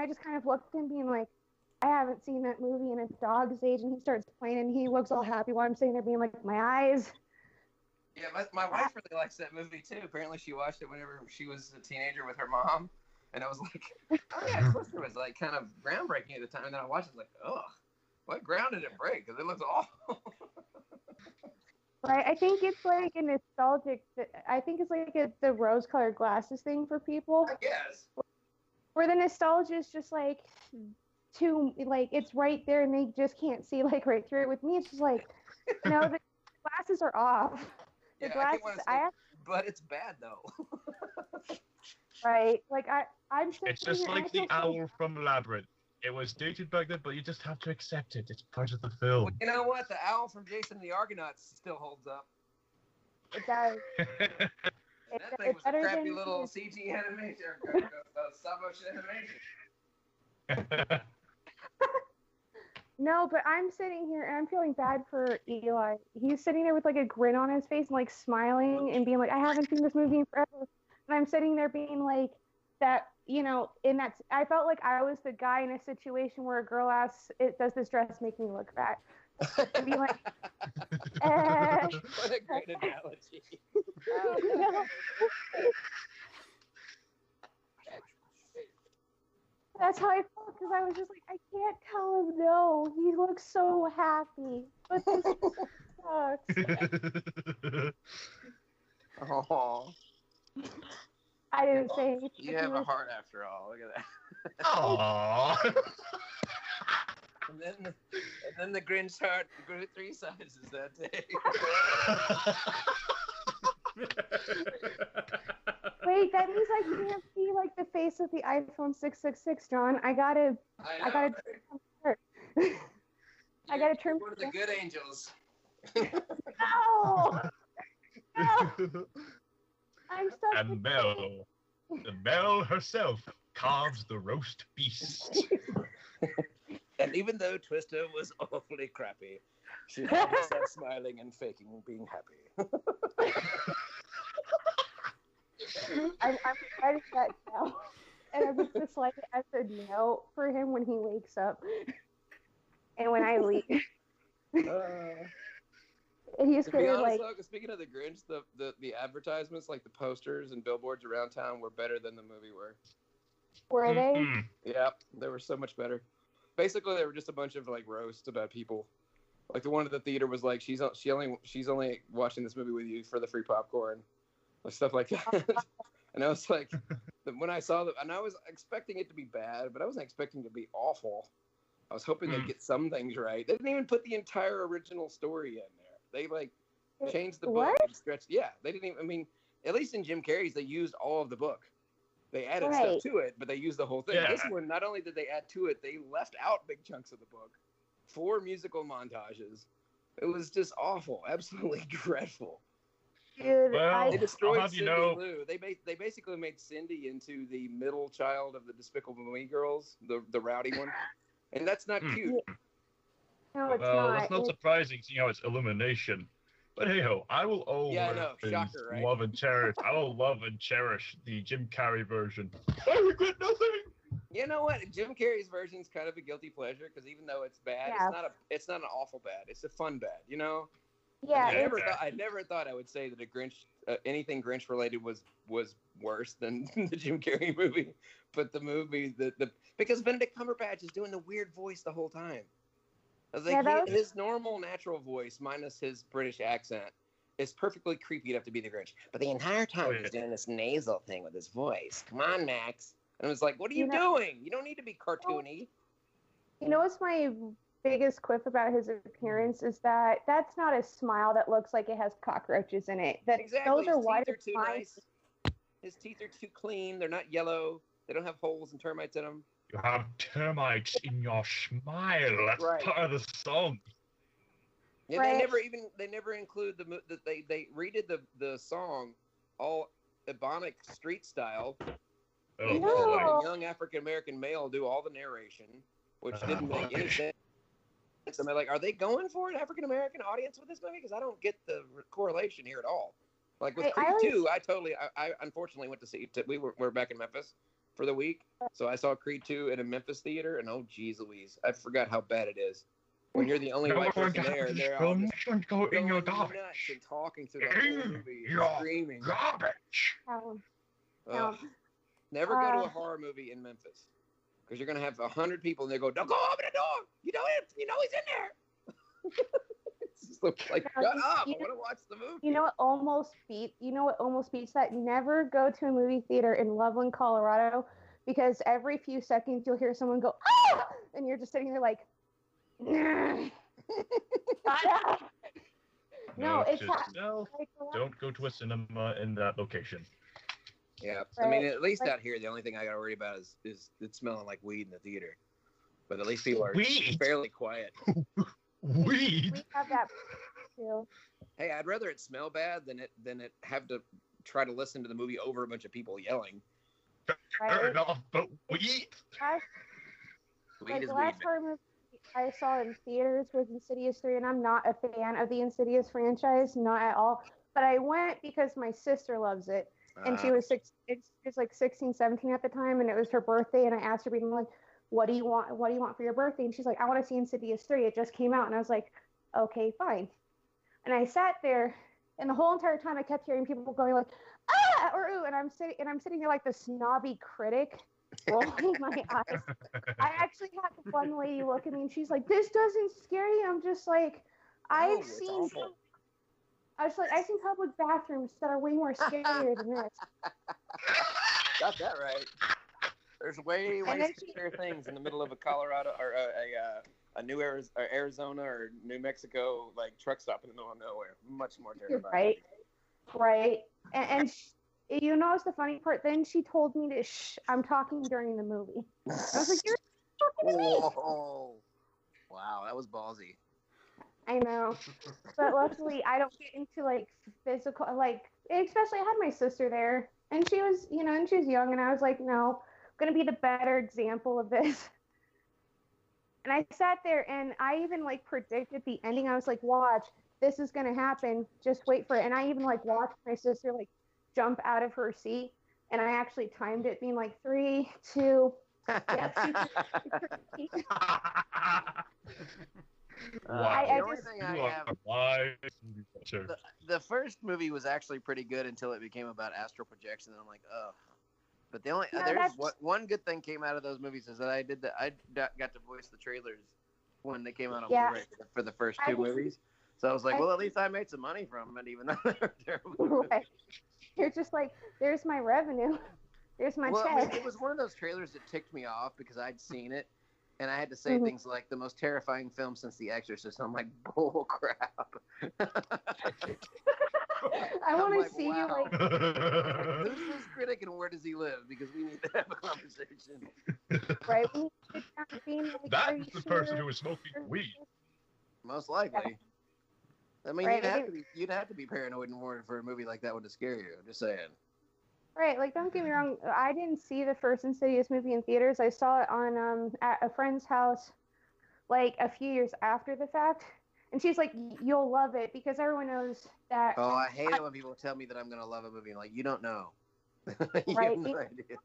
I just kind of looked at him being like, I haven't seen that movie in a dog's age, and he starts playing, and he looks all happy while I'm sitting there being like, my eyes. Yeah, my wife really likes that movie too. Apparently, she watched it whenever she was a teenager with her mom, and I was like, "Oh yeah, Twister was like kind of groundbreaking at the time." And then I watched it, like, "Ugh, what ground did it break? Because it looks awful." Right, I think it's like a nostalgic. I think it's like the rose-colored glasses thing for people. I guess. Where the nostalgia is just like too, like it's right there, and they just can't see like right through it. With me, it's just like, no, the glasses are off. The Yeah, glasses, but it's bad though. Right, like I'm. It's just like the owl from Labyrinth. It was dated back then, but you just have to accept it. It's part of the film. Well, you know what? The owl from Jason and the Argonauts still holds up. It does. That thing was a crappy little CG animation, stop motion animation. No, but I'm sitting here and I'm feeling bad for Eli. He's sitting there with like a grin on his face and like smiling and being like, I haven't seen this movie in forever. And I'm sitting there being like, that, you know, and that's, I felt like I was the guy in a situation where a girl asks, does this dress make me look fat? And be like, What a great analogy. No. That's how I felt, because I was just like, I can't tell him no. He looks so happy. But this sucks. Oh. I didn't say anything. You have a heart after all. Look at that. Aww. And then the Grinch heart grew 3 sizes that day. Wait, that means I can't see like the face of the iPhone 666, John. I gotta turn. One of the good angels. No. No. I'm stuck. And Belle, the Belle herself, carves the roast beast. And even though Twister was awfully crappy, she never stopped smiling and faking being happy. I'm writing that down, and I'm just like as a note for him when he wakes up, and when I leave. And he's to be honest, like, though, speaking of the Grinch, the advertisements, like the posters and billboards around town, were better than the movie were. Were they? Mm-hmm. Yeah, they were so much better. Basically, they were just a bunch of like roasts about people. Like the one at the theater was like, she's only watching this movie with you for the free popcorn, like stuff like that. And I was like, when I saw and I was expecting it to be bad, but I wasn't expecting it to be awful. I was hoping they'd get some things right. They didn't even put the entire original story in there. They like changed the book and stretched. Yeah, they didn't even. I mean, at least in Jim Carrey's, they used all of the book. They added stuff to it, but they used the whole thing. Yeah. This one, not only did they add to it, they left out big chunks of the book. 4 musical montages. It was just awful, absolutely dreadful. Dude, Well, They destroyed I'll have Cindy you know- Lou. They basically made Cindy into the middle child of the Despicable Me girls, the rowdy one, and that's not cute. no, it's Well, not. that's not surprising, seeing how it's Illumination. But hey ho, I will Yeah, I know. always Shocker, right? love and cherish. I will love and cherish the Jim Carrey version. I regret nothing. You know what? Jim Carrey's version is kind of a guilty pleasure because even though it's bad, it's not an awful bad. It's a fun bad. You know. Yeah. I never thought I would say that a Grinch, anything Grinch related was worse than the Jim Carrey movie. But the movie, because Benedict Cumberbatch is doing the weird voice the whole time. I was like, his normal natural voice minus his British accent is perfectly creepy enough to be the Grinch. But the entire time he's doing this nasal thing with his voice. Come on, Max. And I was like, what are you doing? You don't need to be cartoony. You know what's my biggest quip about his appearance is that that's not a smile that looks like it has cockroaches in it. That Exactly. those are His white teeth are too nice. His teeth are too clean. They're not yellow. They don't have holes and termites in them. You have termites in your smile. That's part of the song. Yeah, they never include they redid the song all Ebonic street style. Oh, No. A young African American male do all the narration, which didn't make any sense. I'm like, are they going for an African American audience with this movie? Because I don't get the correlation here at all. Like with Creed 2, I unfortunately went to see it. We're back in Memphis. for the week. So I saw Creed 2 at a Memphis theater, and oh, geez Louise, I forgot how bad it is. When you're the only white person there, and they're all just go in your going garbage. nuts and talking through the whole movie, and screaming. Garbage. Ugh. Never go to a horror movie in Memphis, because you're gonna have 100 people, and they go, "Don't go open the door. You know he's in there." It's just like, shut up! I want to watch the movie. You know what almost beats that? Never go to a movie theater in Loveland, Colorado, because every few seconds you'll hear someone go, "Ah!" and you're just sitting there like, no, it's don't go to a cinema in that location. Yeah, right. I mean, at least out here, the only thing I gotta worry about is it's smelling like weed in the theater. But at least people are fairly quiet. Weed. We have that too. Hey, I'd rather it smell bad than it have to try to listen to the movie over a bunch of people yelling. Fair enough, but weed. The last horror movie I saw in theaters was Insidious 3, and I'm not a fan of the Insidious franchise, not at all. But I went because my sister loves it, and she was like 16, 17 at the time, and it was her birthday, and I asked her, being like, what do you want for your birthday? And she's like, I want to see Insidious 3. It just came out. And I was like, okay, fine. And I sat there, and the whole entire time I kept hearing people going like, ah, or ooh, and I'm sitting there like the snobby critic, rolling my eyes. I actually had one lady look at me, and she's like, this doesn't scare you. I'm just like, I've seen public bathrooms that are way more scarier than this. Got that right. There's way scarier things in the middle of a Colorado or a New Arizona or New Mexico like truck stop in the middle of nowhere. Much more terrifying. Right. And you know what's the funny part? Then she told me to shh. I'm talking during the movie. I was like, you're talking to me. Whoa. Wow, that was ballsy. I know, but luckily I don't get into like physical, like, especially I had my sister there, and she was, and she was young, and I was like, no, I'm gonna be the better example of this. And I sat there, and I even like predicted the ending. I was like, watch, this is gonna happen. Just wait for it. And I even like watched my sister like jump out of her seat, and I actually timed it, being like 3, 2. The first movie was actually pretty good until it became about astral projection, and I'm like, oh. But the only one good thing came out of those movies is that I got to voice the trailers when they came out on Blu-ray for the first two movies. So I was like, well, at least I made some money from it, even though they were terrible. Right. You're just like, there's my revenue. There's my check. I mean, it was one of those trailers that ticked me off because I'd seen it, and I had to say things like the most terrifying film since The Exorcist. I'm like, bull crap. I want to see you like. Who's this critic and where does he live? Because we need to have a conversation. Right. We need to being like, that's the person who was smoking weed. Most likely. I mean, you'd have to be paranoid in order for a movie like that one to scare you. I'm just saying. Right, like, don't get me wrong. I didn't see the first Insidious movie in theaters. I saw it on at a friend's house, like a few years after the fact. And she's like, "You'll love it," because everyone knows that. Oh, I hate it when people tell me that I'm gonna love a movie. Like, you don't know. You right? have no idea.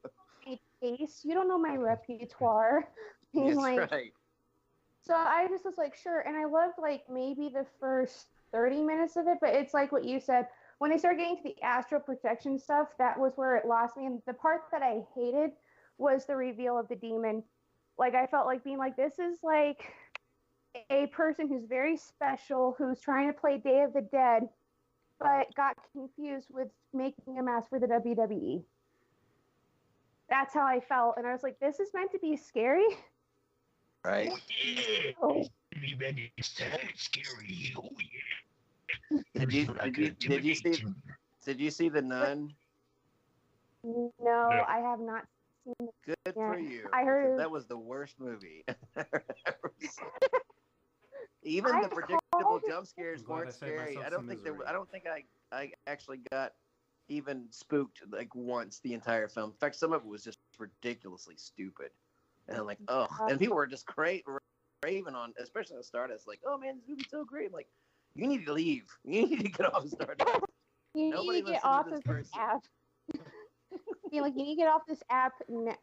My taste. You don't know my repertoire. That's like, right. So I just was like, sure. And I loved like maybe the first 30 minutes of it, but it's like what you said. When they started getting to the astral projection stuff, that was where it lost me. And the part that I hated was the reveal of the demon. Like, I felt like being like, this is like a person who's very special, who's trying to play Day of the Dead, but got confused with making a mask for the WWE. That's how I felt. And I was like, this is meant to be scary. Right. Oh, yeah. Scary. Oh, yeah. Did you see The Nun? No, I have not seen it. Good for you. I heard that was the worst movie. Even the predictable jump scares weren't scary. I don't think I actually got even spooked like once the entire film. In fact, some of it was just ridiculously stupid. And I'm like, oh, and people were just raving on, especially on Stardust, like, oh man, this movie's so great. I'm like, you need to leave. You need to get off Stardust. You need to get off of this app. being like, you need to get off this app.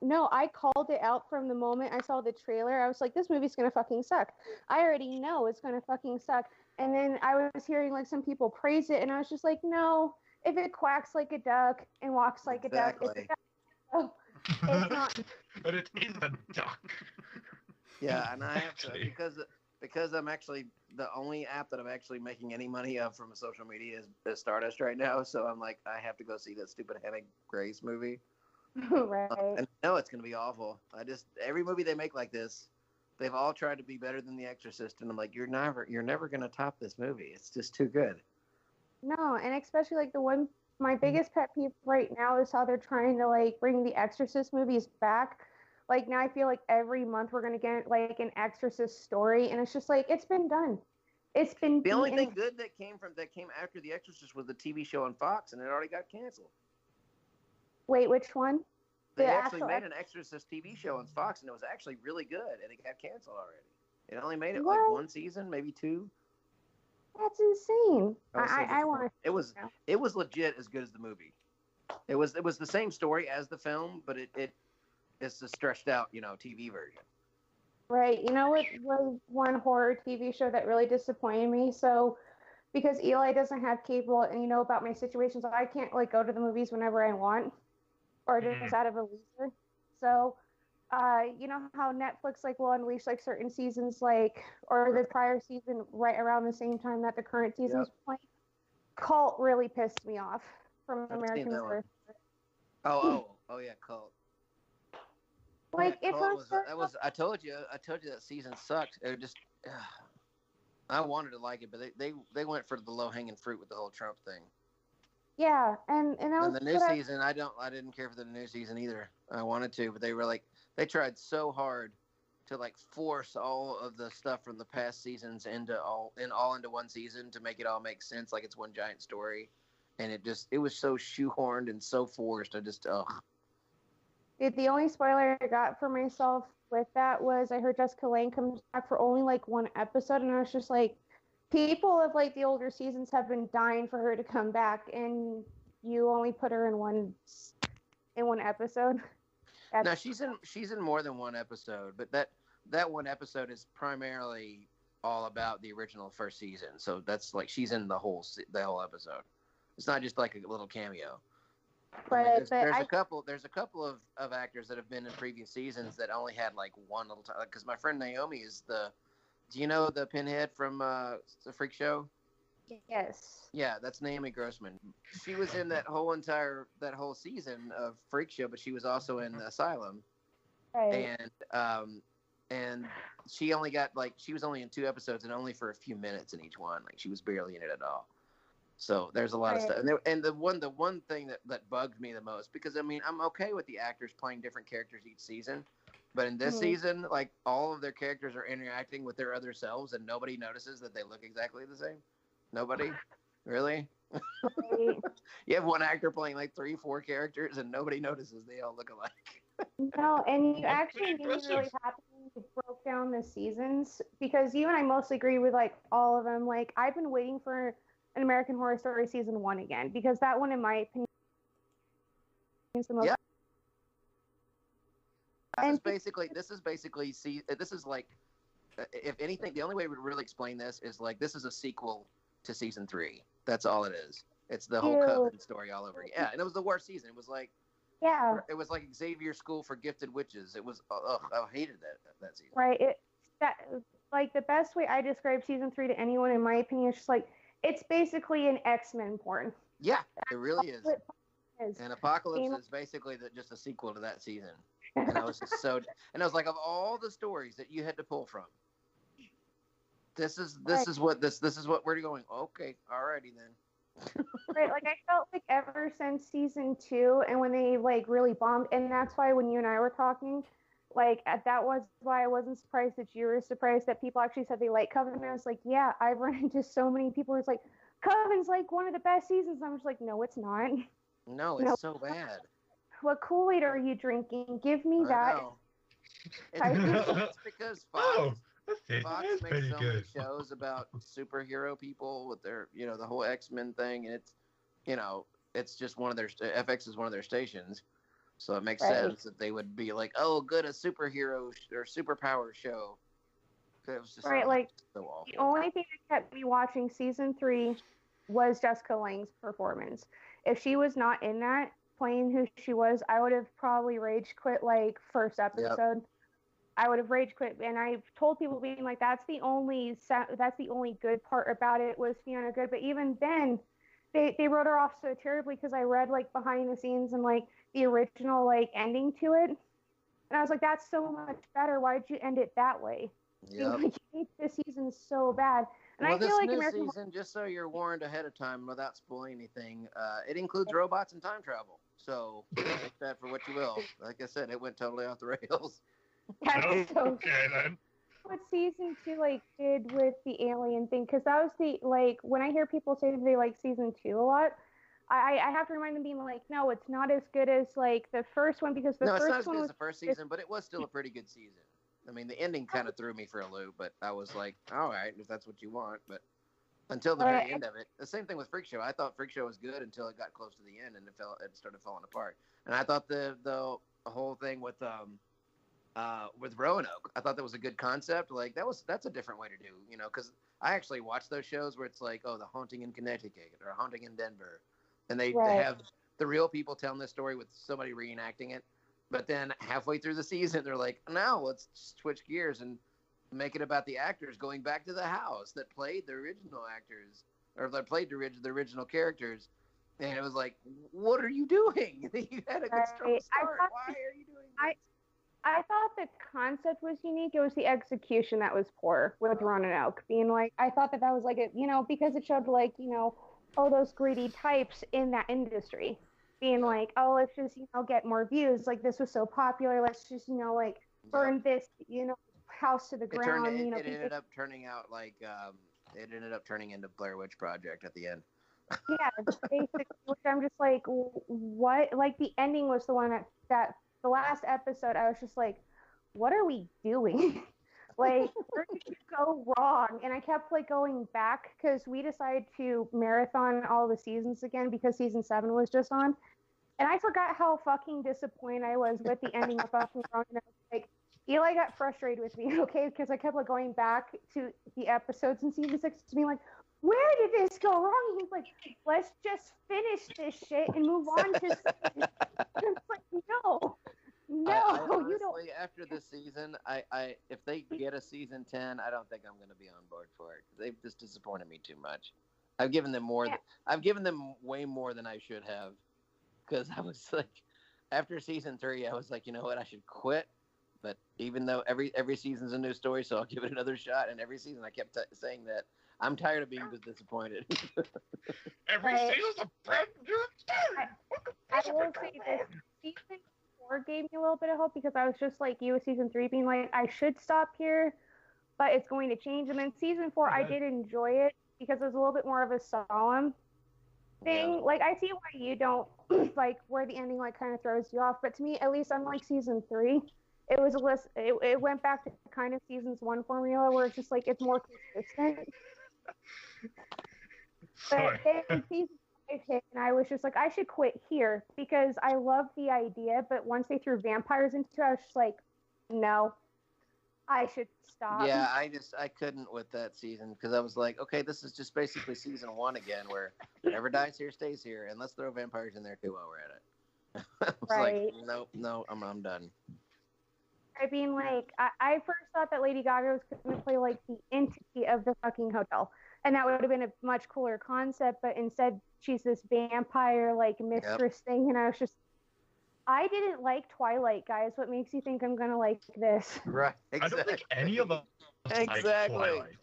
No, I called it out from the moment I saw the trailer. I was like, this movie's gonna fucking suck. I already know it's gonna fucking suck. And then I was hearing like some people praise it, and I was just like, no, if it quacks like a duck and walks like a duck, it's a duck. Oh, it's not. But it is a duck. Yeah, and I have to because I'm actually the only app that I'm actually making any money of from social media is Stardust right now. So I'm like, I have to go see that stupid Hannah Grace movie. Right. And I know it's gonna be awful. Every movie they make like this, they've all tried to be better than The Exorcist, and I'm like, you're never gonna top this movie. It's just too good. No, and especially like my biggest pet peeve right now is how they're trying to like bring the Exorcist movies back. Like now I feel like every month we're gonna get like an Exorcist story, and it's just like it's been done. It's been the only thing good that came after The Exorcist was the TV show on Fox, and it already got canceled. Wait, which one? They actually made an Exorcist TV show on Fox, and it was actually really good, and it got canceled already. It only made it like one season, maybe two. That's insane. I want to. It was legit as good as the movie. It was the same story as the film, but it's a stretched out, TV version. Right. You know what was one horror TV show that really disappointed me? So, because Eli doesn't have cable, and you know about my situation, so I can't like go to the movies whenever I want, or just out of a leisure. So, you know how Netflix like will unleash like certain seasons, like or the prior season right around the same time that the current season's playing. Cult really pissed me off from American Horror. Oh yeah, Cult. Like yeah, I told you that season sucked. It just I wanted to like it, but they went for the low hanging fruit with the whole Trump thing. Yeah, and the new season I didn't care for the new season either. I wanted to, but they tried so hard to like force all of the stuff from the past seasons into one season to make it all make sense, like it's one giant story, and it was so shoehorned and so forced. The only spoiler I got for myself with that was I heard Jessica Lange comes back for only like one episode, and I was just like, people of like the older seasons have been dying for her to come back, and you only put her in one episode. No, she's in more than one episode, but that one episode is primarily all about the original first season. So that's like she's in the whole episode. It's not just like a little cameo. But there's a couple of actors that have been in previous seasons that only had like one little time. Because my friend Naomi is do you know the Pinhead from the Freak Show? Yes. Yeah, that's Naomi Grossman. She was in that whole season of Freak Show, but she was also in Asylum. Right. And she was only in 2 episodes and only for a few minutes in each one. Like she was barely in it at all. So there's a lot of stuff. And the one thing that bugged me the most, because I mean I'm okay with the actors playing different characters each season, but in this season, like all of their characters are interacting with their other selves, and nobody notices that they look exactly the same. Nobody, really. Right. You have one actor playing like 3-4 characters, and nobody notices they all look alike. No, and you actually made me really happy you broke down the seasons, because you and I mostly agree with like all of them. Like I've been waiting for an American Horror Story season 1 again, because that one, in my opinion, is the most. Yeah. This is like, if anything, the only way we would really explain this is like this is a sequel to season 3. That's all it is. It's the whole Coven story all over again. Yeah, and it was the worst season. It was like, it was like Xavier School for Gifted Witches. It was, I hated that season. Right. Like the best way I describe season 3 to anyone, in my opinion, is just like it's basically an X-Men porn. Yeah, it really is. And Apocalypse is basically just a sequel to that season. And I was just and I was like, of all the stories that you had to pull from, this is what we're going. Okay, alrighty then. Right, like I felt like ever since season 2, and when they like really bombed, and that's why when you and I were talking, like that was why I wasn't surprised that you were surprised that people actually said they like Coven. And I was like, yeah, I've run into so many people who's like, Coven's like one of the best seasons. I'm just like, no, it's not. No, it's so bad. What Kool-Aid are you drinking? Give me that. It's because Fox makes so many good. shows about superhero people with their, the whole X-Men thing, and it's just one of their FX is one of their stations, So it makes sense that they would be like, "Oh, good, a superhero or superpower show." It was just so awful. The only thing that kept me watching season 3 was Jessica Lange's performance. If she was not in that, playing who she was, I would have probably rage quit like first episode. Yep. I would have rage quit, and I've told people being like, that's the only good part about it was Fiona Good. But even then, they wrote her off so terribly because I read like behind the scenes and like the original like ending to it, and I was like, that's so much better. Why did you end it that way? Yeah. Like, this season's so bad. And I feel like this new season, just so you're warned ahead of time without spoiling anything, it includes robots and time travel. So take that for what you will. Like I said, it went totally off the rails. Okay, then. What season 2 like did with the alien thing? Because that was the like when I hear people say they like season 2 a lot, I have to remind them being like, no, it's not as good as like the first one because it's not as good as the first season, but it was still a pretty good season. I mean, the ending kind of threw me for a loop, but I was like, all right, if that's what you want. But until the very end of it, the same thing with Freak Show. I thought Freak Show was good until it got close to the end and it started falling apart. And I thought the whole thing with Roanoke, I thought that was a good concept. Like that's a different way to do, because I actually watch those shows where it's like, oh, The Haunting in Connecticut or Haunting in Denver, and they have the real people telling the story with somebody reenacting it. But then halfway through the season, they're like, no, let's switch gears and make it about the actors going back to the house that played the original actors or that played the original characters. And it was like, what are you doing? You had a good strong start. Why are you doing this? I thought the concept was unique. It was the execution that was poor with Roanoke. Being like, I thought that was like, because it showed like, oh, those greedy types in that industry. Being like, oh, let's just, get more views. Like, this was so popular. Let's just, like, burn this, house to the ground. It ended up turning out like, it ended up turning into Blair Witch Project at the end. Yeah, basically, which I'm just like, what? Like, the ending was the one that the last episode, I was just like, what are we doing? Like, where did you go wrong? And I kept, like, going back because we decided to marathon all the seasons again because season 7 was just on. And I forgot how fucking disappointed I was with the ending of fucking Roanoke. Like, Eli got frustrated with me, okay? Because I kept, like, going back to the episodes in season 6 to be like, where did this go wrong? He's like, let's just finish this shit and move on to season. It's like, no. I honestly, you don't. After this season, I if they get a season 10, I don't think I'm going to be on board for it. They've just disappointed me too much. I've given them more. I've given them way more than I should have, because I was like, after season 3, I was like, you know what, I should quit. But even though every season's a new story, so I'll give it another shot. And every season, I kept saying that I'm tired of being disappointed. Every season's a brand new story. I will say this: season 4 gave me a little bit of hope because I was just like you with season 3 being like, I should stop here, but it's going to change. And then season 4, I did enjoy it because it was a little bit more of a solemn thing. Yeah. Like, I see why you don't like where the ending like kind of throws you off, but to me, at least unlike season 3, it was it went back to kind of season's 1 formula where it's just like it's more consistent. But then season 5 hit, and I was just like, I should quit here because I love the idea, but once they threw vampires into it, I was just like, no, I should stop. Yeah, I couldn't with that season because I was like, okay, this is just basically season 1 again, where whatever dies here stays here, and let's throw vampires in there too while we're at it. I was like, no, I'm done. I mean, like, I first thought that Lady Gaga was going to play, like, the entity of the fucking hotel. And that would have been a much cooler concept. But instead, she's this vampire, like, mistress thing. And I was just, I didn't like Twilight, guys. What makes you think I'm going to like this? Right, exactly. I don't think any of them exactly. Like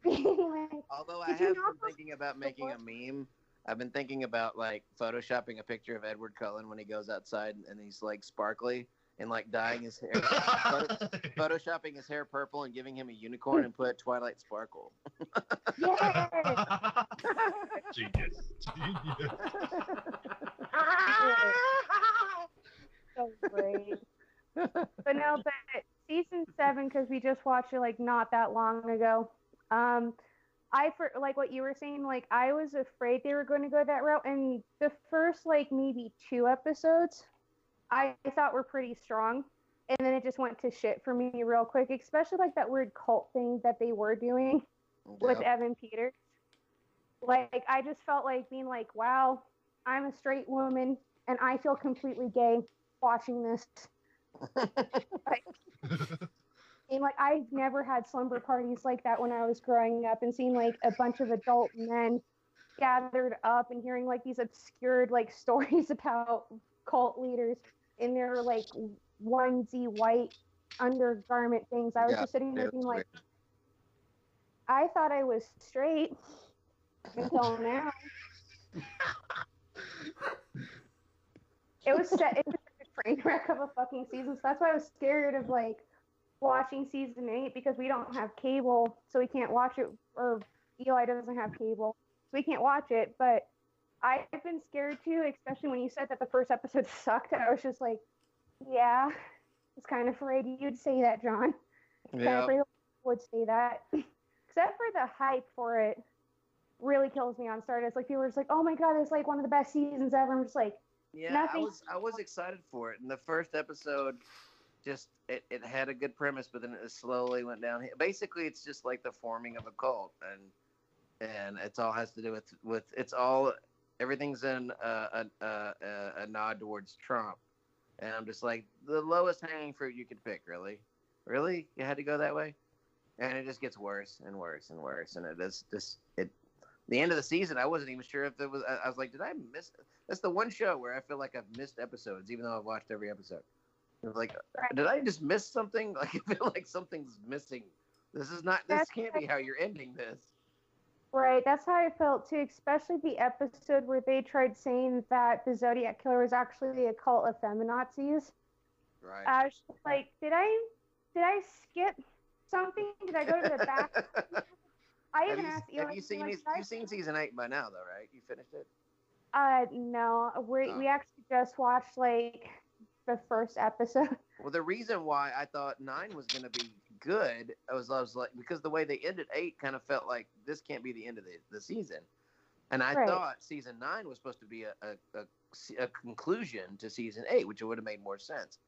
Twilight. Although I have been thinking about making a meme. I've been thinking about, like, photoshopping a picture of Edward Cullen when he goes outside and he's, like, sparkly. And like dyeing his hair, photoshopping his hair purple and giving him a unicorn and put Twilight Sparkle. Yeah. Genius. So great. But no, but season 7, because we just watched it like not that long ago. like what you were saying, like I was afraid they were going to go that route, and the first like maybe 2 episodes I thought were pretty strong, and then it just went to shit for me real quick, especially like that weird cult thing that they were doing with Evan Peters. Like I just felt like being like, wow, I'm a straight woman and I feel completely gay watching this. Like, and like I've never had slumber parties like that when I was growing up, and seeing like a bunch of adult men gathered up and hearing like these obscured like stories about cult leaders in their like onesie white undergarment things. I was just sitting there being like, I thought I was straight until now. It was a train wreck of a fucking season, so that's why I was scared of like watching season 8, because we don't have cable, so we can't watch it, or Eli doesn't have cable, so we can't watch it. But I've been scared too, especially when you said that the first episode sucked. I was just like, yeah, I was kind of afraid you'd say that, John. Kind of afraid would say that. Except for the hype for it really kills me on Stardust. Like people are just like, oh my god, it's like one of the best seasons ever. I'm just like, nothing. I was excited for it. And the first episode just it had a good premise, but then it slowly went down. Basically, it's just like the forming of a cult, and it's all has to do with it's all everything's in a nod towards Trump, and I'm just like, the lowest hanging fruit you could pick, really you had to go that way, and it just gets worse and worse and worse, and it is just the end of the season, I wasn't even sure if it was. I was like, did I miss? That's the one show where I feel like I've missed episodes, even though I've watched every episode. Like, did I just miss something? Like, I feel like something's missing. This can't be how you're ending this. Right, that's how I felt too, especially the episode where they tried saying that the Zodiac Killer was actually a cult of feminazis. Right. I was like, did I skip something? Did I go to the back? I even asked Eli. You've seen season 8 by now, though, right? You finished it? No. We actually just watched like the first episode. Well, the reason why I thought 9 was going to be good, I was like, because the way they ended 8 kind of felt like this can't be the end of the season, and I thought season 9 was supposed to be a conclusion to season 8, which would have made more sense.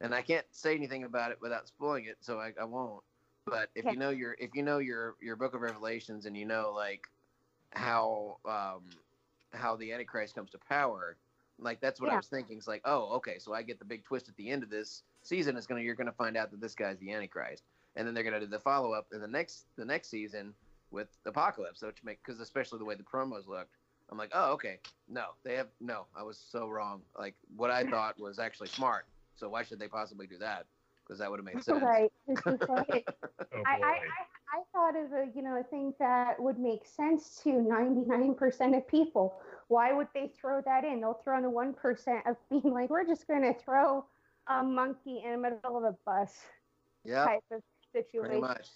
And I can't say anything about it without spoiling it, so I won't. But if you know your Book of Revelations, and you know like how the Antichrist comes to power, like that's what I was thinking. It's like, oh, okay, so I get the big twist at the end of this season. You're gonna find out that this guy's the Antichrist, and then they're gonna do the follow up in the next season with Apocalypse, because especially the way the promos looked, I'm like, oh, okay, I was so wrong. Like what I thought was actually smart. So why should they possibly do that? Because that would have made sense. Right. It's just like, I thought of a thing that would make sense to 99% of people. Why would they throw that in? They'll throw in the 1% of being like, we're just going to throw a monkey in the middle of a bus type of situation. Pretty much.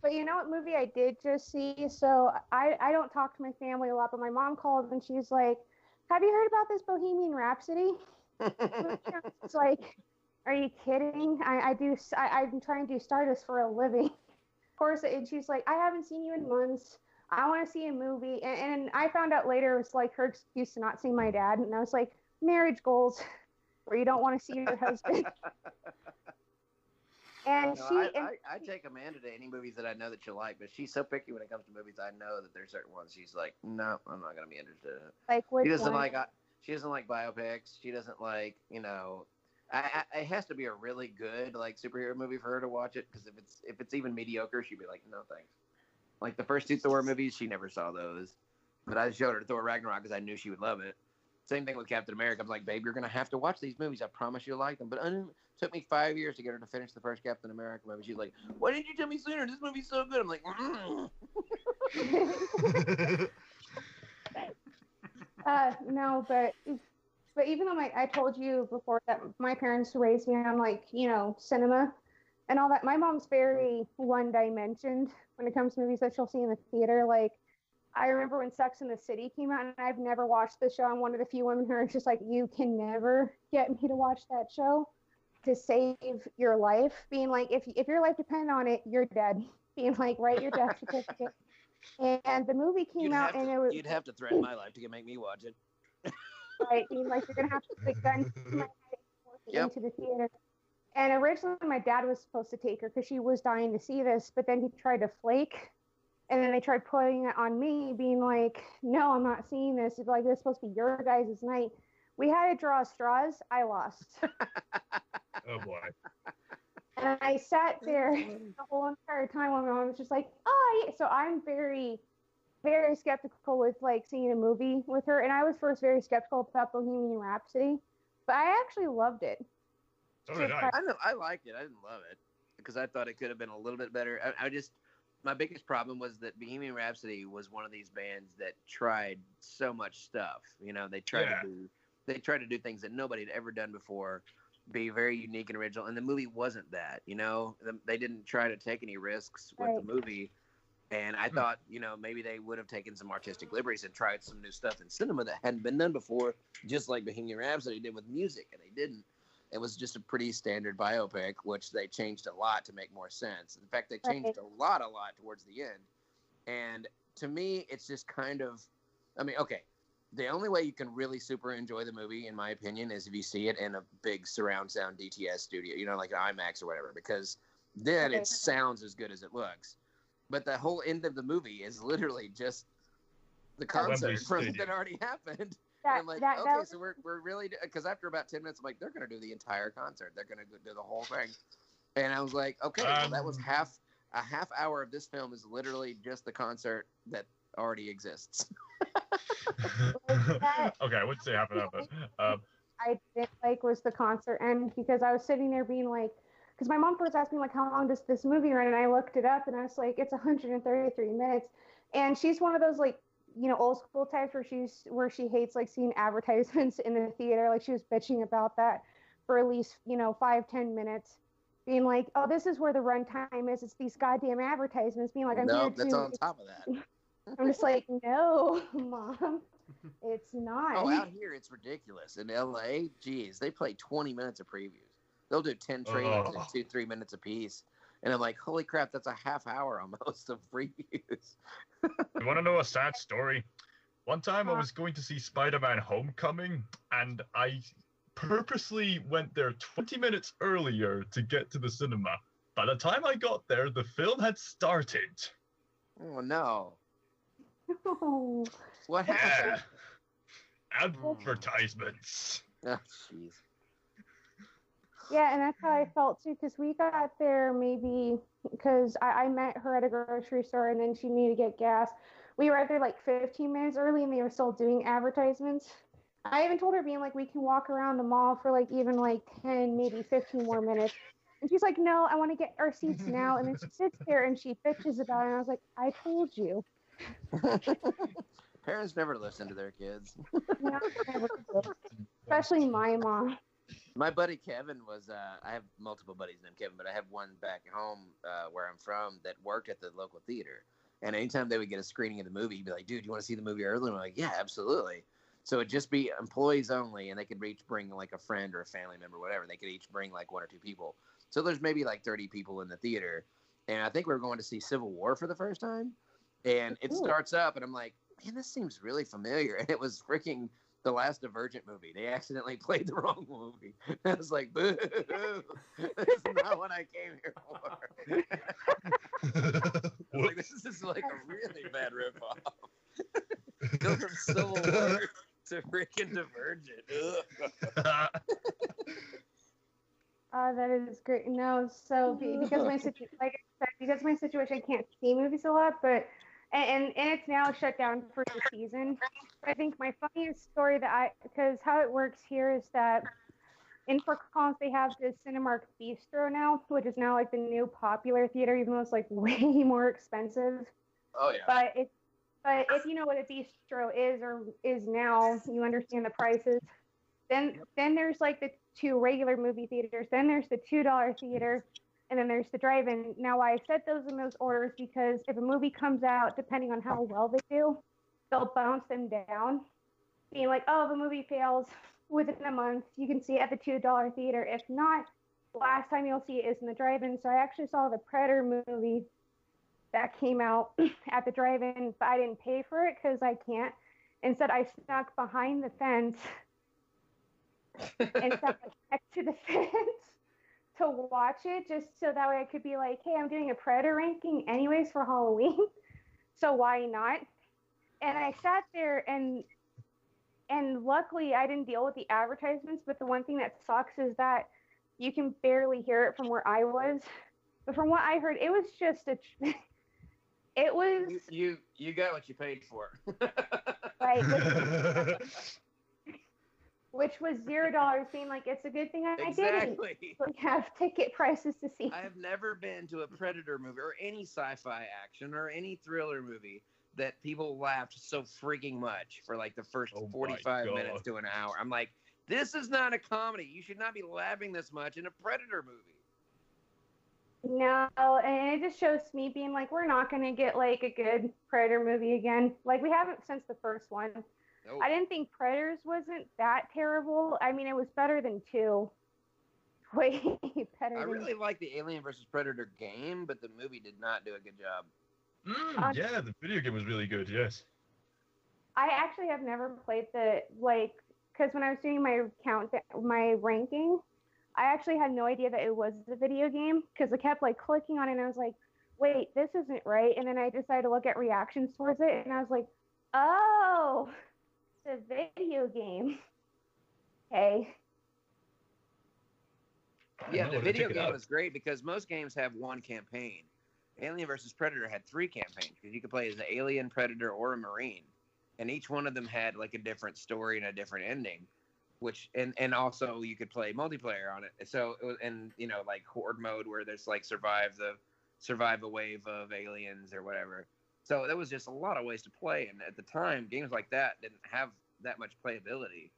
But you know what movie I did just see? So I don't talk to my family a lot, but my mom called and she's like, have you heard about this Bohemian Rhapsody? It's like, are you kidding? I'm trying to do Stardust for a living. Of course, and she's like, I haven't seen you in months. I want to see a movie. And I found out later it was like her excuse to not see my dad. And I was like, marriage goals, where you don't want to see your husband. And I take Amanda to any movies that I know that she'll like, but she's so picky when it comes to movies. I know that there's certain ones she's like, no, I'm not going to be interested in it. Like which she doesn't one? She doesn't like biopics. She doesn't like, it has to be a really good like superhero movie for her to watch it, because if it's even mediocre, she'd be like, no thanks. Like the first 2 Thor movies, she never saw those, but I showed her Thor Ragnarok because I knew she would love it. Same thing with Captain America. I'm like, babe, you're gonna have to watch these movies. I promise you'll like them. But it took me 5 years to get her to finish the first Captain America movie. She's like, why didn't you tell me sooner? This movie's so good. I'm like, no, but even though I told you before that my parents raised me on like, cinema and all that, my mom's very one-dimensioned when it comes to movies that she'll see in the theater. Like, I remember when Sex and the City came out, and I've never watched the show. I'm one of the few women who are just like, you can never get me to watch that show to save your life. Being like, if your life depended on it, you're dead. being like, write your death certificate. And the movie came out, and it was you'd have to threaten my life to make me watch it. right, being like, you're gonna have to put guns to my head into the theater. And originally, my dad was supposed to take her because she was dying to see this, but then he tried to flake, and then they tried putting it on me, being like, no, I'm not seeing this. It's like, this is supposed to be your guys' night. We had to draw straws. I lost. Oh boy. And I sat there the whole entire time while my mom was just like, oh, yeah. So I'm very, very skeptical with like seeing a movie with her. And I was first very skeptical about Bohemian Rhapsody, but I actually loved it. So did I. I know, I liked it. I didn't love it because I thought it could have been a little bit better. My biggest problem was that Bohemian Rhapsody was one of these bands that tried so much stuff. You know, they tried to do things that nobody had ever done before, be very unique and original. And the movie wasn't that. You know, they didn't try to take any risks with the movie. And I thought, you know, maybe they would have taken some artistic liberties and tried some new stuff in cinema that hadn't been done before, just like Bohemian Rhapsody did with music, and they didn't. It was just a pretty standard biopic, which they changed a lot to make more sense. In fact, they changed a lot towards the end. And to me, it's just kind of, I mean, okay, the only way you can really super enjoy the movie, in my opinion, is if you see it in a big surround sound DTS studio, you know, like an IMAX or whatever, because then it sounds as good as it looks. But the whole end of the movie is literally just the concert that already happened. And I'm like, so we're really, because after about 10 minutes, I'm like, they're going to do the entire concert. They're going to do the whole thing. And I was like, okay, well, that was a half hour of this film is literally just the concert that already exists. Okay, I wouldn't say half an hour, but I didn't like was the concert end, because I was sitting there being like, because my mom first asked me like, how long does this movie run? And I looked it up, and I was like, it's 133 minutes. And she's one of those like, you know, old school types where she hates like seeing advertisements in the theater. Like she was bitching about that for at least, you know, 5-10 minutes, being like, oh, this is where the runtime is. It's these goddamn advertisements. Being like, I'm here that's on top of that. I'm just like, no, Mom, it's not. Oh, out here it's ridiculous. In LA, geez, they play 20 minutes of previews. They'll do 10 trailers in 2-3 minutes a piece. And I'm like, holy crap, that's a half hour almost of previews. You want to know a sad story? One time I was going to see Spider-Man Homecoming, and I purposely went there 20 minutes earlier to get to the cinema. By the time I got there, the film had started. Oh, no. No. What happened? Advertisements. Oh, jeez. Yeah, and that's how I felt too, because we got there maybe, because I met her at a grocery store, and then she needed to get gas. We were there like 15 minutes early, and they were still doing advertisements. I even told her, being like, we can walk around the mall for like even like 10, maybe 15 more minutes. And she's like, no, I want to get our seats now. And then she sits there and she bitches about it. And I was like, I told you. Parents never listen to their kids. No, never do. Especially my mom. My buddy Kevin was, I have multiple buddies named Kevin, but I have one back home where I'm from that worked at the local theater. And anytime they would get a screening of the movie, he'd be like, dude, you want to see the movie early? And I'm like, yeah, absolutely. So it'd just be employees only, and they could each bring like a friend or a family member, whatever. They could each bring like 1 or 2 people. So there's maybe like 30 people in the theater. And I think we were going to see Civil War for the first time. And it starts up, and I'm like, man, this seems really familiar. And it was freaking the last Divergent movie. They accidentally played the wrong movie. I was like, boo, this is not what I came here for. I was like, this is like a really bad ripoff. Go from Civil War to freaking Divergent. That is great. No, so because my situation, like I said, because my situation, I can't see movies a lot, but and it's now shut down for the season. I think my funniest story because how it works here is that in Fort Collins they have this Cinemark Bistro now, which is now like the new popular theater, even though it's like way more expensive. Oh yeah. But if you know what a bistro is or is now, you understand the prices. Then there's like the 2 regular movie theaters. Then there's the $2 theater, and then there's the drive-in. Now, I set those in those orders because if a movie comes out, depending on how well they do, they'll bounce them down. Being like, oh, if a movie fails within a month, you can see it at the $2 theater. If not, the last time you'll see it is in the drive-in. So I actually saw the Predator movie that came out at the drive-in, but I didn't pay for it because I can't. Instead, I snuck behind the fence and sat next to the fence to watch it, just so that way I could be like, hey, I'm doing a Predator ranking anyways for Halloween, so why not? And I sat there, and luckily I didn't deal with the advertisements, but the one thing that sucks is that you can barely hear it from where I was. But from what I heard, it was just a... It was... You got what you paid for. Right. Which was $0, being like, it's a good thing I didn't. We have ticket prices to see. I have never been to a Predator movie or any sci-fi action or any thriller movie that people laughed so freaking much for like the first 45 minutes to an hour. I'm like, this is not a comedy. You should not be laughing this much in a Predator movie. No, and it just shows me being like, we're not going to get like a good Predator movie again. Like, we haven't since the first one. Nope. I didn't think Predators wasn't that terrible. I mean, it was better than 2. Way better. I really like the Alien vs. Predator game, but the movie did not do a good job. Yeah, the video game was really good, yes. I actually have never played the, like, because when I was doing my ranking, I actually had no idea that it was a video game, because I kept like clicking on it and I was like, wait, this isn't right. And then I decided to look at reactions towards it and I was like, oh, it's a video game. Okay. Yeah, the video game was great because most games have one campaign. Alien vs. Predator had 3 campaigns because you could play as an alien, predator, or a marine. And each one of them had like a different story and a different ending. Which and also you could play multiplayer on it. So it was, and you know, like horde mode where there's like survive a wave of aliens or whatever. So there was just a lot of ways to play, and at the time games like that didn't have that much playability.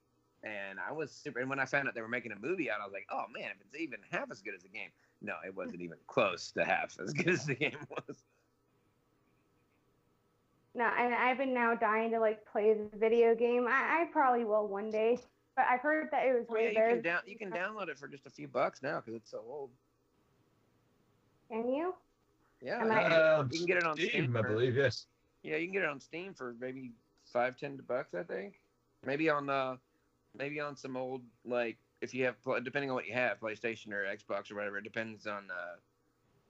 And I was super, and when I found out they were making a movie out, I was like, oh man, if it's even half as good as the game. No, it wasn't even close to half as good as the game was. No, and I've been now dying to like play the video game. I probably will one day. But I've heard that it was way better. You can download it for just a few bucks now because it's so old. Can you? Yeah, you can get it on Steam. I believe, yes. Yeah, you can get it on Steam for maybe $5-10, I think. Maybe on some old, like, if you have, depending on what you have, PlayStation or Xbox or whatever. It depends on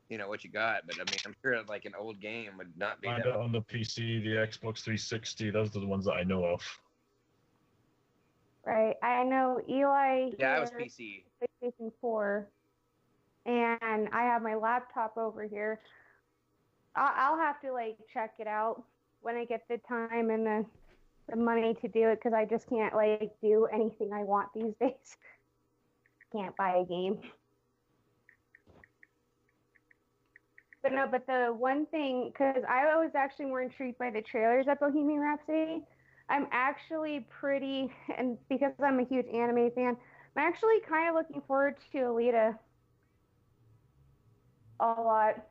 what you got. But I mean, I'm sure like an old game would not be. Find it on the PC, the Xbox 360. Those are the ones that I know of. Right. I know Eli. Yeah, I was PC. PlayStation 4, and I have my laptop over here. I'll have to like check it out when I get the time and the money to do it, because I just can't like do anything I want these days. Can't buy a game. But no, but the one thing, because I was actually more intrigued by the trailers at Bohemian Rhapsody. I'm actually pretty, and because I'm a huge anime fan, I'm actually kind of looking forward to Alita a lot.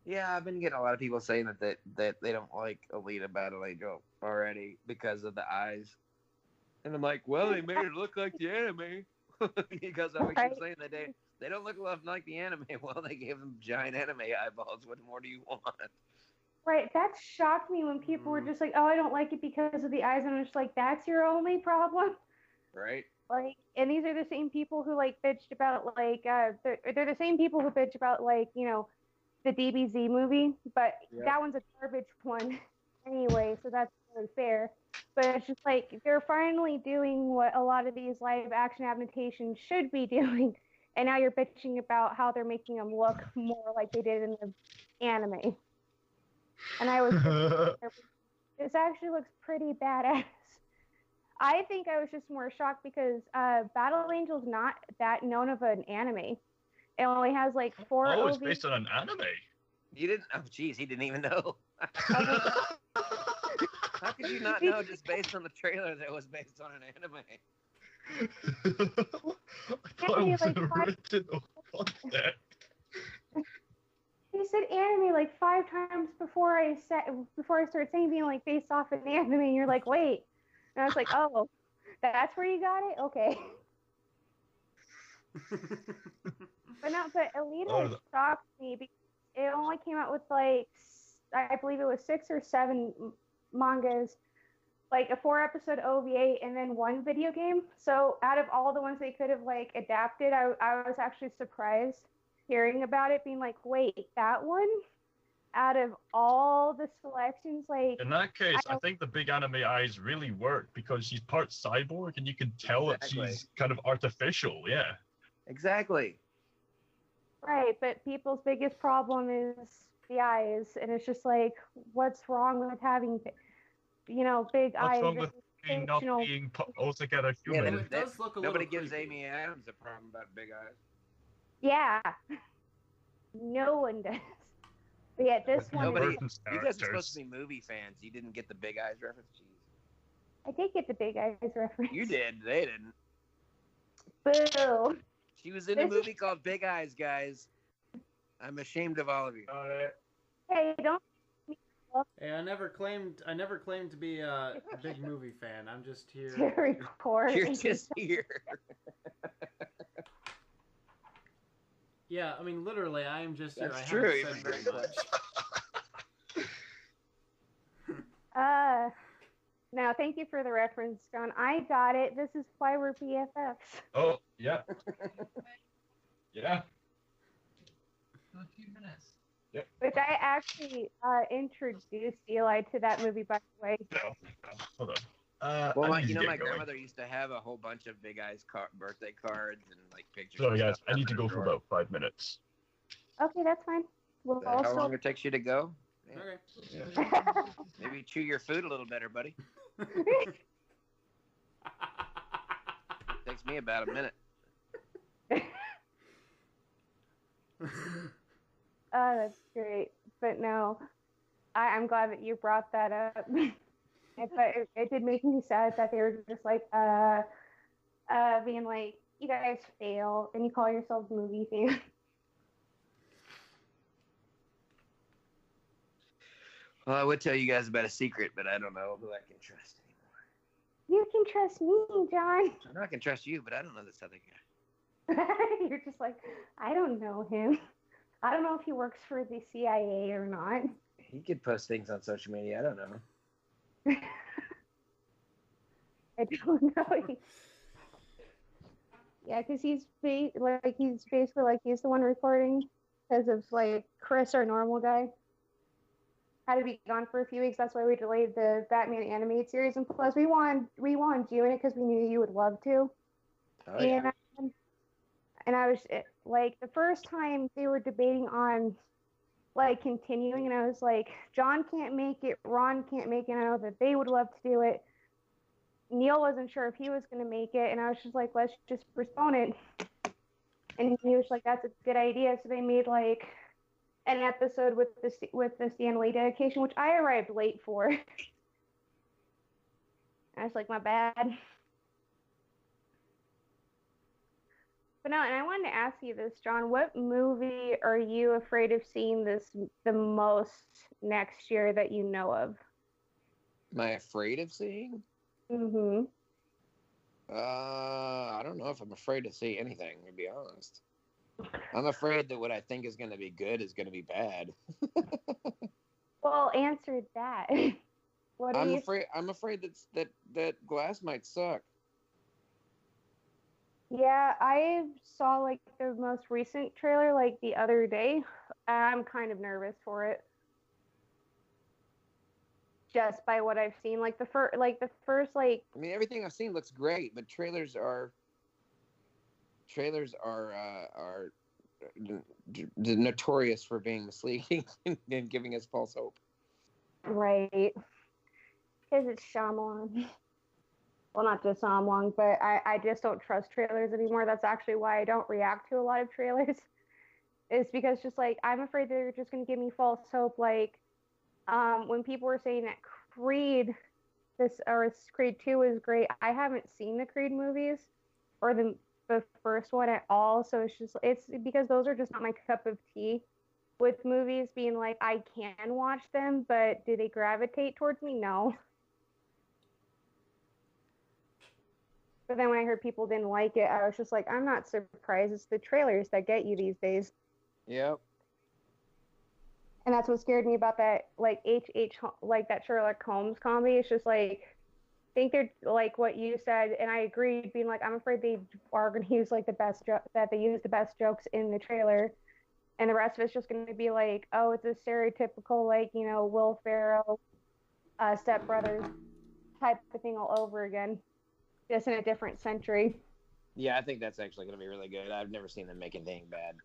Yeah, I've been getting a lot of people saying that they don't like Alita Battle Angel already because of the eyes. And I'm like, well, they made it look like the anime. Because I was saying that they don't look like the anime. Well, they gave them giant anime eyeballs. What more do you want? Right, that shocked me when people were just like, oh, I don't like it because of the eyes. And I'm just like, that's your only problem? Right. Like, and these are the same people who, like, bitched about, like, they're the same people who bitch about, like, you know, the DBZ movie. But that one's a garbage one anyway, so that's really fair. But it's just like, they're finally doing what a lot of these live-action adaptations should be doing. And now you're bitching about how they're making them look more like they did in the anime. And I was this actually looks pretty badass. I think I was just more shocked because Battle Angel's not that known of an anime. It only has like 4 Oh, it's OVs. based on an anime. You didn't? Oh, geez, he didn't even know. How could you not know just based on the trailer that it was based on an anime? I thought it was an original concept. He said anime like 5 times before I started saying being like based off an anime, and you're like, wait. And I was like, oh, that's where you got it? Okay. But Alita shocked me because it only came out with like I believe it was 6 or 7 mangas, like a 4-episode OVA, and then 1 video game. So out of all the ones they could have like adapted, I was actually surprised hearing about it, being like, wait, that one? Out of all the selections, like in that case, I think the big anime eyes really work because she's part cyborg, and you can tell that she's kind of artificial. Yeah. Exactly. Right, but people's biggest problem is the eyes, and it's just like, what's wrong with having, big eyes? What's wrong with not being altogether human? Yeah, it does look a nobody little gives creepy. Amy Adams a problem about big eyes. Yeah, no one does. But yeah, this one. Nobody. You guys are supposed to be movie fans. You didn't get the big eyes reference. Jeez. I did get the big eyes reference. You did. They didn't. Boo. She was in a movie called Big Eyes, guys. I'm ashamed of all of you. Hey, don't. Hey, I never claimed to be a big movie fan. I'm just here. To record. You're just here. Yeah, I mean, literally, I am just here. That's I true. haven't said very much. No, thank you for the reference, John. I got it. This is why we're BFFs. Oh, yeah. Yeah. A few minutes. Yep. Which I actually introduced Eli to that movie, by the way. No, hold on. Well, I need to my get going. grandmother used to have a whole bunch of Big Eyes birthday cards and like pictures. Sorry, and guys. stuff I need to in go her for drawer. about 5 minutes. Okay, that's fine. We'll Is that how long it takes you to go? Okay. Maybe chew your food a little better, buddy. Takes me about a minute. Oh, that's great. But no, I'm glad that you brought that up. But it did make me sad that they were just like, being like, you guys fail, and you call yourselves movie fans. Well, I would tell you guys about a secret, but I don't know who I can trust anymore. You can trust me, John. I know I can trust you, but I don't know this other guy. You're just like, I don't know him. I don't know if he works for the CIA or not. He could post things on social media. I don't know. I don't know. Yeah, because he's basically like he's the one recording because of like Chris, our normal guy, had to be gone for a few weeks. That's why we delayed the Batman animated series, and plus we wanted you in it because we knew you would love to. Oh, yeah. And I was like, the first time they were debating on like continuing, and I was like, John can't make it, Ron can't make it. I know that they would love to do it. Neil wasn't sure if he was going to make it, and I was just like, let's just postpone it. And he was like, that's a good idea. So they made like an episode with the Stan Lee dedication, which I arrived late for. I was like, my bad. But no, and I wanted to ask you this, John. What movie are you afraid of seeing the most next year that you know of? Am I afraid of seeing? Mm-hmm. I don't know if I'm afraid to see anything, to be honest. I'm afraid that what I think is going to be good is going to be bad. Well, answer that. What are you? I'm afraid that Glass might suck. Yeah, I saw like the most recent trailer like the other day. I'm kind of nervous for it. Just by what I've seen, like the first I mean, everything I've seen looks great, but trailers are notorious for being misleading and giving us false hope. right, because it's Shyamalan. Well, not just Shyamalan, but I just don't trust trailers anymore. That's actually why I don't react to a lot of trailers. Is because just like I'm afraid they're just going to give me false hope. Like when people were saying that Creed 2 is great, I haven't seen the Creed movies or the first one at all. So it's because those are just not my cup of tea. With movies being like I can watch them, but do they gravitate towards me? No. But then when I heard people didn't like it, I was just like, I'm not surprised. It's the trailers that get you these days. Yep. And that's what scared me about that, like like that Sherlock Holmes comedy. It's just like, I think they're like what you said, and I agreed, being like, I'm afraid they are going to use like that they use the best jokes in the trailer, and the rest of it's just going to be like, oh, it's a stereotypical, like, Will Ferrell, Step Brothers type of thing all over again, just in a different century. Yeah, I think that's actually going to be really good. I've never seen them make anything bad.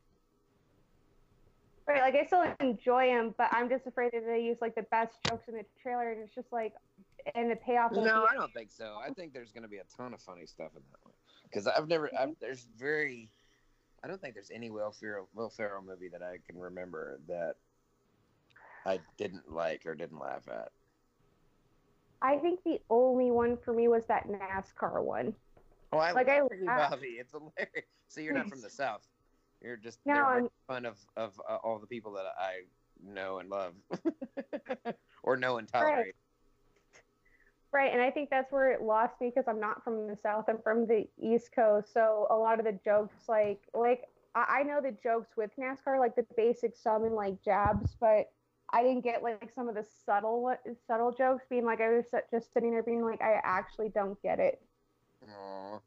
Right, like I still enjoy them, but I'm just afraid that they use like the best jokes in the trailer, and it's just like, and the payoff. No, I don't think so. I think there's going to be a ton of funny stuff in that one. Because I don't think there's any Will Ferrell movie that I can remember that I didn't like or didn't laugh at. I think the only one for me was that NASCAR one. Oh, I like love you, Bobby. It's hilarious. So you're not from the South. You're just making fun of all the people that I know and love, or know and tolerate. Right, and I think that's where it lost me, because I'm not from the South. I'm from the East Coast, so a lot of the jokes, like I know the jokes with NASCAR, like the basic summon, like jabs, but I didn't get like some of the subtle jokes, being like, I was just sitting there being like, I actually don't get it. Aww.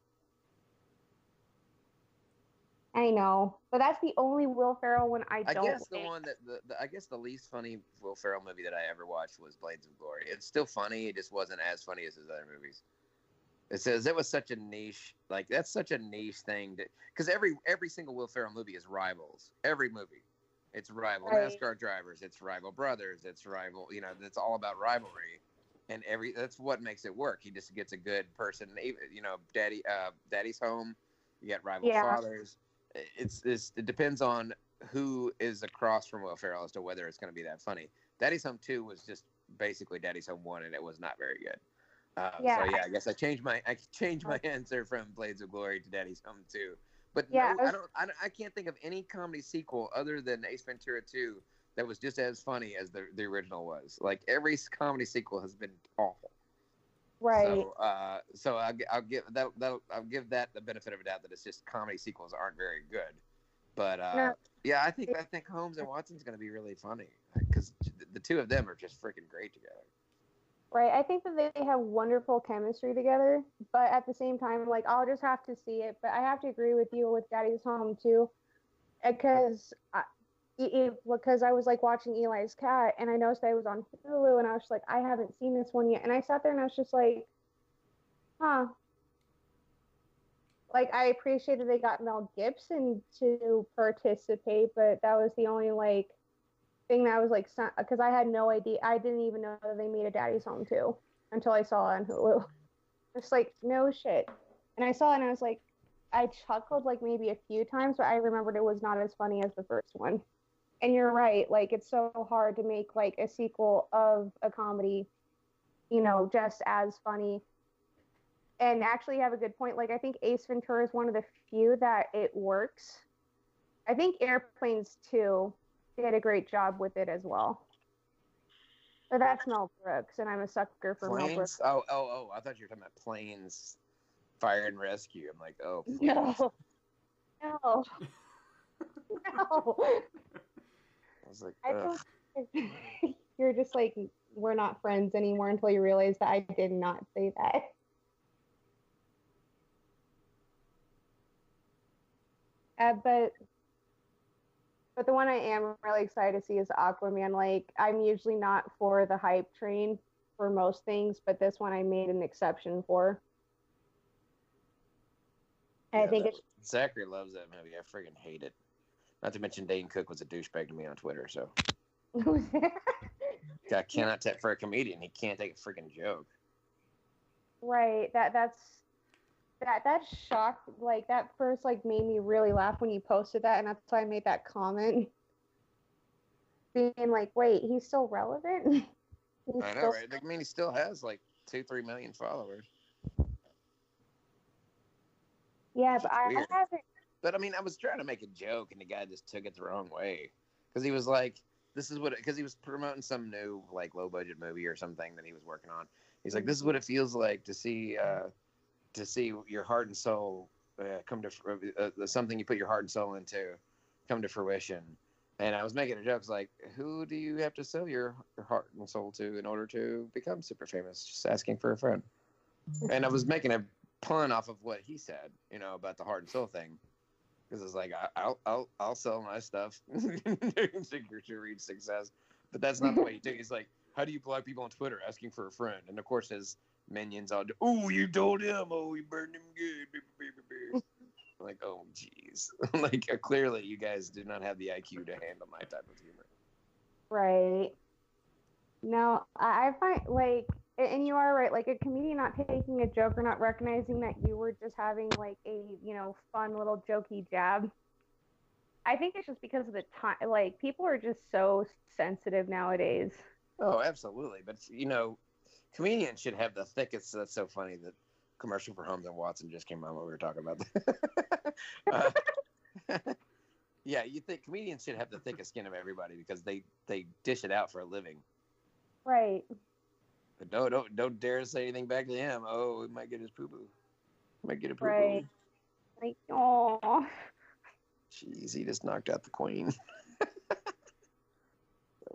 I know, but that's the only Will Ferrell one I don't. I guess the one that I guess the least funny Will Ferrell movie that I ever watched was Blades of Glory. It's still funny. It just wasn't as funny as his other movies. It says it was such a niche, like that's such a niche thing because every single Will Ferrell movie is rivals. Every movie, it's rival NASCAR drivers, it's rival brothers, it's rival. It's all about rivalry, and that's what makes it work. He just gets a good person. Daddy's Home. You get rival fathers. It depends on who is across from Will Ferrell as to whether it's going to be that funny. Daddy's Home 2 was just basically Daddy's Home 1, and it was not very good. So I guess I changed my answer from Blades of Glory to Daddy's Home 2. But I can't think of any comedy sequel other than Ace Ventura 2 that was just as funny as the original was. Like every comedy sequel has been awful. Right. So I'll give that the benefit of a doubt that it's just comedy sequels aren't very good. But I think Holmes and Watson's going to be really funny because the two of them are just freaking great together. Right. I think that they have wonderful chemistry together, but at the same time, like, I'll just have to see it. But I have to agree with you with Daddy's Home too, because I was like watching Eli's Cat, and I noticed that it was on Hulu, and I was like, I haven't seen this one yet, and I sat there and I was just like, huh. Like, I appreciate that they got Mel Gibson to participate, but that was the only like thing that I was like, because I had no idea. I didn't even know that they made a Daddy's Home 2 until I saw it on Hulu. It's like, no shit. And I saw it and I was like, I chuckled like maybe a few times, but I remembered it was not as funny as the first one. And you're right, like, it's so hard to make like a sequel of a comedy, just as funny. And actually have a good point. Like, I think Ace Ventura is one of the few that it works. I think Airplanes 2 did a great job with it as well. But that's Mel Brooks, and I'm a sucker for Mel Brooks. Oh, I thought you were talking about Planes, Fire and Rescue. I'm like, oh, please. No. I was like, you're just like, we're not friends anymore until you realize that I did not say that. But the one I am really excited to see is Aquaman. Like, I'm usually not for the hype train for most things, but this one I made an exception for. And I think Zachary loves that movie. I friggin' hate it. Not to mention Dane Cook was a douchebag to me on Twitter, so. I cannot for a comedian, he can't take a freaking joke. Right. That shocked, like, that first, like, made me really laugh when you posted that, and that's why I made that comment. Being like, wait, he's still relevant? I know, right? I mean, he still has, like, 2-3 million followers. Yeah, but I haven't. But, I mean, I was trying to make a joke, and the guy just took it the wrong way. Because he was like, because he was promoting some new, like, low-budget movie or something that he was working on. He's like, this is what it feels like to see your heart and soul come to something you put your heart and soul into come to fruition. And I was making a joke, it's like, who do you have to sell your heart and soul to in order to become super famous? Just asking for a friend. And I was making a pun off of what he said, about the heart and soul thing. Because it's like, I'll sell my stuff to reach success. But that's not the way you do it. He's like, how do you block people on Twitter asking for a friend? And of course, his minions all do, oh, you told him, oh, you burned him good. I'm like, oh, geez. Like, clearly you guys do not have the IQ to handle my type of humor. Right. No, I find, like, and you are right, like, a comedian not taking a joke or not recognizing that you were just having, like, a, fun little jokey jab. I think it's just because of the time, like, people are just so sensitive nowadays. Oh, absolutely. But, comedians should have the thickest, that's so funny that commercial for Holmes and Watson just came on when we were talking about that. Yeah, you think comedians should have the thickest skin of everybody because they dish it out for a living. Right. But don't dare say anything back to him. Oh, he might get his poo-poo. Might get a poo-poo. Right. Like, oh. Jeez, he just knocked out the queen. So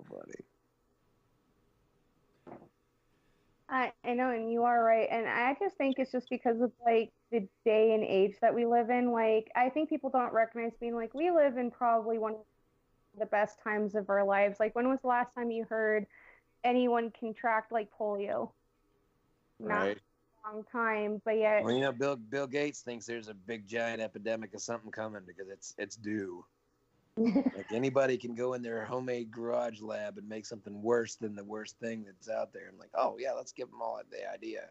funny. I know, and you are right. And I just think it's just because of, like, the day and age that we live in. Like, I think people don't recognize being like, we live in probably one of the best times of our lives. Like, when was the last time you heard anyone contract, like, polio? Right. Not a long time, but yet. Well, Bill Gates thinks there's a big giant epidemic of something coming because it's due. Like, anybody can go in their homemade garage lab and make something worse than the worst thing that's out there. I'm like, oh yeah, let's give them all the idea.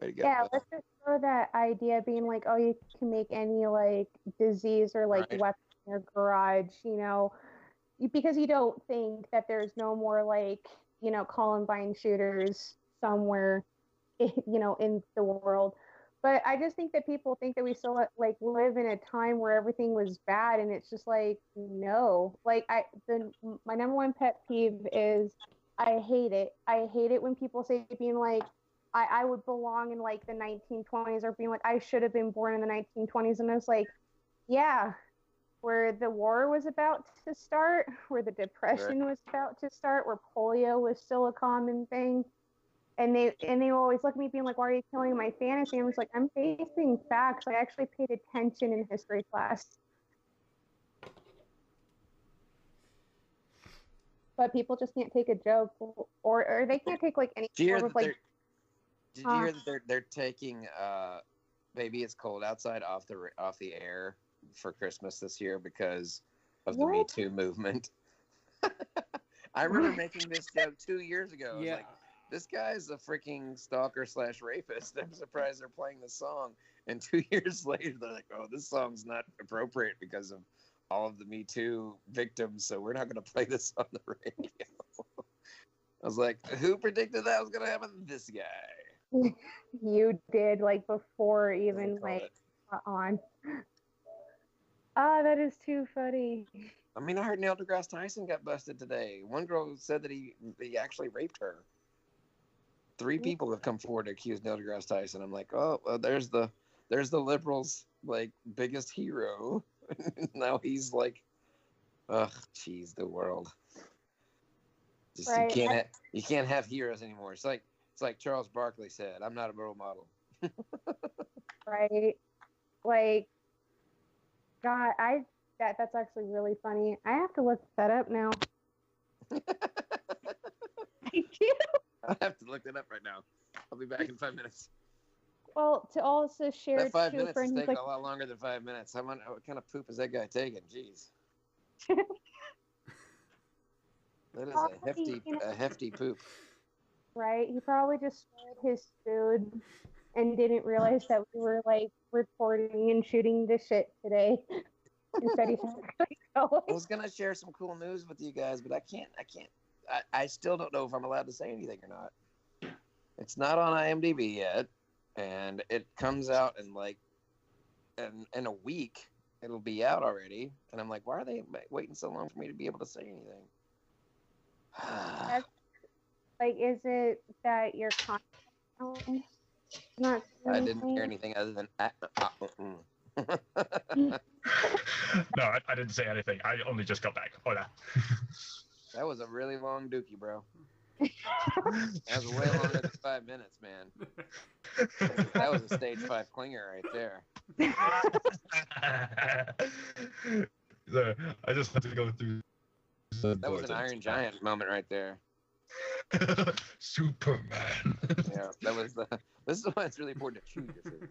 Way to go, yeah, Bill. let's just throw that idea being like, oh, you can make any, like, disease or, like, Right. weapon in your garage, because you don't think that there's no more, like, Columbine shooters somewhere, in the world. But I just think that people think that we still, like, live in a time where everything was bad, and it's just like, no. Like, my number one pet peeve is I hate it. I hate it when people say being like, I would belong in, like, the 1920s, or being like, I should have been born in the 1920s. And I was like, yeah, where the war was about to start, where the Depression was about to start, where polio was still a common thing. And they always look at me being like, why are you killing my fantasy? And I was like, I'm facing facts. I actually paid attention in history class. But people just can't take a joke, or they can't take, like, any sort of, like... Did you hear that they're taking Baby It's Cold Outside off the air for Christmas this year because of the Me Too movement? I remember making this joke 2 years ago. I was like, this guy's a freaking stalker / rapist. I'm surprised they're playing this song. And 2 years later, they're like, oh, this song's not appropriate because of all of the Me Too victims, so we're not going to play this on the radio. I was like, who predicted that was going to happen? This guy. You did, like, before even, like, on. Ah, that is too funny. I mean, I heard Neil deGrasse Tyson got busted today. One girl said that he actually raped her. 3 people have come forward to accuse Neil deGrasse Tyson. I'm like, oh, well, there's the liberals' like biggest hero. Now he's like, ugh, geez, the world. Just, right. You can't have heroes anymore. It's like Charles Barkley said, I'm not a role model. Right. Like, God, that's actually really funny. I have to look that up now. Thank you. I have to look that up right now. I'll be back in 5 minutes. Well, to also share that 5 too, minutes for is taking like, a lot longer than 5 minutes. What kind of poop is that guy taking? Jeez. That is a hefty poop. Right? He probably just swallowed his food and didn't realize that we were, like, recording and shooting this shit today. Instead, he's actually going. I was gonna share some cool news with you guys, but I can't. I still don't know if I'm allowed to say anything or not. It's not on IMDb yet, and it comes out in a week. It'll be out already, and I'm like, why are they waiting so long for me to be able to say anything? That's, like, is it that your content not? I didn't hear anything other than. No, I didn't say anything. I only just got back. Hola. That was a really long dookie, bro. That was way longer than 5 minutes, man. That was a stage 5 clinger right there. So, I just had to go through. That was an Iron Giant moment right there. Superman. Yeah, that was the. This is why it's really important to choose your food.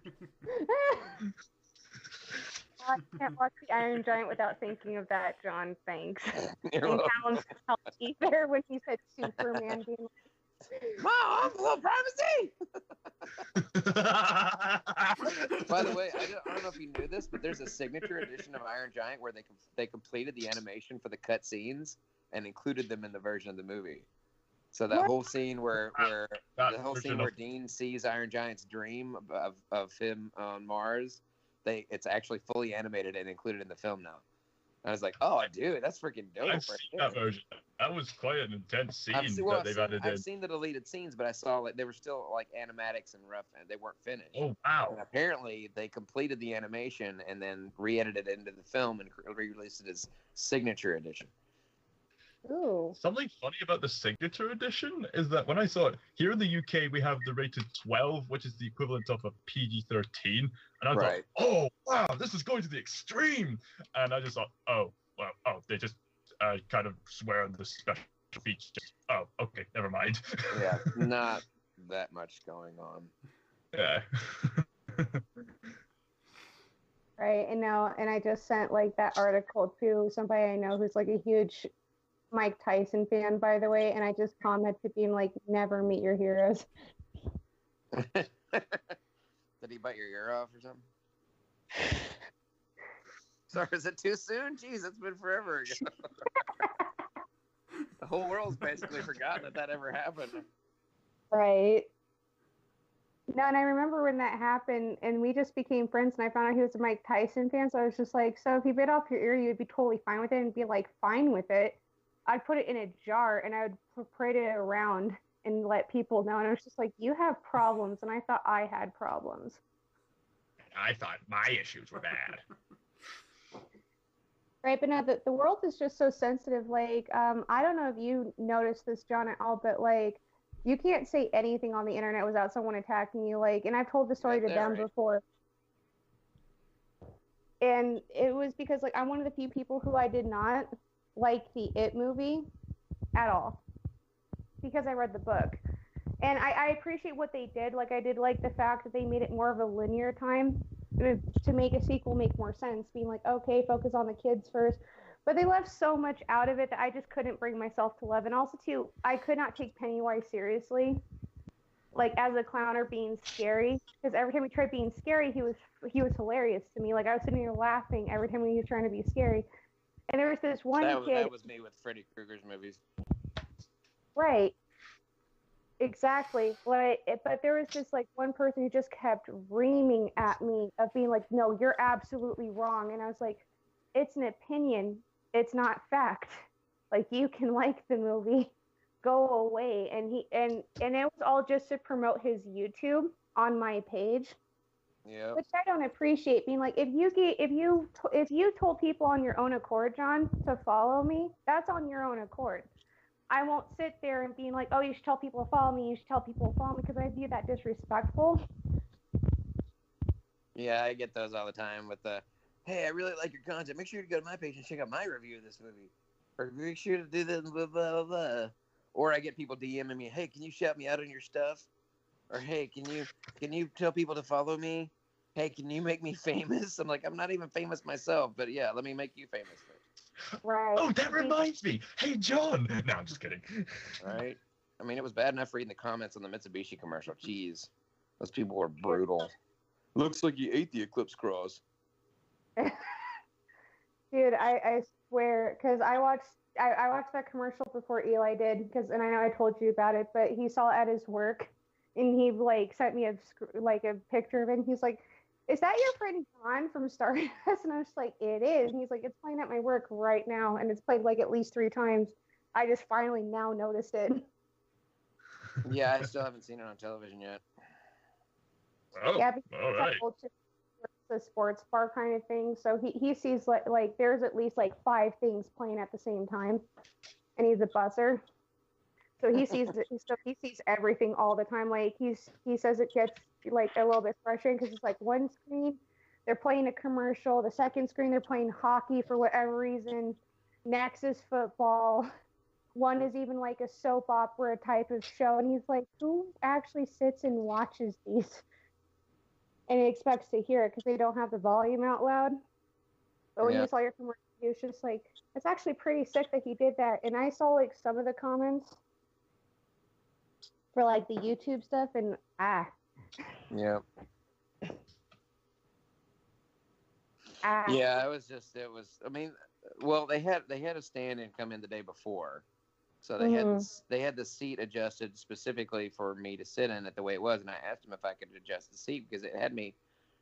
I can't watch the Iron Giant without thinking of that, John. Thanks. You're And welcome. Talon's help either when he said Superman being Mom, a little privacy. By the way, I don't know if you knew this, but there's a signature edition of Iron Giant where they completed the animation for the cut scenes and included them in the version of the movie. So that whole scene where Dean sees Iron Giant's dream of him on Mars, it's actually fully animated and included in the film now. I was like, oh, dude, that's freaking dope. I've seen that version. That was quite an intense scene that they've added in. I've seen the deleted scenes, but I saw like they were still like animatics and rough, and they weren't finished. Oh wow! And apparently, they completed the animation and then re-edited it into the film and re-released it as signature edition. Ooh. Something funny about the signature edition is that when I saw it here in the UK, we have the rated 12, which is the equivalent of a PG-13, and I thought, oh wow, this is going to the extreme, and I just thought, they just kind of swear on the special features. Oh, okay, never mind. Yeah, not that much going on. Yeah. Right, and I just sent like that article to somebody I know who's like a huge Mike Tyson fan, by the way, and I just commented being like, never meet your heroes. Did he bite your ear off or something? Sorry, is it too soon? Jeez, it's been forever ago. The whole world's basically forgotten that ever happened. Right. No, and I remember when that happened, and we just became friends, and I found out he was a Mike Tyson fan, so I was just like, so if he bit off your ear, you'd be totally fine with it, and be like, fine with it. I'd put it in a jar, and I would parade it around and let people know, and I was just like, you have problems, and I thought I had problems. I thought my issues were bad. Right, but no, the world is just so sensitive. Like, I don't know if you noticed this, John, at all, but like, you can't say anything on the internet without someone attacking you. Like, and I've told the story to them before. And it was because, like, I'm one of the few people who I did not like the It movie at all because I read the book. And I appreciate what they did. Like, I did like the fact that they made it more of a linear time to make a sequel make more sense, being like, okay, focus on the kids first. But they left so much out of it that I just couldn't bring myself to love. And also, too, I could not take Pennywise seriously, like, as a clown or being scary. Because every time he tried being scary, he was hilarious to me. Like, I was sitting here laughing every time he was trying to be scary. And there was this one kid. That was me with Freddy Krueger's movies. Right. Exactly. But there was just like one person who just kept reaming at me of being like, no, you're absolutely wrong. And I was like, it's an opinion. It's not fact. Like, you can like the movie, go away. And it was all just to promote his YouTube on my page. Yeah. Which I don't appreciate, being like, if you told people on your own accord, John, to follow me, that's on your own accord. I won't sit there and being like, oh, you should tell people to follow me, because I view that disrespectful. Yeah, I get those all the time with the, hey, I really like your content. Make sure to go to my page and check out my review of this movie. Or make sure to do this, blah, blah, blah, blah. Or I get people DMing me, hey, can you shout me out on your stuff? Or, hey, can you tell people to follow me? Hey, can you make me famous? I'm like, I'm not even famous myself, but yeah, let me make you famous first. Right. Oh, that reminds me. Hey, John. No, I'm just kidding. Right? I mean, it was bad enough reading the comments on the Mitsubishi commercial. Jeez. Those people were brutal. Looks like you ate the Eclipse Cross. Dude, I swear, because I watched that commercial before Eli did, and I know I told you about it, but he saw it at his work, and he like sent me a picture of it, and he's like, is that your friend John from Stardust? And I was like, it is. And he's like, it's playing at my work right now, and it's played like at least 3 times. I just finally now noticed it. Yeah, I still haven't seen it on television yet. Oh, Yeah, because all right. so a sports bar kind of thing. So he sees like there's at least like 5 things playing at the same time, and he's a busser. So he sees everything all the time. Like he says it gets like a little bit frustrating because it's like one screen they're playing a commercial, the second screen they're playing hockey for whatever reason, next is football, one is even like a soap opera type of show, and he's like, who actually sits and watches these and expects to hear it because they don't have the volume out loud? But when you saw your commercial, he was just like, it's actually pretty sick that he did that. And I saw like some of the comments for like the YouTube stuff, and Yeah, it was. I mean, well, they had a stand-in come in the day before, so they had the seat adjusted specifically for me to sit in it the way it was, and I asked them if I could adjust the seat because it had me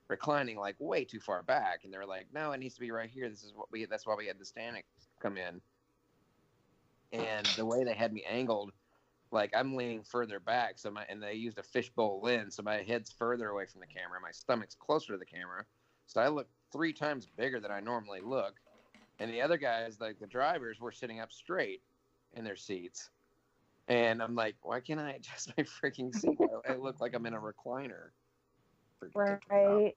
reclining like way too far back, and they were like, no, it needs to be right here. That's why we had the stand-in come in, and the way they had me angled, like I'm leaning further back, and they used a fishbowl lens, so my head's further away from the camera, my stomach's closer to the camera, so I look 3 times bigger than I normally look. And the other guys, like the drivers, were sitting up straight in their seats. And I'm like, why can't I adjust my freaking seat? I look like I'm in a recliner. Right.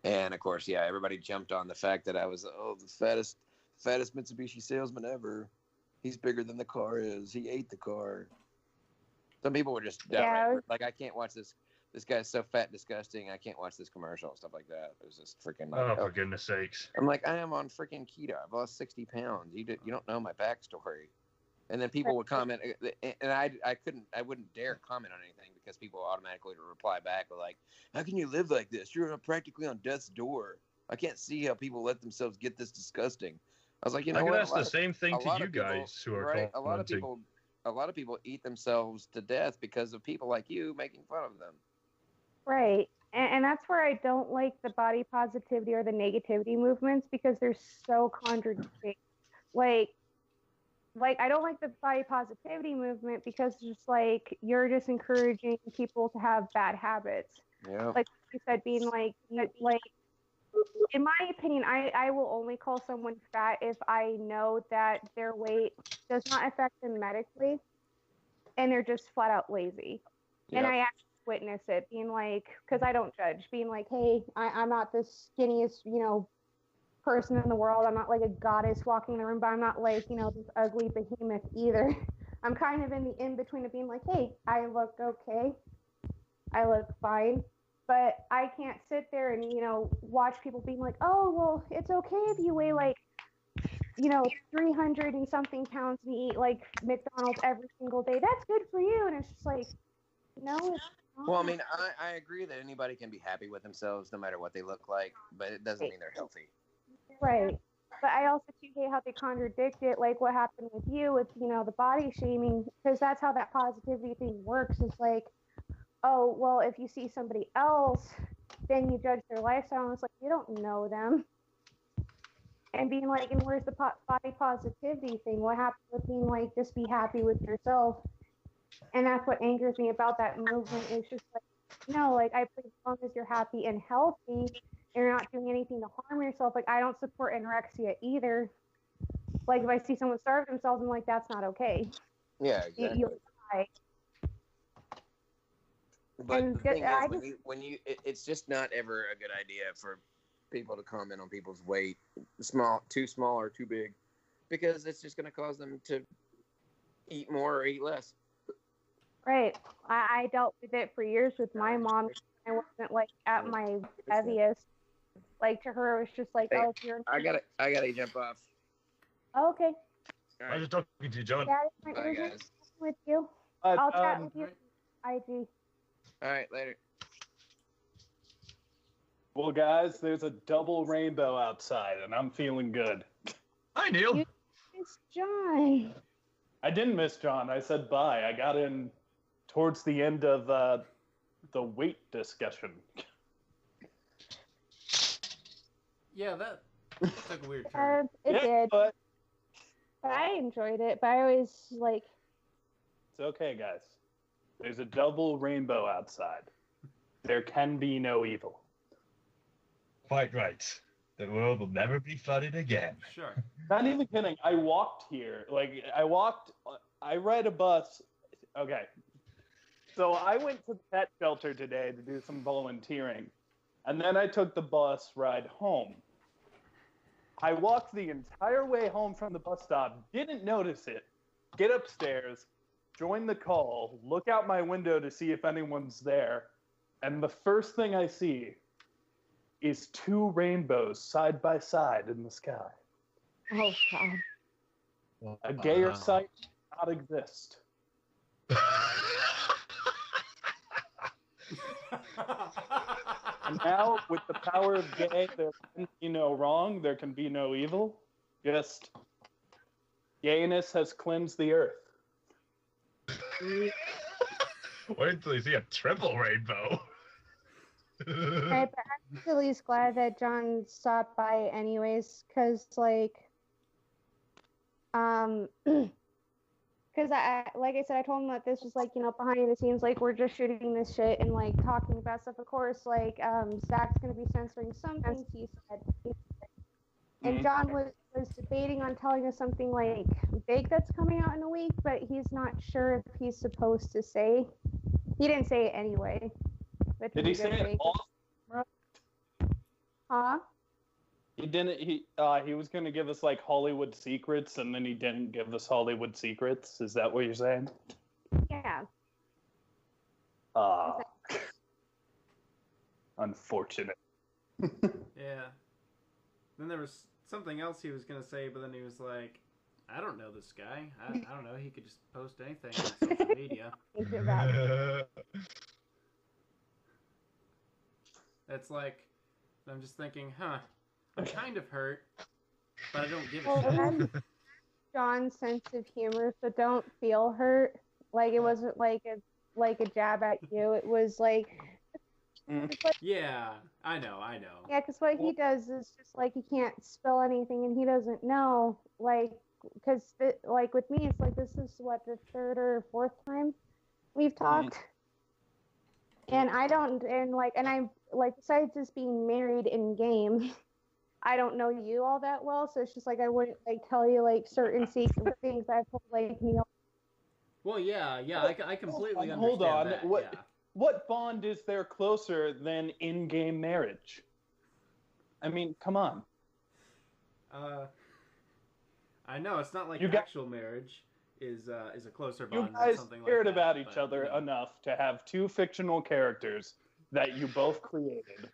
And of course, everybody jumped on the fact that I was the fattest Mitsubishi salesman ever. He's bigger than the car is. He ate the car. Some people were just like, I can't watch this. This guy's so fat and disgusting. I can't watch this commercial and stuff like that. It was just freaking like, for goodness sakes. I'm like, I am on freaking keto. I've lost 60 pounds. You don't know my backstory. And then people would comment, and I wouldn't dare comment on anything because people automatically would reply back with like, how can you live like this? You're practically on death's door. I can't see how people let themselves get this disgusting. I was like, you know what? That's the same thing to you guys who are right. commenting. A lot of people eat themselves to death because of people like you making fun of them. Right. And that's where I don't like the body positivity or the negativity movements because they're so contradicting. Like I don't like the body positivity movement because it's just like you're just encouraging people to have bad habits. Yeah. Like you said, being like in my opinion, I will only call someone fat if I know that their weight does not affect them medically and they're just flat out lazy. Yep. And I actually witness it, being like, because I don't judge, being like, hey, I'm not the skinniest, person in the world. I'm not like a goddess walking the room, but I'm not like, this ugly behemoth either. I'm kind of in the in-between of being like, hey, I look okay. I look fine. But I can't sit there and, watch people being like, oh, well, it's okay if you weigh like, 300 and something pounds and you eat like McDonald's every single day. That's good for you. And it's just like, no, it's not. Well, I mean, I agree that anybody can be happy with themselves no matter what they look like, but it doesn't mean they're healthy. Right. But I also too hate how they contradict it, like what happened with you with, the body shaming, because that's how that positivity thing works. It's like, oh, well, if you see somebody else, then you judge their lifestyle, and it's like, you don't know them. And being like, and where's the body positivity thing? What happened with being like, just be happy with yourself? And that's what angers me about that movement. It's just like, no, like, I believe as long as you're happy and healthy, and you're not doing anything to harm yourself. Like, I don't support anorexia either. Like, if I see someone starve themselves, I'm like, that's not okay. Yeah, exactly. You'll die. But the thing is, it's just not ever a good idea for people to comment on people's weight, too small or too big, because it's just going to cause them to eat more or eat less. Right. I dealt with it for years with my mom. I wasn't like at my heaviest. Like to her, it was just like, hey, oh, if you're. I gotta jump off. Oh, okay. I was talking to you, John. Bye, guys. With you. I'll chat with you. IG. All right, later. Well, guys, there's a double rainbow outside, and I'm feeling good. Hi, Neil. You missed John. I didn't miss John. I said bye. I got in towards the end of the weight discussion. Yeah, that took a weird turn. It did. But I enjoyed it, but I always like. It's okay, guys. There's a double rainbow outside. There can be no evil. quite right. The world will never be flooded again. Sure. Not even kidding. I walked here. I ride a bus. Okay. So I went to the pet shelter today to do some volunteering. And then I took the bus ride home. I walked the entire way home from the bus stop, didn't notice it, get upstairs, join the call, look out my window to see if anyone's there, and the first thing I see is 2 rainbows side by side in the sky. Oh, God. A gayer sight does not exist. And now, with the power of gay, there can be no wrong, there can be no evil. Just gayness has cleansed the earth. Wait until you see a triple rainbow. Right, but I'm at least glad that John stopped by anyways, because, like, because like I said, I told him that this was, like, you know, behind the scenes, like, we're just shooting this shit and, like, talking about stuff. Of course, like, Zach's gonna be censoring some things he said. And John was debating on telling us something, like, big that's coming out in a week, but he's not sure if he's supposed to say. He didn't say it anyway. But Did he say it all? Huh? He didn't. He was going to give us like Hollywood secrets, and then he didn't give us Hollywood secrets. Is that what you're saying? Yeah. Unfortunate. Yeah. Then there was something else he was going to say, but then he was like, I don't know this guy. I don't know. He could just post anything on social media. It's like, I'm just thinking, I'm kind of hurt, but I don't give a shit. That's John's sense of humor, so don't feel hurt. Like, it wasn't like a jab at you. It was like... Yeah, I know. Yeah, because what he does is just, like, he can't spell anything, and he doesn't know, like, because, like, with me, it's like, this is, what, the 3rd or 4th time we've talked? And I don't, and, like, and I'm, like, besides just being married in game, I don't know you all that well, so it's just, like, I wouldn't, like, tell you, like, certain secret things I've told, like, Neil. Well, yeah, I completely understand Hold on, that, what bond is there closer than in-game marriage? I mean, come on. I know, it's not like actual marriage is a closer bond you guys than something cared like that, about each other enough to have 2 fictional characters that you both created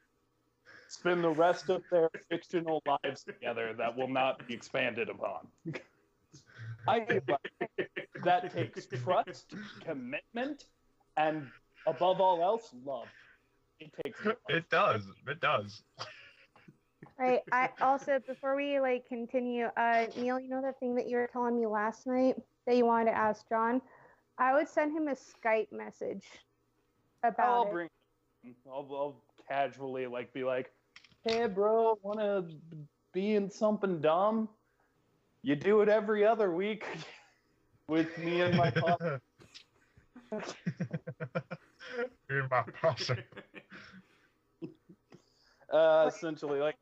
spend the rest of their fictional lives together that will not be expanded upon. I feel like that takes trust, commitment, and above all else, love. It takes love. It does. Right. I also, before we, like, continue, Neil, you know that thing that you were telling me last night that you wanted to ask John? I would send him a Skype message about it. I'll casually, like, be like, hey, bro, want to be in something dumb? You do it every other week with me and my posse. In my posse. Essentially, like,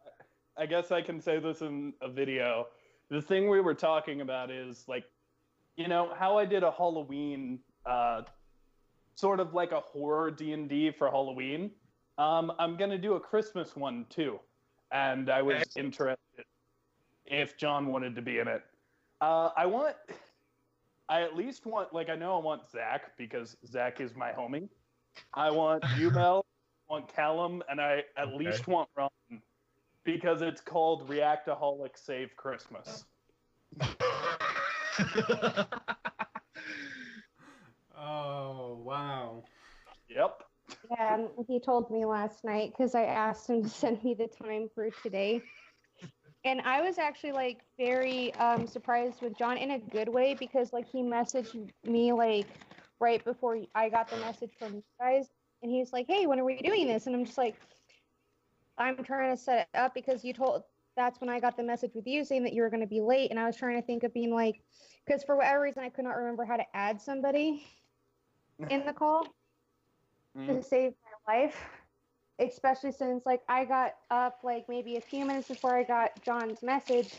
I guess I can say this in a video. The thing we were talking about is, like, you know, how I did a Halloween, sort of like a horror D&D for Halloween. I'm going to do a Christmas one, too. And I was interested if John wanted to be in it. I at least want, like, I know I want Zach, because Zach is my homie. I want you, Mel, I want Callum, and I at least want Ron, because it's called Reactaholic Save Christmas. Oh, wow. Yep. Yeah, he told me last night because I asked him to send me the time for today. And I was actually, like, very surprised with John in a good way, because, like, he messaged me, like, right before I got the message from you guys. And he's like, hey, when are we doing this? And I'm just like, I'm trying to set it up because that's when I got the message with you saying that you were going to be late. And I was trying to think of being like, because for whatever reason, I could not remember how to add somebody in the call to save my life. especially since like I got up like maybe a few minutes before I got John's message,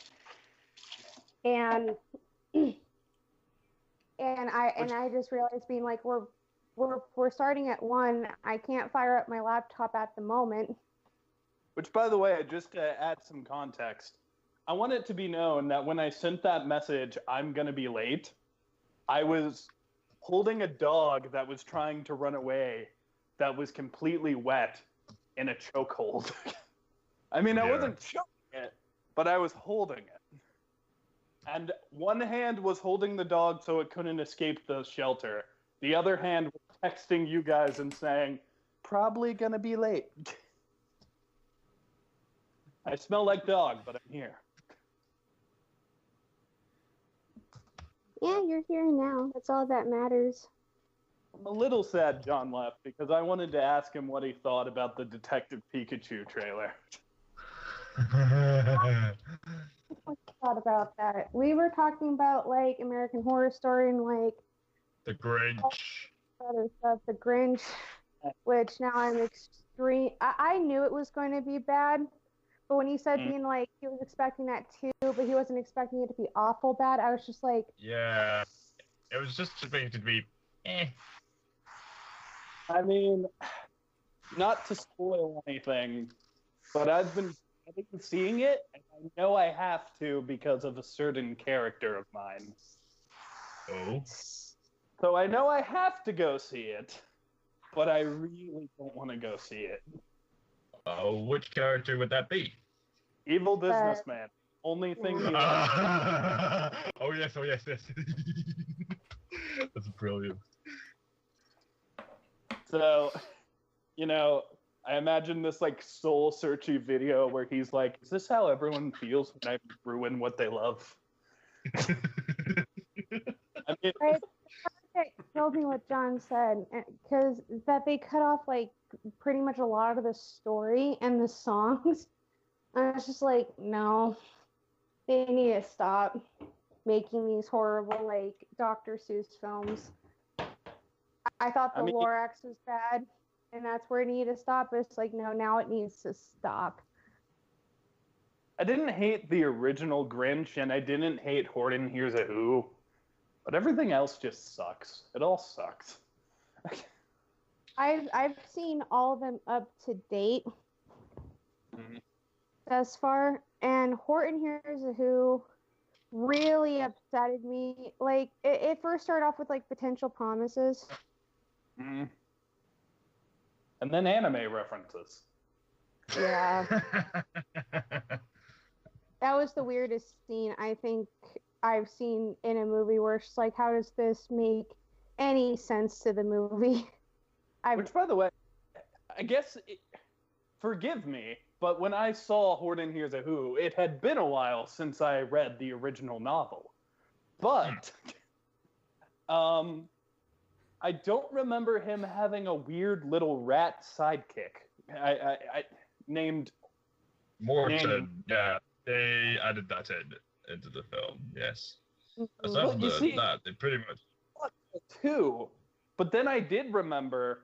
and I just realized being like we're starting at 1. I can't fire up my laptop at the moment. Which, by the way, just to add some context, I want it to be known that when I sent that message, I'm going to be late, I was holding a dog that was trying to run away that was completely wet in a chokehold. I mean, I wasn't choking it, but I was holding it. And one hand was holding the dog so it couldn't escape the shelter. The other hand was texting you guys and saying, probably going to be late. I smell like dog, but I'm here. Yeah, you're here now. That's all that matters. I'm a little sad John left because I wanted to ask him what he thought about the Detective Pikachu trailer. I thought about that. We were talking about like American Horror Story and like The Grinch. Other stuff, The Grinch, which now I'm extreme. I knew it was going to be bad. But when he said being like, he was expecting that too, but he wasn't expecting it to be awful bad, I was just like... Yeah. It was just expecting it to be, eh. I mean, not to spoil anything, but I've been seeing it, and I know I have to because of a certain character of mine. Oh? So I know I have to go see it, but I really don't want to go see it. Which character would that be? Evil Businessman. Only thing he Oh yes, yes. That's brilliant. So, you know, I imagine this like soul-searchy video where he's like, is this how everyone feels when I ruin what they love? I mean, right. It killed me what John said, because that they cut off like pretty much a lot of the story and the songs. I was just like, no, they need to stop making these horrible like Dr. Seuss films. I thought the Lorax was bad, and that's where it needed to stop. But it's like, no, now it needs to stop. I didn't hate the original Grinch, and I didn't hate Horton Hears a Who, but everything else just sucks. It all sucks. I've seen all of them up to date thus far, and Horton Hears a Who really upsetted me. Like it first started off with like Potential Promises, and then anime references. Yeah. That was the weirdest scene I think I've seen in a movie where it's just like, how does this make any sense to the movie? Which, by the way, I guess, forgive me, but when I saw Horton Hears a Who, it had been a while since I read the original novel. But I don't remember him having a weird little rat sidekick. I named Morton. Yeah, they added that into the film. Yes. Aside from that, they pretty much too. But then I did remember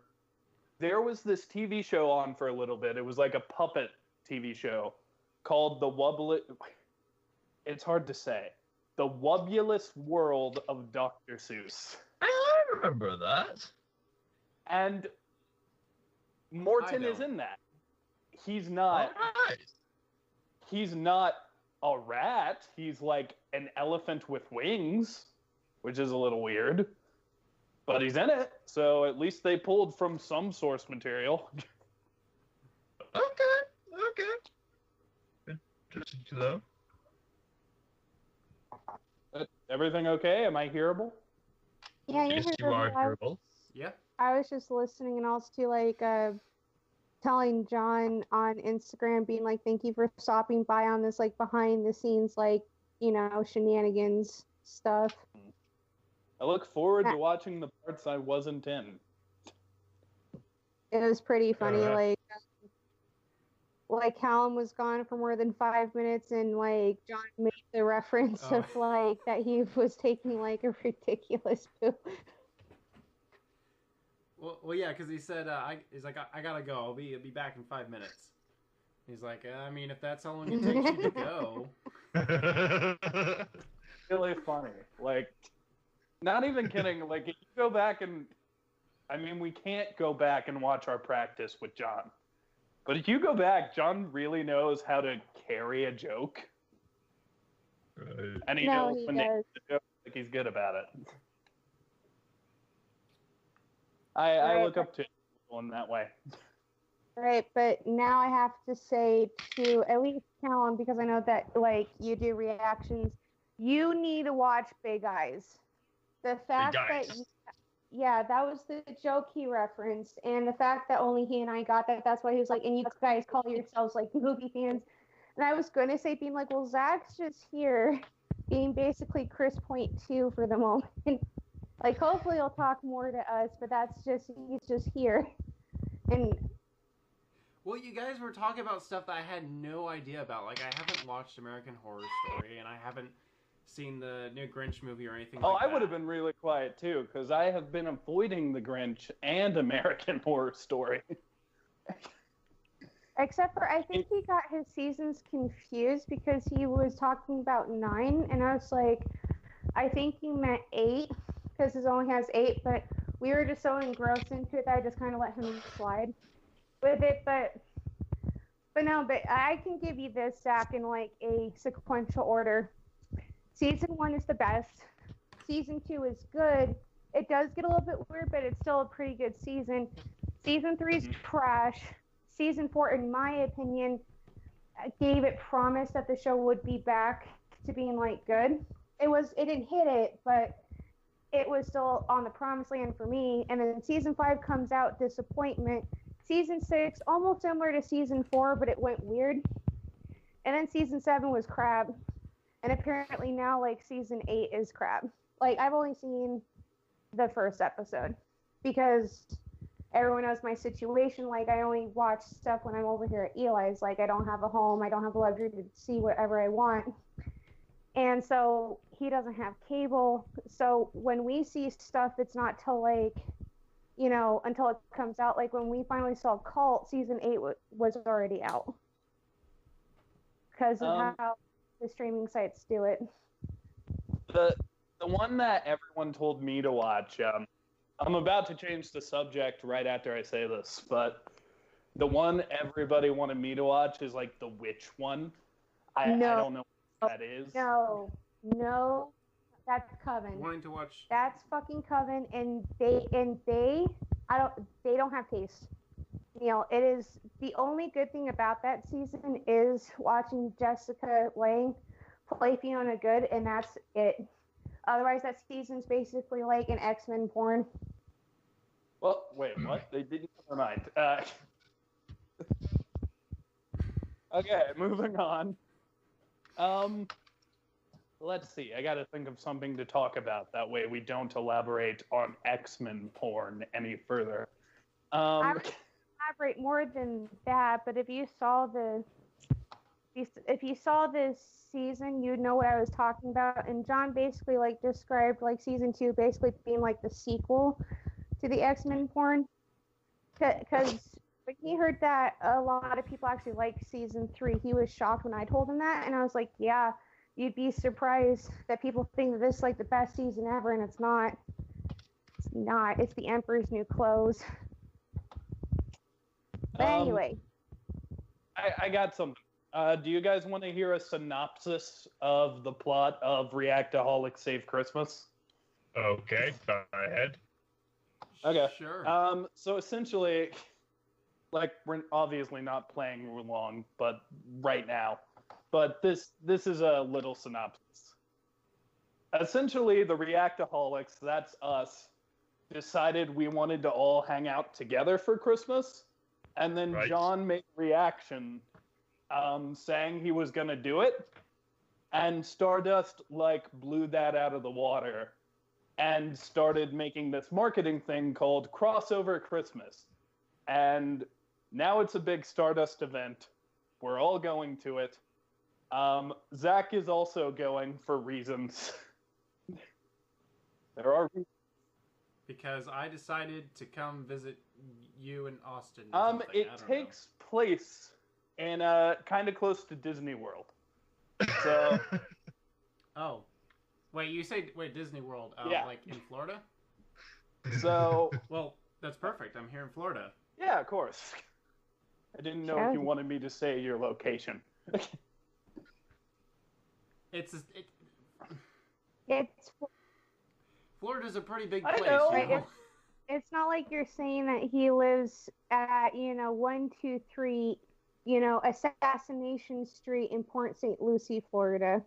there was this TV show on for a little bit. It was like a puppet TV show called The It's hard to say. The Wubulous World of Dr. Seuss. I remember that. And Morton is in that. He's not. Right. He's not a rat. He's like an elephant with wings, which is a little weird. But he's in it, so at least they pulled from some source material. Okay. Interesting to know. Everything okay? Am I hearable? Yeah, yes, you are hearable. Yeah. I was just listening and also like telling John on Instagram, being like, thank you for stopping by on this like behind the scenes like, shenanigans stuff. I look forward to watching the parts I wasn't in. It was pretty funny, like Callum was gone for more than 5 minutes, and like John made the reference of like that he was taking like a ridiculous poop. Well, yeah, because he said he's like I gotta go. I'll be back in 5 minutes. He's like, I mean, if that's how long it takes you to go. Really funny. Like, not even kidding. Like, if you go back and, I mean, we can't go back and watch our practice with John. But if you go back, John really knows how to carry a joke. Right. And he knows when to hit the joke, like he's good about it. I look up to him that way. Right, but now I have to say to at least Callum, because I know that like you do reactions, you need to watch Big Eyes. The fact that yeah, that was the joke he referenced, and the fact that only he and I got that—that's why he was like, and you guys call yourselves like movie fans. And I was gonna say, being like, well, Zach's just here, being basically Chris Point 2 for the moment. Like, hopefully he'll talk more to us, but he's just here. And well, you guys were talking about stuff that I had no idea about. Like, I haven't watched American Horror Story, and I haven't seen the new Grinch movie or anything like that. Oh, I would have been really quiet, too, because I have been avoiding the Grinch and American Horror Story. Except for, I think he got his seasons confused because he was talking about 9, and I was like, I think he meant 8, because it only has 8, but we were just so engrossed into it that I just kind of let him slide with it, but I can give you this, Zach, in like a sequential order. Season 1 is the best. Season 2 is good. It does get a little bit weird, but it's still a pretty good season. Season 3 is trash. Season 4, in my opinion, gave it promise that the show would be back to being like good. It didn't hit it, but it was still on the promised land for me. And then season 5 comes out, disappointment. Season 6, almost similar to season 4, but it went weird. And then season 7 was crap. And apparently now, like, season 8 is crap. Like, I've only seen the first episode because everyone knows my situation. Like, I only watch stuff when I'm over here at Eli's. Like, I don't have a home. I don't have the luxury to see whatever I want. And so he doesn't have cable. So when we see stuff, it's not till, like, you know, until it comes out. Like, when we finally saw Cult, season 8 was already out. Because of how the streaming sites do it. The one that everyone told me to watch, I'm about to change the subject right after I say this, but the one everybody wanted me to watch is like the witch one. I don't know what that is. No, that's Coven. Wanting to watch. That's fucking Coven, and they don't have taste. You know, it is the only good thing about that season is watching Jessica Lange play Fiona Good, and that's it. Otherwise, that season's basically like an X-Men porn. Well, wait, what? They didn't. Never mind. Okay, moving on. Let's see. I got to think of something to talk about. That way, we don't elaborate on X-Men porn any further. I would elaborate more than that, but if you saw this season, you'd know what I was talking about. And John basically like described like season 2 basically being like the sequel to the X-Men porn, because when he heard that a lot of people actually liked season 3, he was shocked when I told him that, and I was like, yeah, you'd be surprised that people think that this is like the best season ever, and it's not. It's not. It's the Emperor's New Clothes. But anyway. I got something. Do you guys want to hear a synopsis of the plot of Reactaholic Save Christmas? Okay, go ahead. Okay. Sure. So essentially, like, we're obviously not playing long, but right now. But this is a little synopsis. Essentially, the Reactaholics, that's us, decided we wanted to all hang out together for Christmas. And then John made a reaction saying he was going to do it. And Stardust, like, blew that out of the water and started making this marketing thing called Crossover Christmas. And now it's a big Stardust event. We're all going to it. Zach is also going for reasons. There are reasons. because I decided to come visit you in Austin. or something. I It don't know. takes place in kind of close to Disney World. So Oh, wait, Disney World? Yeah. Like in Florida? so Well, that's perfect. I'm here in Florida. yeah, of course. I didn't know if you wanted me to say your location. It's Florida's a pretty big I place. know. You know? It's not like you're saying that he lives at 123 Assassination Street in Port St. Lucie, Florida.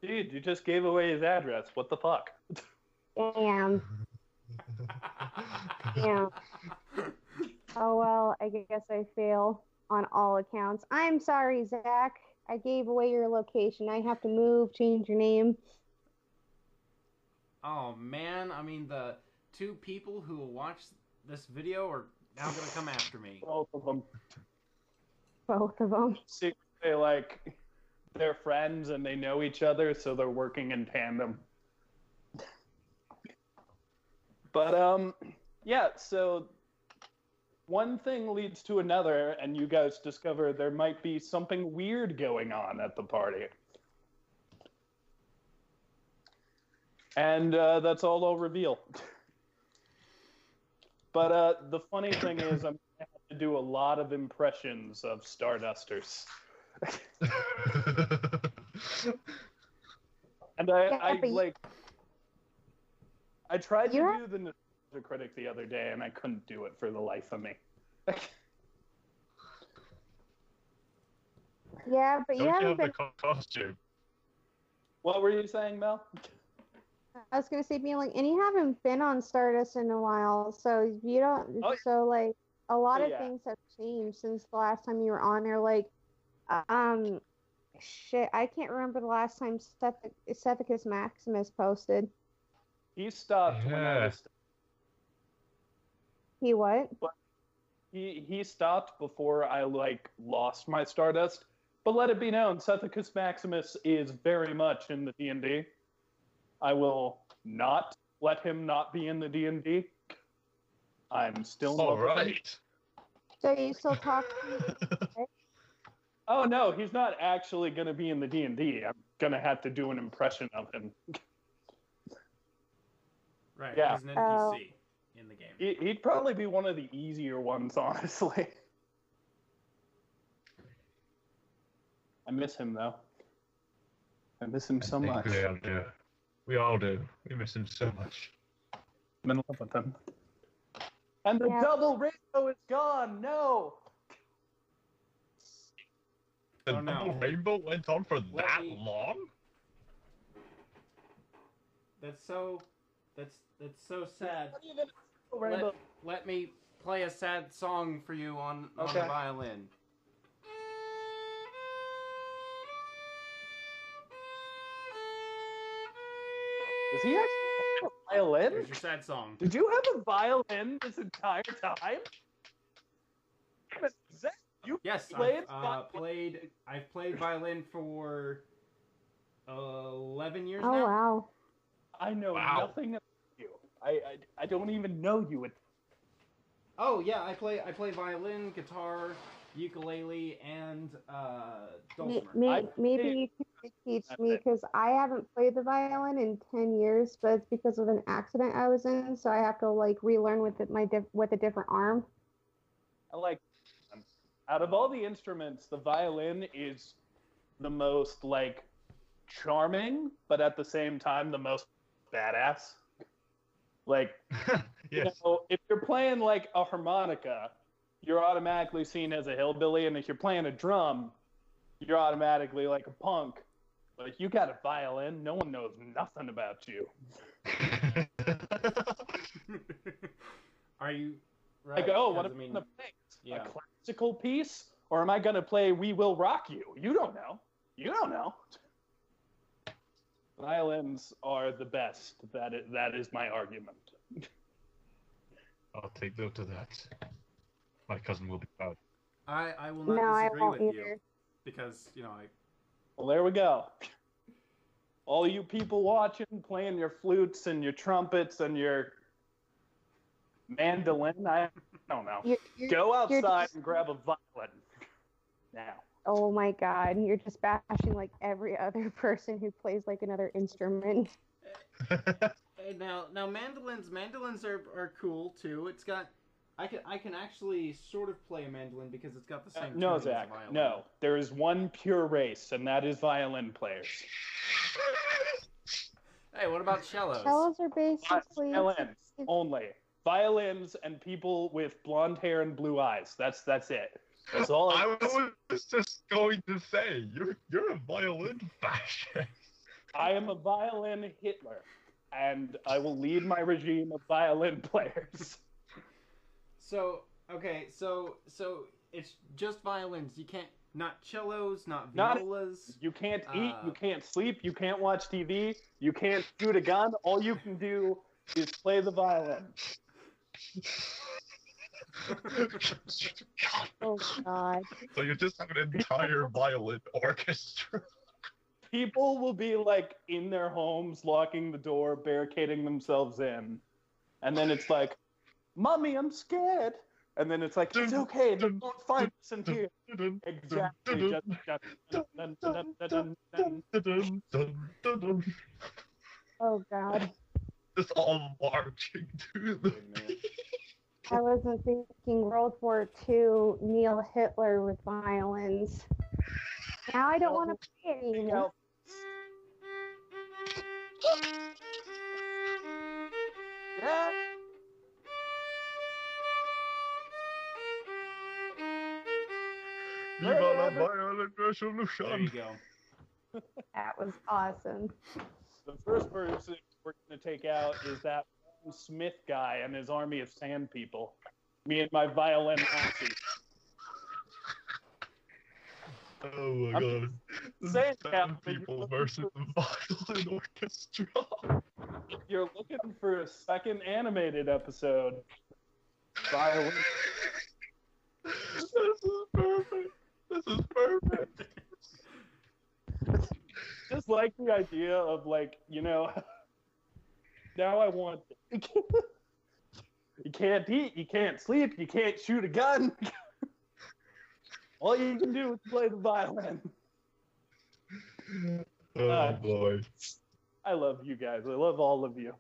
Dude, you just gave away his address. What the fuck? Damn. Yeah. Oh well, I guess I fail on all accounts. I'm sorry, Zach. I gave away your location. I have to move, change your name. Oh man, I mean the two people who will watch this video are now gonna come after me. Both of them. Both of them. Secretly, like, they're friends and they know each other, so they're working in tandem. But, yeah, so one thing leads to another, and you guys discover there might be something weird going on at the party. And that's all I'll reveal. But the funny thing is, I'm going to have to do a lot of impressions of Stardusters. And I tried to do the Nostalgia Critic the other day, and I couldn't do it for the life of me. Yeah, but you Don't you haven't have been. the costume? What were you saying, Mel? I was gonna say, being like, and you haven't been on Stardust in a while, so you don't. Oh, So like, a lot of yeah. things have changed since the last time you were on there. Like, shit, I can't remember the last time Sethicus Maximus posted. He stopped when I Yeah. was... He what? He stopped before I, lost my Stardust. But let it be known, Sethicus Maximus is very much in the D&D. I will not let him not be in the D&D. I'm still in All love with him. right. So you still talk? Oh, no, he's not actually going to be in the D&D. I'm going to have to do an impression of him. Right, Yeah. he's an NPC in the game. He'd probably be one of the easier ones, honestly. I miss him, though. I miss him so much. We all do. We all do. We miss him so much. I'm in love with him. And the Yeah. double rainbow is gone. No. The Oh, no. double rainbow went on for Let that me- long? That's so sad. Not even a rainbow. Let me play a sad song for you on the Okay. violin. Does he actually have a violin? Here's your sad song. Did you have a violin this entire time? Zach, you Yes, played I've played violin for 11 years Oh now. wow. I know Wow. nothing about you. I don't even know you. Oh yeah, I play violin, guitar, ukulele, and dulcimer. Maybe you can teach me, because I haven't played the violin in 10 years, but it's because of an accident I was in, so I have to relearn with with a different arm. I like. Out of all the instruments, the violin is the most charming, but at the same time the most badass. Yes. If you're playing a harmonica, you're automatically seen as a hillbilly, and if you're playing a drum, you're automatically a punk. But if you got a violin, no one knows nothing about you. Are you right? What because, am I gonna play? yeah. A classical piece, or am I gonna play "We Will Rock You"? You don't know. You don't know. Violins are the best. That is my argument. I'll take note of that. My cousin will be proud. I will not No, I disagree won't with you either. because Well, there we go. All you people watching, playing your flutes and your trumpets and your Mandolin? I don't know. You're Go outside just- and grab a violin. Now. Oh my god, you're just bashing like every other person who plays like another instrument. Hey, now mandolins are cool too. It's got I can actually sort of play a mandolin because it's got the same No, tuning as a Zach. violin. No. There is one pure race, and that is violin players. Hey, what about cellos? Cellos are basically Violins only. Violins and people with blonde hair and blue eyes. That's it. That's all. I was just going to say, you're a violin fascist. I am a violin Hitler, and I will lead my regime of violin players. So it's just violins. You can't not cellos, not Not- violas. You can't eat, you can't sleep, you can't watch TV, you can't shoot a gun. All you can do is play the violin. Oh god. So you just have an entire violin orchestra. People will be like in their homes, locking the door, barricading themselves in. And then it's like, Mommy, I'm scared. And then it's like, it's okay, they won't find us in here. Exactly. Oh god. Just all marching to the I wasn't thinking World War II Neil Hitler with violins. Now I don't want to play it anymore. Yeah. Viva la violin There you revolution. go. That was awesome. The first person we're going to take out is that Smith guy and his army of sand people. Me and my violin Nazi. Oh my god. saying, Sand Captain, people you're versus the violin orchestra. If you're looking for a second animated episode, violin. This is perfect. This is perfect. Just like the idea of like, now I want you can't eat, you can't sleep, you can't shoot a gun. All you can do is play the violin. Oh boy. I love you guys. I love all of you.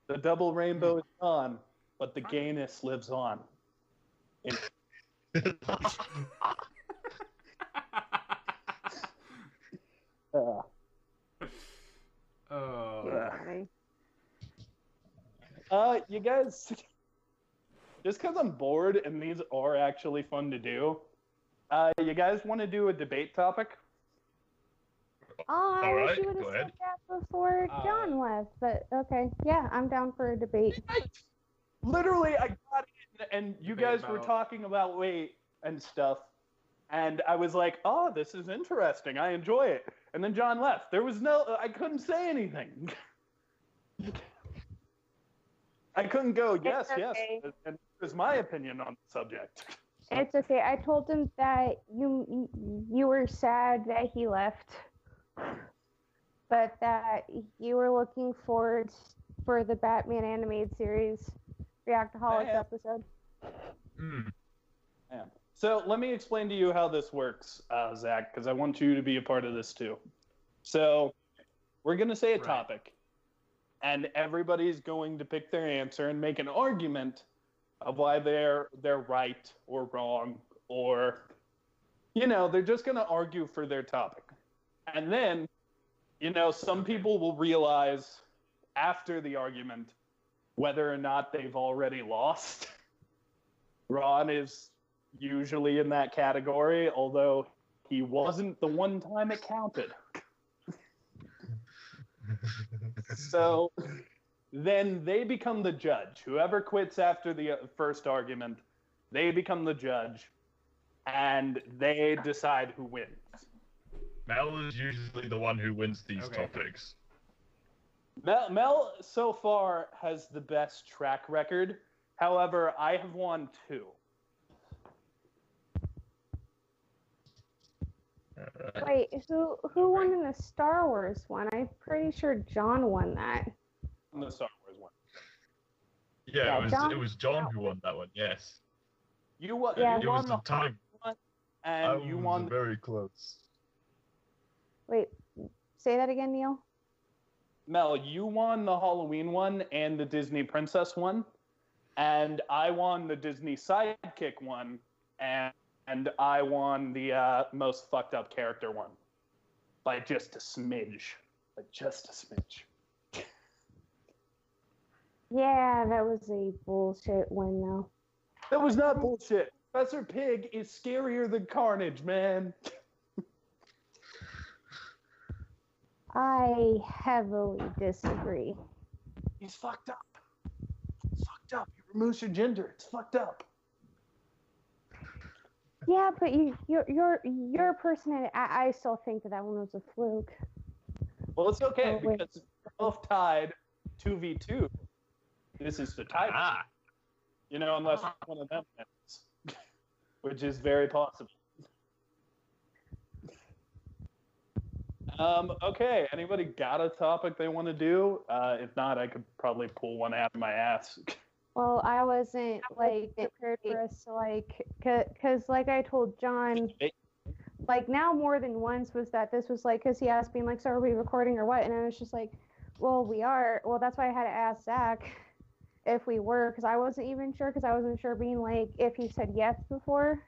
The double rainbow is gone, but the gayness lives on. Oh. You guys, just because I'm bored and these are actually fun to do, you guys want to do a debate topic? Oh, I All wish right, you would have go said ahead. that before John left, but okay. Yeah, I'm down for a debate. Literally, I got in and you Debate guys were about- talking about weight and stuff, and I was like, oh, this is interesting. I enjoy it. And then John left. I couldn't say anything. I couldn't go, yes, yes. okay. And here's my opinion on the subject. It's okay. I told him that you were sad that he left, but that you were looking forward for the Batman animated series Reactaholics I am. episode. Yeah. So let me explain to you how this works, Zach, because I want you to be a part of this too. So we're going to say a Right. topic, and everybody's going to pick their answer and make an argument of why they're right or wrong, or, they're just going to argue for their topic. And then, some people will realize after the argument whether or not they've already lost. Ron is usually in that category, although he wasn't the one time it counted. So then they become the judge. Whoever quits after the first argument, they become the judge, and they decide who wins. Mel is usually the one who wins these Okay. topics. Mel so far has the best track record. However, I have won 2. Wait, who won in the Star Wars one? I'm pretty sure John won that. the Star Wars one. Yeah, Yeah, John- it was John who won that one. Yes. You won. Yeah. You It was won the the time. one, I and you was won. very close. Wait, say that again, Neil. Mel, you won the Halloween one and the Disney Princess one, and I won the Disney Sidekick one, and I won the most fucked up character one by just a smidge, like just a smidge. Yeah, that was a bullshit win, though. That was not bullshit. Professor Pig is scarier than Carnage, man. I heavily disagree. He's fucked up. It's fucked up. You remove your gender. It's fucked up. Yeah, but your person, I still think that one was a fluke. Well, it's okay Oh, wait. because we're both tied 2v2. This is the tie. Ah. You know, unless one of them wins, which is very possible. Okay, anybody got a topic they want to do? If not, I could probably pull one out of my ass. Well, I wasn't like prepared for us to like, cause like I told John, like now more than once was that this was like, cause he asked me like, so are we recording or what? And I was just like, well, we are. Well, that's why I had to ask Zach if we were, cause I wasn't even sure, cause I wasn't sure being like if he said yes before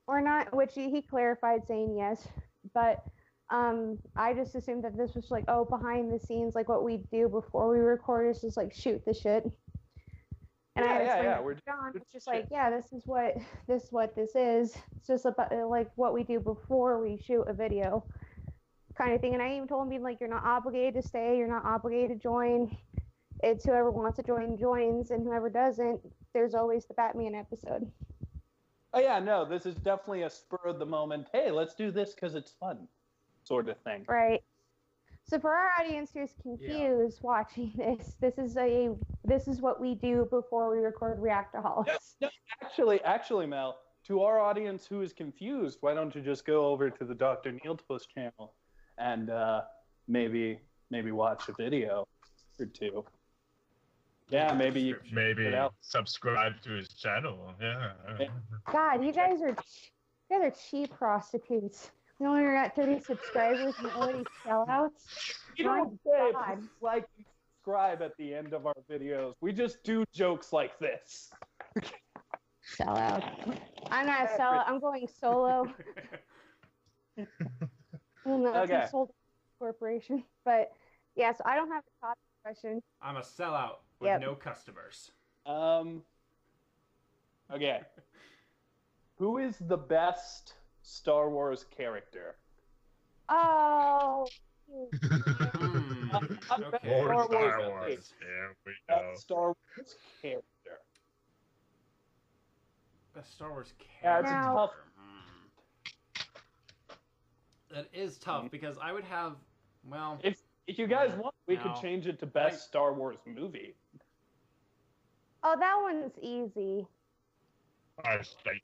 or not, which he clarified saying yes, but. I just assumed that this was like, oh, behind the scenes, like what we do before we record is just like shoot the shit. And I explained to John, it's just like, yeah, this is what this is. It's just about like what we do before we shoot a video, kind of thing. And I even told him, being like, you're not obligated to stay, you're not obligated to join. It's whoever wants to join joins, and whoever doesn't, there's always the Batman episode. Oh yeah, no, this is definitely a spur of the moment. Hey, let's do this because it's fun. Sort of thing. Right. So for our audience who's confused watching this is what we do before we record Reactaholics. No, actually, Mel, to our audience who is confused, why don't you just go over to the Dr. Neil Twist channel and maybe watch a video or two. Yeah, maybe you subscribe to his channel. Yeah. God, you guys are cheap prostitutes. We only got 30 subscribers and already sellouts. You don't say like and subscribe at the end of our videos. We just do jokes like this. Sellout. I'm not a sellout. I'm going solo. Okay. Sold corporation. But yeah, so I don't have a topic question. I'm a sellout with no customers. Okay. Who is the best Star Wars character? Oh. Okay. More Star Wars. Here we go. Star Wars character. Best Star Wars Yeah, character. it's tough. That is tough because I would have, well. If you guys want, we No. could change it to best Star Wars movie. Oh, that one's easy.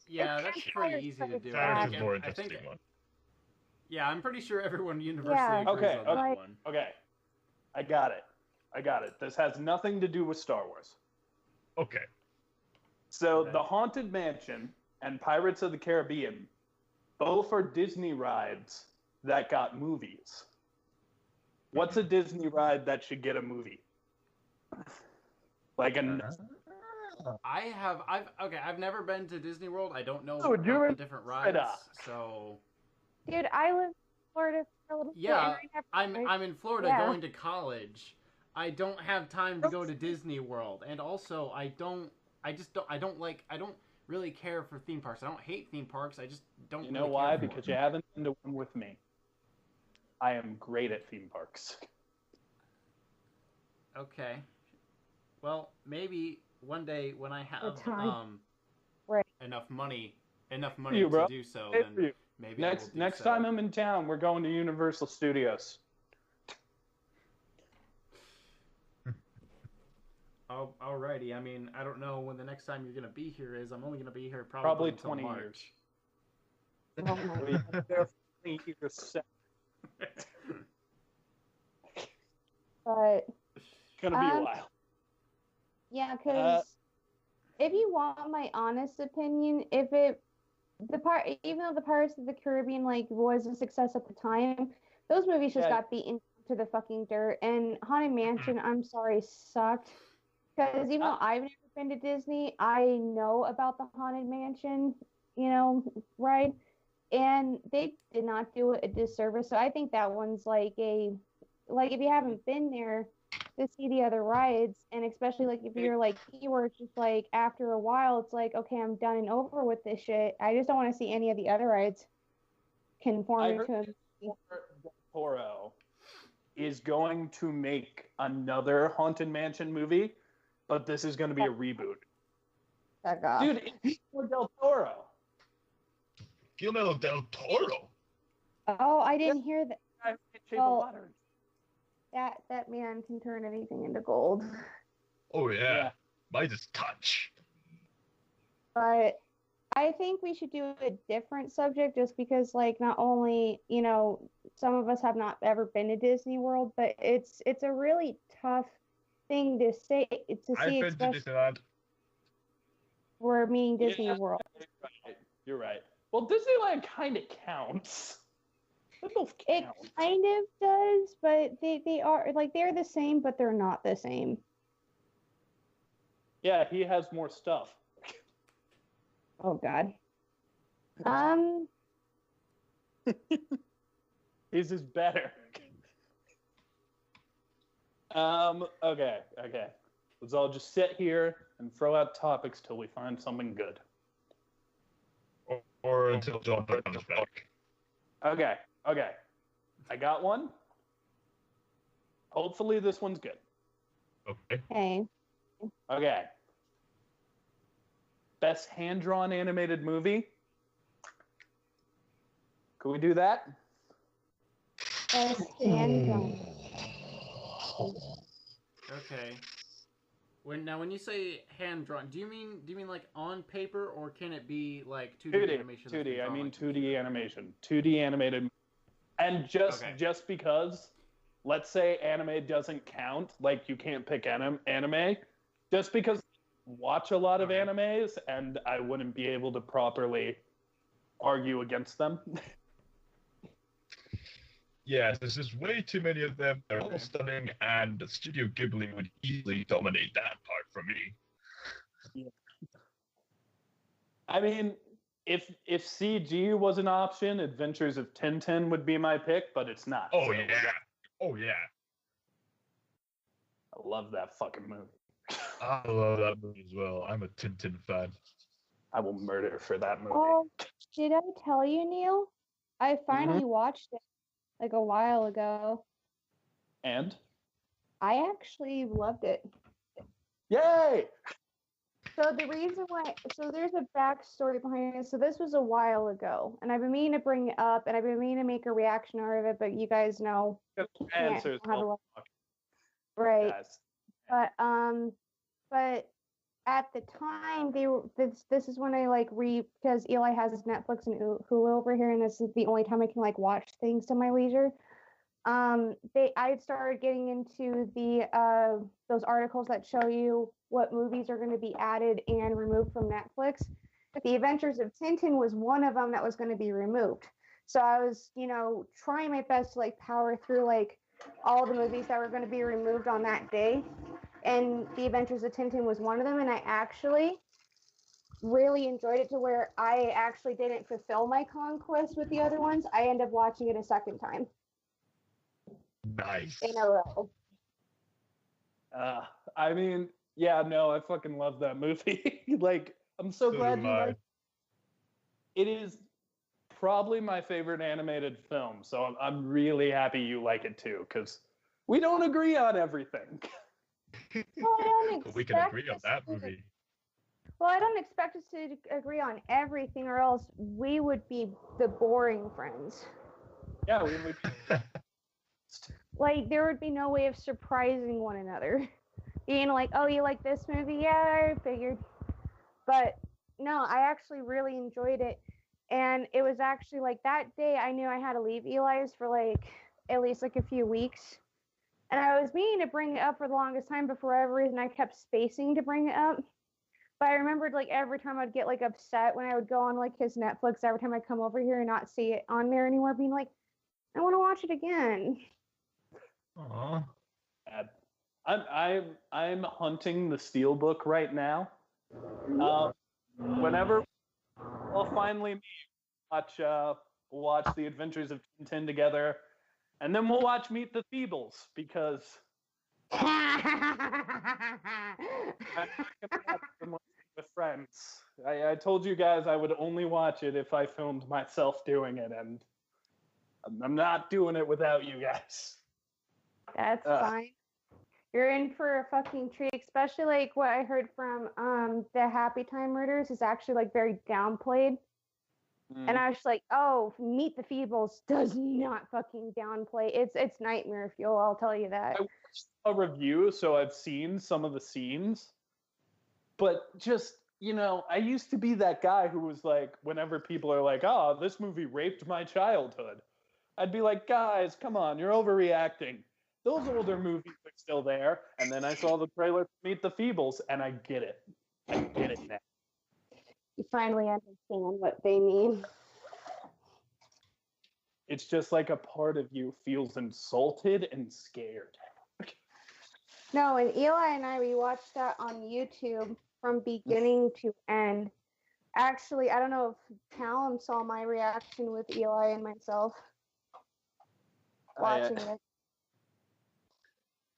Yeah, that's pretty easy to do. That is a more I interesting think, one. yeah, I'm pretty sure everyone universally Yeah. agrees Okay, on that one. Okay. I got it. This has nothing to do with Star Wars. Okay. So, The Haunted Mansion and Pirates of the Caribbean both are Disney rides that got movies. What's a Disney ride that should get a movie? Like I've never been to Disney World. I don't know Oh, you're the in different rides. Florida. So Dude, I live in Florida for a little bit. yeah, and I'm in Florida Yeah. going to college. I don't have time to go to Disney World, and also I don't really care for theme parks. I don't hate theme parks. I just don't. You know really why? care for Because them. you haven't been to one with me. I am great at theme parks. Okay. Well, maybe one day when I have time. Right. enough money You, to bro. do so, Hey, then for you. maybe I will do Next so. time I'm in town, we're going to Universal Studios. Oh, alrighty. I mean, I don't know when the next time you're gonna be here is. I'm only gonna be here Probably until 20 March. years. Oh my We definitely hear But gonna be a while. Yeah, because if you want my honest opinion, even though the Pirates of the Caribbean like was a success at the time, those movies just got beaten to the fucking dirt. And Haunted Mansion, I'm sorry, sucked. Because even though I've never been to Disney, I know about the Haunted Mansion, ride, and they did not do it a disservice. So I think that one's like if you haven't been there to see the other rides, and especially like if you're like me, where it's just like after a while, it's like, okay, I'm done and over with this shit. I just don't want to see any of the other rides conforming to him. Del Toro is going to make another Haunted Mansion movie, but this is going to be a reboot. Dude, it's for Del Toro. Guillermo del Toro. Oh, I didn't hear that. Well, that man can turn anything into gold. Oh yeah. Midas touch. But I think we should do a different subject, just because like not only, some of us have not ever been to Disney World, but it's a really tough thing to say I've been to Disneyland. We're meaning Disney World. You're right. Well, Disneyland kind of counts. They both count. It kind of does, but they are like they're the same, but they're not the same. Yeah, he has more stuff. Oh God. His is better. Okay. Let's all just sit here and throw out topics till we find something good. Or until John comes back. Okay. I got one. Hopefully this one's good. Okay. Okay. Best hand-drawn animated movie. Can we do that? Best hand-drawn. Okay. When you say hand drawn, do you mean like on paper, or can it be like 2D animation? 2D. I mean 2D animation. 2D animated. And just because, let's say anime doesn't count, like you can't pick anime, just because I watch a lot of animes and I wouldn't be able to properly argue against them. Yes, there's just way too many of them. They're all stunning, and Studio Ghibli would easily dominate that part for me. Yeah. I mean, if CG was an option, Adventures of Tintin would be my pick, but it's not. Oh, yeah. Oh, yeah. I love that fucking movie. I love that movie as well. I'm a Tintin fan. I will murder for that movie. Oh, did I tell you, Neil? I finally watched it like a while ago. And? I actually loved it. Yay! So the reason why, there's a backstory behind it. So this was a while ago, and I've been meaning to bring it up, and I've been meaning to make a reaction out of it, but you guys know. Answers. Right. Yes. But at the time, this is when I because Eli has Netflix and Hulu over here, and this is the only time I can watch things to my leisure. I started getting into those articles that show you what movies are going to be added and removed from Netflix. The Adventures of Tintin was one of them that was going to be removed. So I was, trying my best to power through all the movies that were going to be removed on that day. And The Adventures of Tintin was one of them, and I actually really enjoyed it to where I actually didn't fulfill my conquest with the other ones. I ended up watching it a second time. Nice. In a row. I mean, yeah, no, I fucking love that movie. I'm so glad you like it. It is probably my favorite animated film, so I'm really happy you like it too, because we don't agree on everything. Well, we can agree on that movie. Well, I don't expect us to agree on everything, or else we would be the boring friends. Yeah, we would be. There would be no way of surprising one another. Being oh, you like this movie? Yeah, I figured. But no, I actually really enjoyed it. And it was actually that day I knew I had to leave Eli's for at least a few weeks. And I was meaning to bring it up for the longest time, but for whatever reason, I kept spacing to bring it up. But I remembered, like, every time I'd get, like, upset when I would go on, like, his Netflix every time I come over here and not see it on there anymore, being like, I want to watch it again. Aw. I'm hunting the Steelbook right now. Whenever we'll finally watch The Adventures of Tintin together, and then we'll watch Meet the Feebles, because I'm not gonna watch it with friends. I told you guys I would only watch it if I filmed myself doing it, and I'm not doing it without you guys. That's fine. You're in for a fucking treat, especially like what I heard from the Happy Time Murders is actually like very downplayed. And I was just like, oh, Meet the Feebles does not fucking downplay. It's nightmare fuel, I'll tell you that. I watched a review, so I've seen some of the scenes. But just, I used to be that guy who was like, whenever people are like, oh, this movie raped my childhood, I'd be like, guys, come on, you're overreacting. Those older movies are still there. And then I saw the trailer for Meet the Feebles, and I get it. I get it now. You finally understand what they mean. It's just like a part of you feels insulted and scared. No, and Eli and I, we watched that on YouTube from beginning to end. Actually, I don't know if Callum saw my reaction with Eli and myself watching it.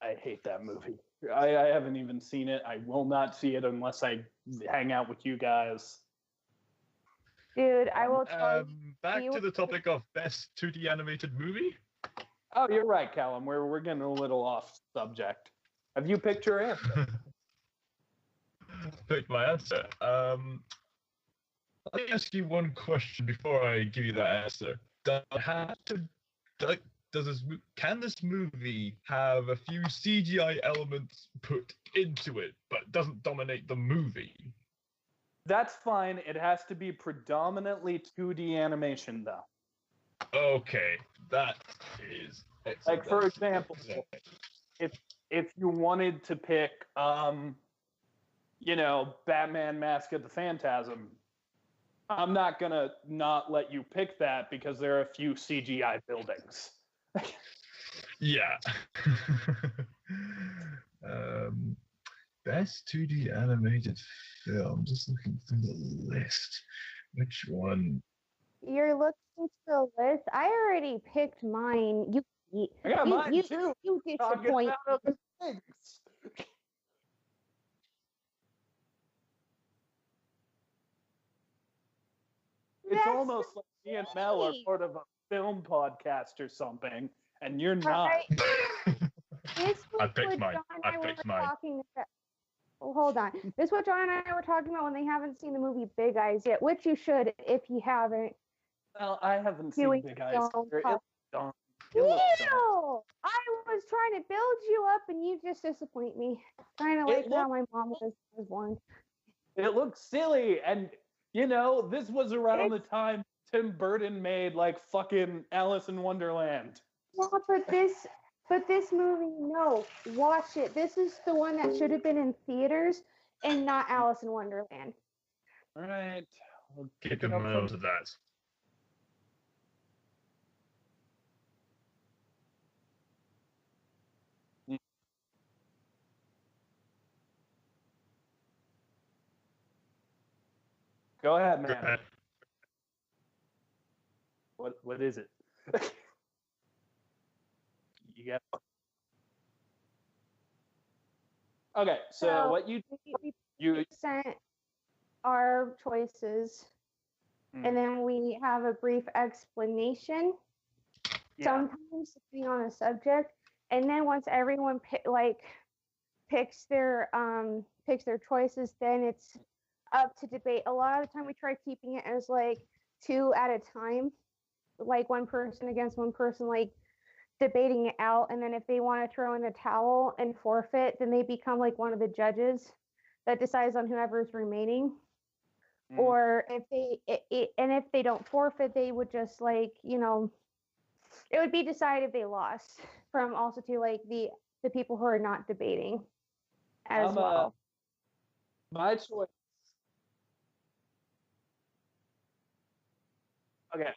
I hate that movie. I haven't even seen it. I will not see it unless I hang out with you guys. Dude, I will tell you. Back to the topic of best 2D animated movie. Oh, you're right, Callum. We're getting a little off subject. Have you picked your answer? Picked my answer. Let me ask you one question before I give you that answer. Can this movie have a few CGI elements put into it, but doesn't dominate the movie? That's fine. It has to be predominantly 2D animation, though. Okay, that is excellent. Like, for example, if you wanted to pick, Batman Mask of the Phantasm, I'm not gonna not let you pick that because there are a few CGI buildings. Yeah. Best 2D animated film. Just looking through the list. Which one? You're looking through the list. I already picked mine. I got mine too. You disappoint. It's almost like me and Mel are part of a film podcast or something, and you're not. I picked mine. I picked mine. Well, hold on. This is what John and I were talking about when they haven't seen the movie Big Eyes yet, which you should if you haven't. Well, I haven't seen Big Eyes. Ew! I was trying to build you up, and you just disappoint me. Kind of like how my mom was born. It looks silly, and this was around the time Tim Burton made like fucking Alice in Wonderland. Well, but this movie, no, watch it. This is the one that should have been in theaters and not Alice in Wonderland. All right. We'll keep in mind of that. Go ahead, man. What is it? You got. Okay, so what you sent our choices, and then we have a brief explanation. Yeah. Sometimes depending on the subject, and then once everyone picks their choices, then it's up to debate. A lot of the time we try keeping it as like 2 at a time, like one person against one person, like debating it out, and then if they want to throw in the towel and forfeit, then they become like one of the judges that decides on whoever's remaining. Or if they don't forfeit, they would just it would be decided if they lost from also to like the people who are not debating as well. My choice. Okay.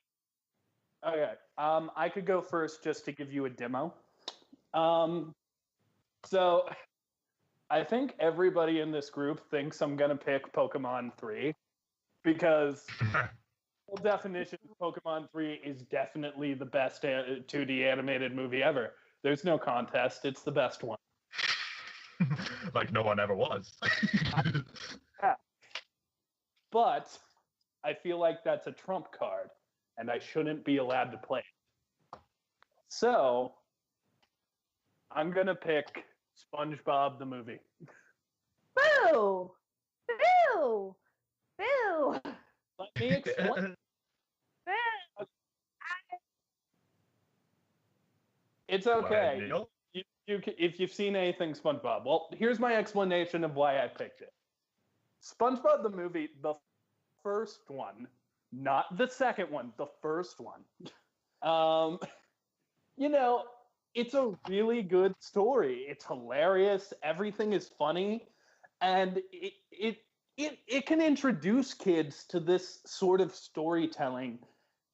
Okay. I could go first just to give you a demo. So I think everybody in this group thinks I'm gonna pick Pokemon 3 because the definition of Pokemon 3 is definitely the best 2D animated movie ever. There's no contest. It's the best one. Like no one ever was. Yeah. But I feel like that's a trump card, and I shouldn't be allowed to play it. So I'm gonna pick SpongeBob the movie. Boo! Boo! Boo! Let me explain. Boo! It's okay. If you've seen anything SpongeBob, well, here's my explanation of why I picked it. SpongeBob the movie, the first one, not the second one, the first one. You know, it's a really good story. It's hilarious. Everything is funny, and it can introduce kids to this sort of storytelling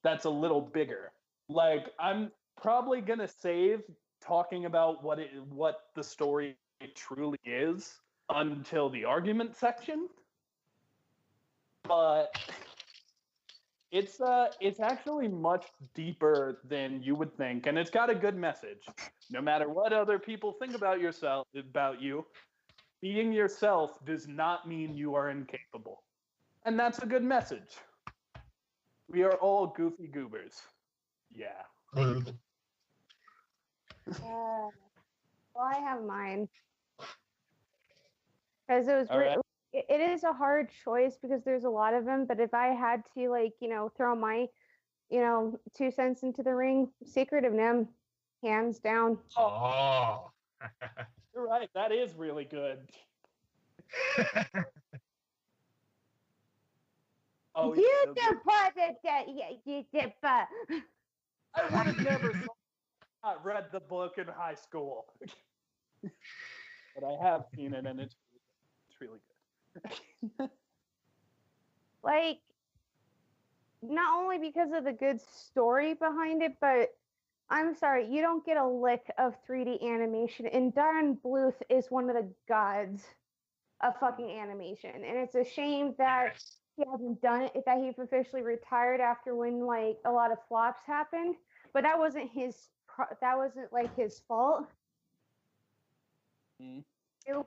that's a little bigger. Like, I'm probably gonna save talking about what the story truly is until the argument section, but it's actually much deeper than you would think, and it's got a good message. No matter what other people think about you, being yourself does not mean you are incapable, and that's a good message. We are all goofy goobers. Yeah. Well, I have mine because it was Right. it is a hard choice because there's a lot of them. But if I had to, like, throw my 2 cents into the ring, Secret of NIMH, hands down. Oh. You're right. That is really good. Oh, You so the part that you the part. I would have never read the book in high school, but I have seen it, and it's really good. Like, not only because of the good story behind it, but I'm sorry, you don't get a lick of 3D animation, and Darren Bluth is one of the gods of fucking animation, and it's a shame that he hasn't done it, that he's officially retired after when like a lot of flops happened, but that wasn't his fault. Mm.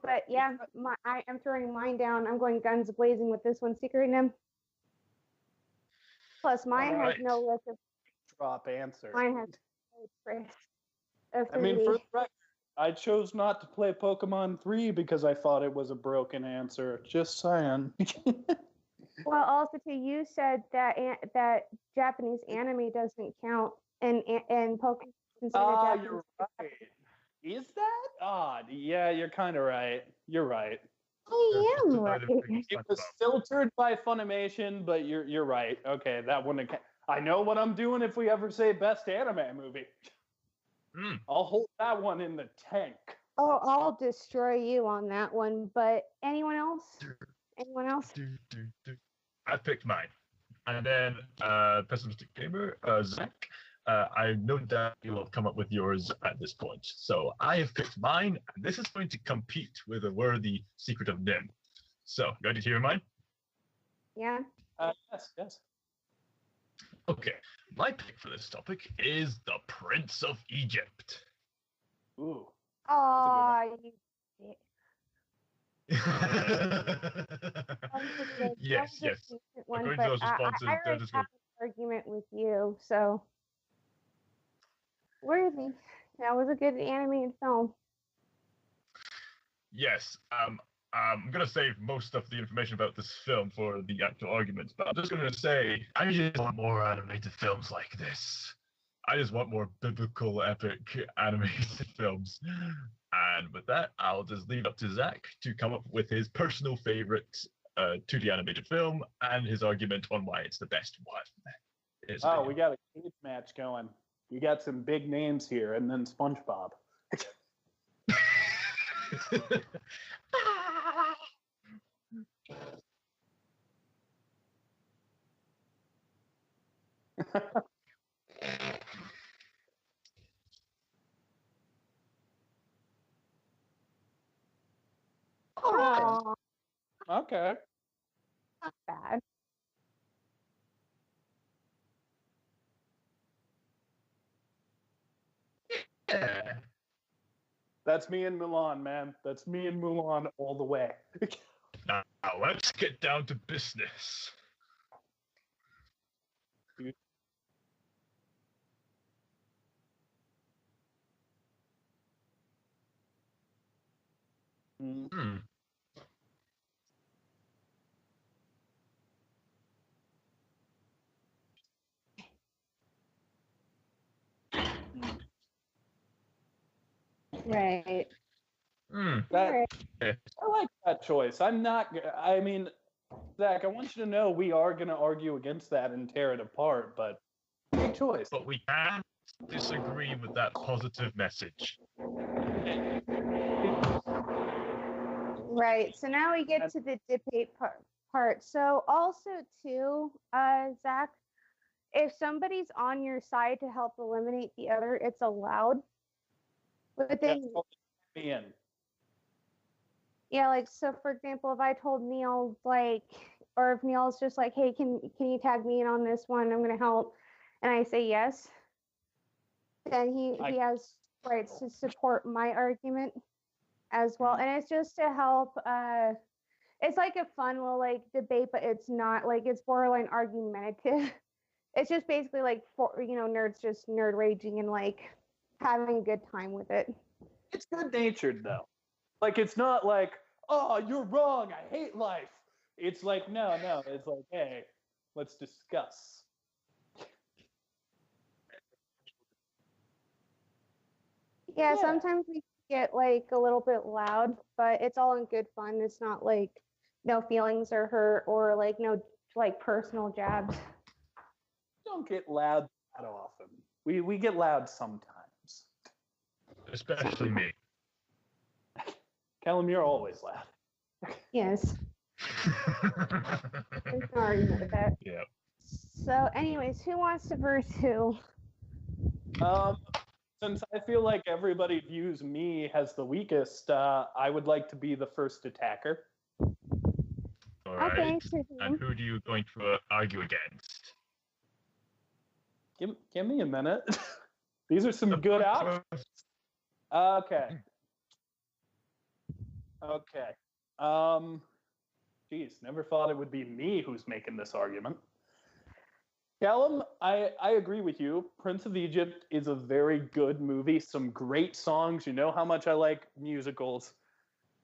But yeah, I am throwing mine down. I'm going guns blazing with this one, Secret of NIMH. Plus, mine has no list of Drop answer. Mine has no trace of 3D. I mean, for the record, I chose not to play Pokemon 3 because I thought it was a broken answer. Just saying. Well, also too, you said that that Japanese anime doesn't count, and Pokemon is considered Japanese. You're right. Is that odd? Yeah, you're kind of right. You're right. I am right. It was filtered by Funimation, but you're right. Okay, that wouldn't. I know what I'm doing if we ever say best anime movie. I'll hold that one in the tank. Oh, I'll destroy you on that one. But anyone else? Anyone else? I picked mine, and then pessimistic gamer Zach. I know that you'll have come up with yours at this point. So I have picked mine, and this is going to compete with a worthy Secret of NIMH. So, you ready to hear mine? Yeah. Yes. Okay, my pick for this topic is The Prince of Egypt. Ooh. Oh, you Yes. One, According but to those responses, I already have an argument with you, so worthy. That was a good animated film. Yes. I'm gonna save most of the information about this film for the actual arguments, but I'm just gonna say I just want more animated films like this. I just want more biblical, epic animated films. And with that, I'll just leave it up to Zach to come up with his personal favorite 2D animated film and his argument on why it's the best one. We got a cage match going. You got some big names here, and then SpongeBob. Aw, Okay. not bad. Yeah. That's me and Mulan, man. That's me and Mulan all the way. Now let's get down to business. Mm. Right. That, Right. I like that choice. I mean, Zach, I want you to know we are going to argue against that and tear it apart, but great choice. But we can't disagree with that positive message. Right. So now we get to the debate part. So also too, Zach, if somebody's on your side to help eliminate the other, it's allowed. But then, Me in. yeah, like so for example, if I told Neil like, or if Neil's just like, hey, can you tag me in on this one? I'm gonna help, and I say yes, then he has rights to support my argument as well, and it's just to help. It's like a fun little like debate, but it's not like it's borderline argumentative. It's just basically like for nerds just nerd raging and like having a good time with it. It's good natured though. Like it's not like, oh, you're wrong. I hate life. It's like no. It's like, hey, let's discuss. Yeah, sometimes we get like a little bit loud, but it's all in good fun. It's not like no feelings are hurt or like no like personal jabs. Don't get loud that often. We get loud sometimes. Especially me. Callum, you're always loud. Yes. There's no argument with that. Yeah. So, anyways, who wants to verse who? Since I feel like everybody views me as the weakest, I would like to be the first attacker. All right. Okay, And who do you going to argue against? Give me a minute. These are some good options. Okay. Geez, never thought it would be me who's making this argument. Callum, I agree with you. Prince of Egypt is a very good movie. Some great songs. You know how much I like musicals.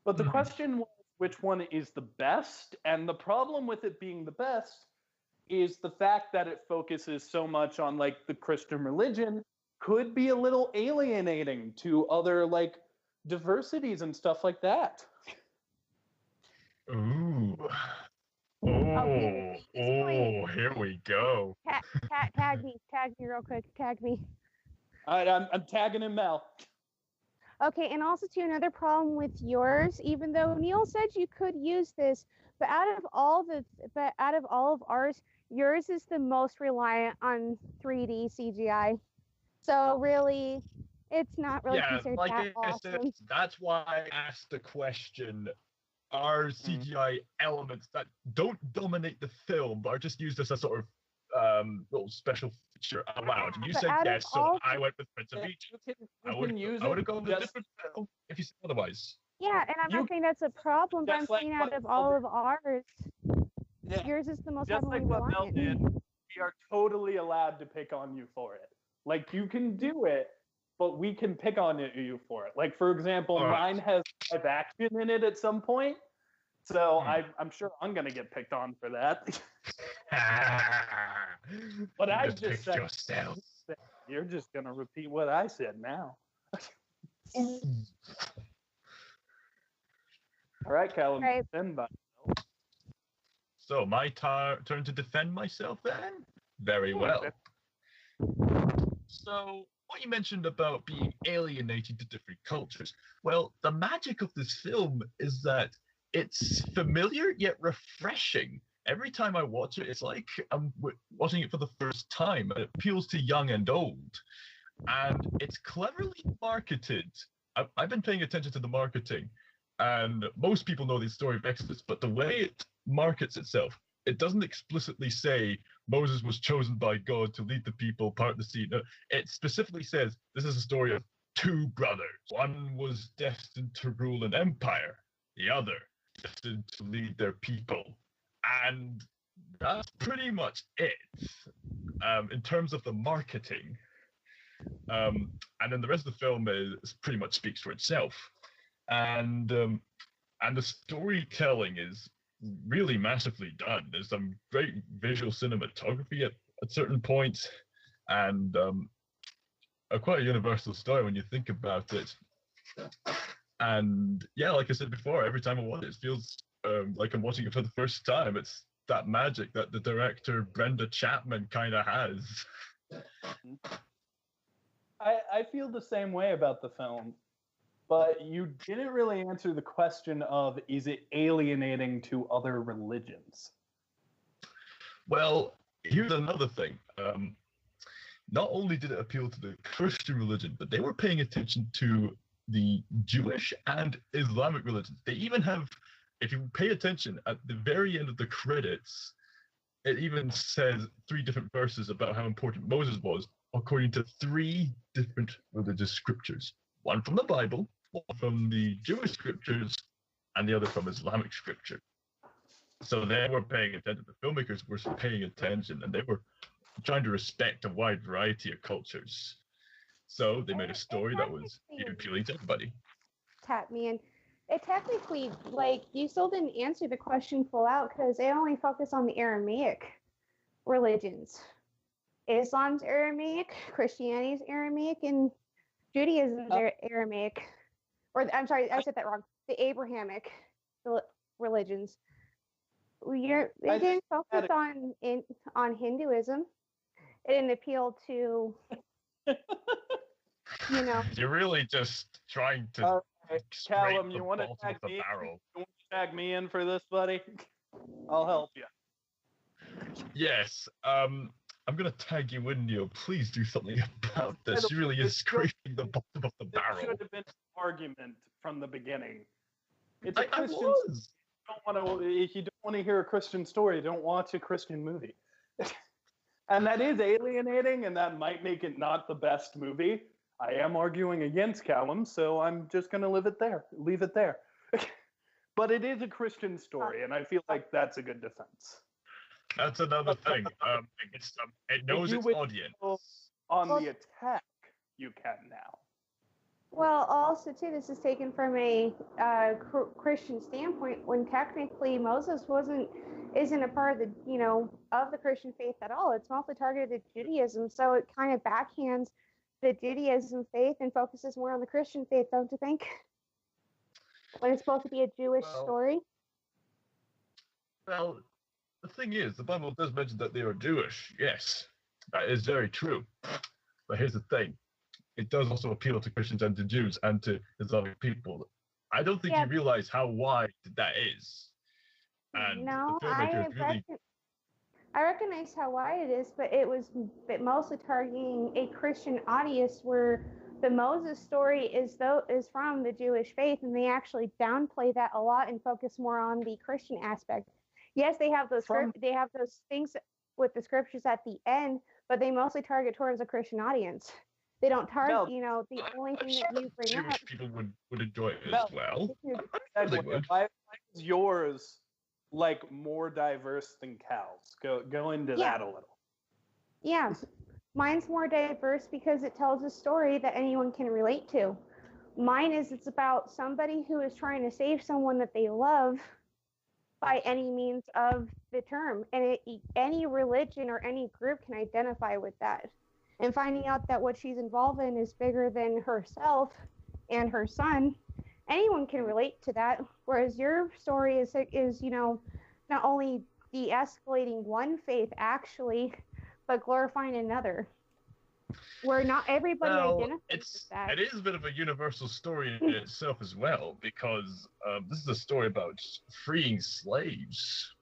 But the question was, which one is the best? And the problem with it being the best is the fact that it focuses so much on like the Christian religion could be a little alienating to other like diversities and stuff like that. Ooh. Here we go. Tag me real quick. Tag me. All right, I'm tagging in Mel. Okay, and also too, another problem with yours, even though Neil said you could use this, but out of all of ours, yours is the most reliant on 3D CGI. So really, it's not really considered like that I awesome. said, that's why I asked the question. Are CGI elements that don't dominate the film, but are just used as a sort of little special feature allowed? And you said yes, so I went with Prince of Egypt. I would have gone with a different film if you said otherwise. Yeah, and I'm not saying that's a problem, but I'm saying out of all of ours, yours is the most heavily reliant. We are totally allowed to pick on you for it. Like, you can do it, but we can pick on you for it. Like, for example, mine has live action in it at some point, so I'm sure I'm going to get picked on for that. But I just said, yourself. You're just going to repeat what I said now. All right, Callum, defend myself. So, my turn to defend myself then? Very well. So, what you mentioned about being alienated to different cultures. Well, the magic of this film is that it's familiar yet refreshing. Every time I watch it, it's like I'm watching it for the first time. It appeals to young and old. And it's cleverly marketed. I've been paying attention to the marketing, and most people know the story of Exodus, but the way it markets itself, it doesn't explicitly say Moses was chosen by God to lead the people, part the sea. No, it specifically says this is a story of two brothers. One was destined to rule an empire, the other destined to lead their people. And that's pretty much it in terms of the marketing. And then the rest of the film is pretty much speaks for itself. And the storytelling is really massively done. There's some great visual cinematography at certain points, and quite a universal story when you think about it. And yeah, like I said before, every time I watch it, it feels like I'm watching it for the first time. It's that magic that the director Brenda Chapman kind of has. I feel the same way about the film. But you didn't really answer the question of, is it alienating to other religions? Well, here's another thing. Not only did it appeal to the Christian religion, but they were paying attention to the Jewish and Islamic religions. They even have, if you pay attention, at the very end of the credits, it even says 3 different verses about how important Moses was, according to 3 different religious scriptures. One from the Bible, one from the Jewish scriptures, and the other from Islamic scripture. So they were paying attention. The filmmakers were paying attention, and they were trying to respect a wide variety of cultures. So they made a story that was appealing to everybody. Tap me in. It technically, like, you still didn't answer the question full out because they only focus on the Aramaic religions. Islam's Aramaic, Christianity's Aramaic, and Judaism's Aramaic. Or, I'm sorry, I said that wrong. The Abrahamic religions. They didn't focus on Hinduism. It didn't appeal to, you know. You're really just trying to. Callum, you want to tag me in for this, buddy? I'll help you. Yes. I'm going to tag you in, Neil. Please do something about this. She really is scraping the bottom of the barrel. It should have been an argument from the beginning. It's I was. If you don't want to hear a Christian story, don't watch a Christian movie. And that is alienating, and that might make it not the best movie. I am arguing against Callum, so I'm just going to leave it there. But it is a Christian story, and I feel like that's a good defense. That's another thing. It knows its audience. On the attack, you can now. Well, also too, this is taken from a Christian standpoint, when technically Moses isn't a part of the Christian faith at all. It's mostly targeted at Judaism, so it kind of backhands the Judaism faith and focuses more on the Christian faith, don't you think? When it's supposed to be a Jewish story. Well, the thing is, the Bible does mention that they are Jewish. Yes, that is very true. But here's the thing. It does also appeal to Christians and to Jews and to Islamic people. I don't think you realize how wide that is. And no, the filmmakers really... I recognize how wide it is, but it was mostly targeting a Christian audience, where the Moses story is from the Jewish faith, and they actually downplay that a lot and focus more on the Christian aspect. Yes, they have those things with the scriptures at the end, but they mostly target towards a Christian audience. They don't target, the only thing that you bring Jewish up. people would enjoy it as well. Why is yours like more diverse than Cal's? Go into that a little. Yeah, mine's more diverse because it tells a story that anyone can relate to. Mine it's about somebody who is trying to save someone that they love by any means of the term, and any religion or any group can identify with that. And finding out that what she's involved in is bigger than herself and her son, anyone can relate to that. Whereas your story is not only de-escalating one faith actually, but glorifying another. where not everybody Well, identifies with that. it is a bit of a universal story in itself as well, because this is a story about freeing slaves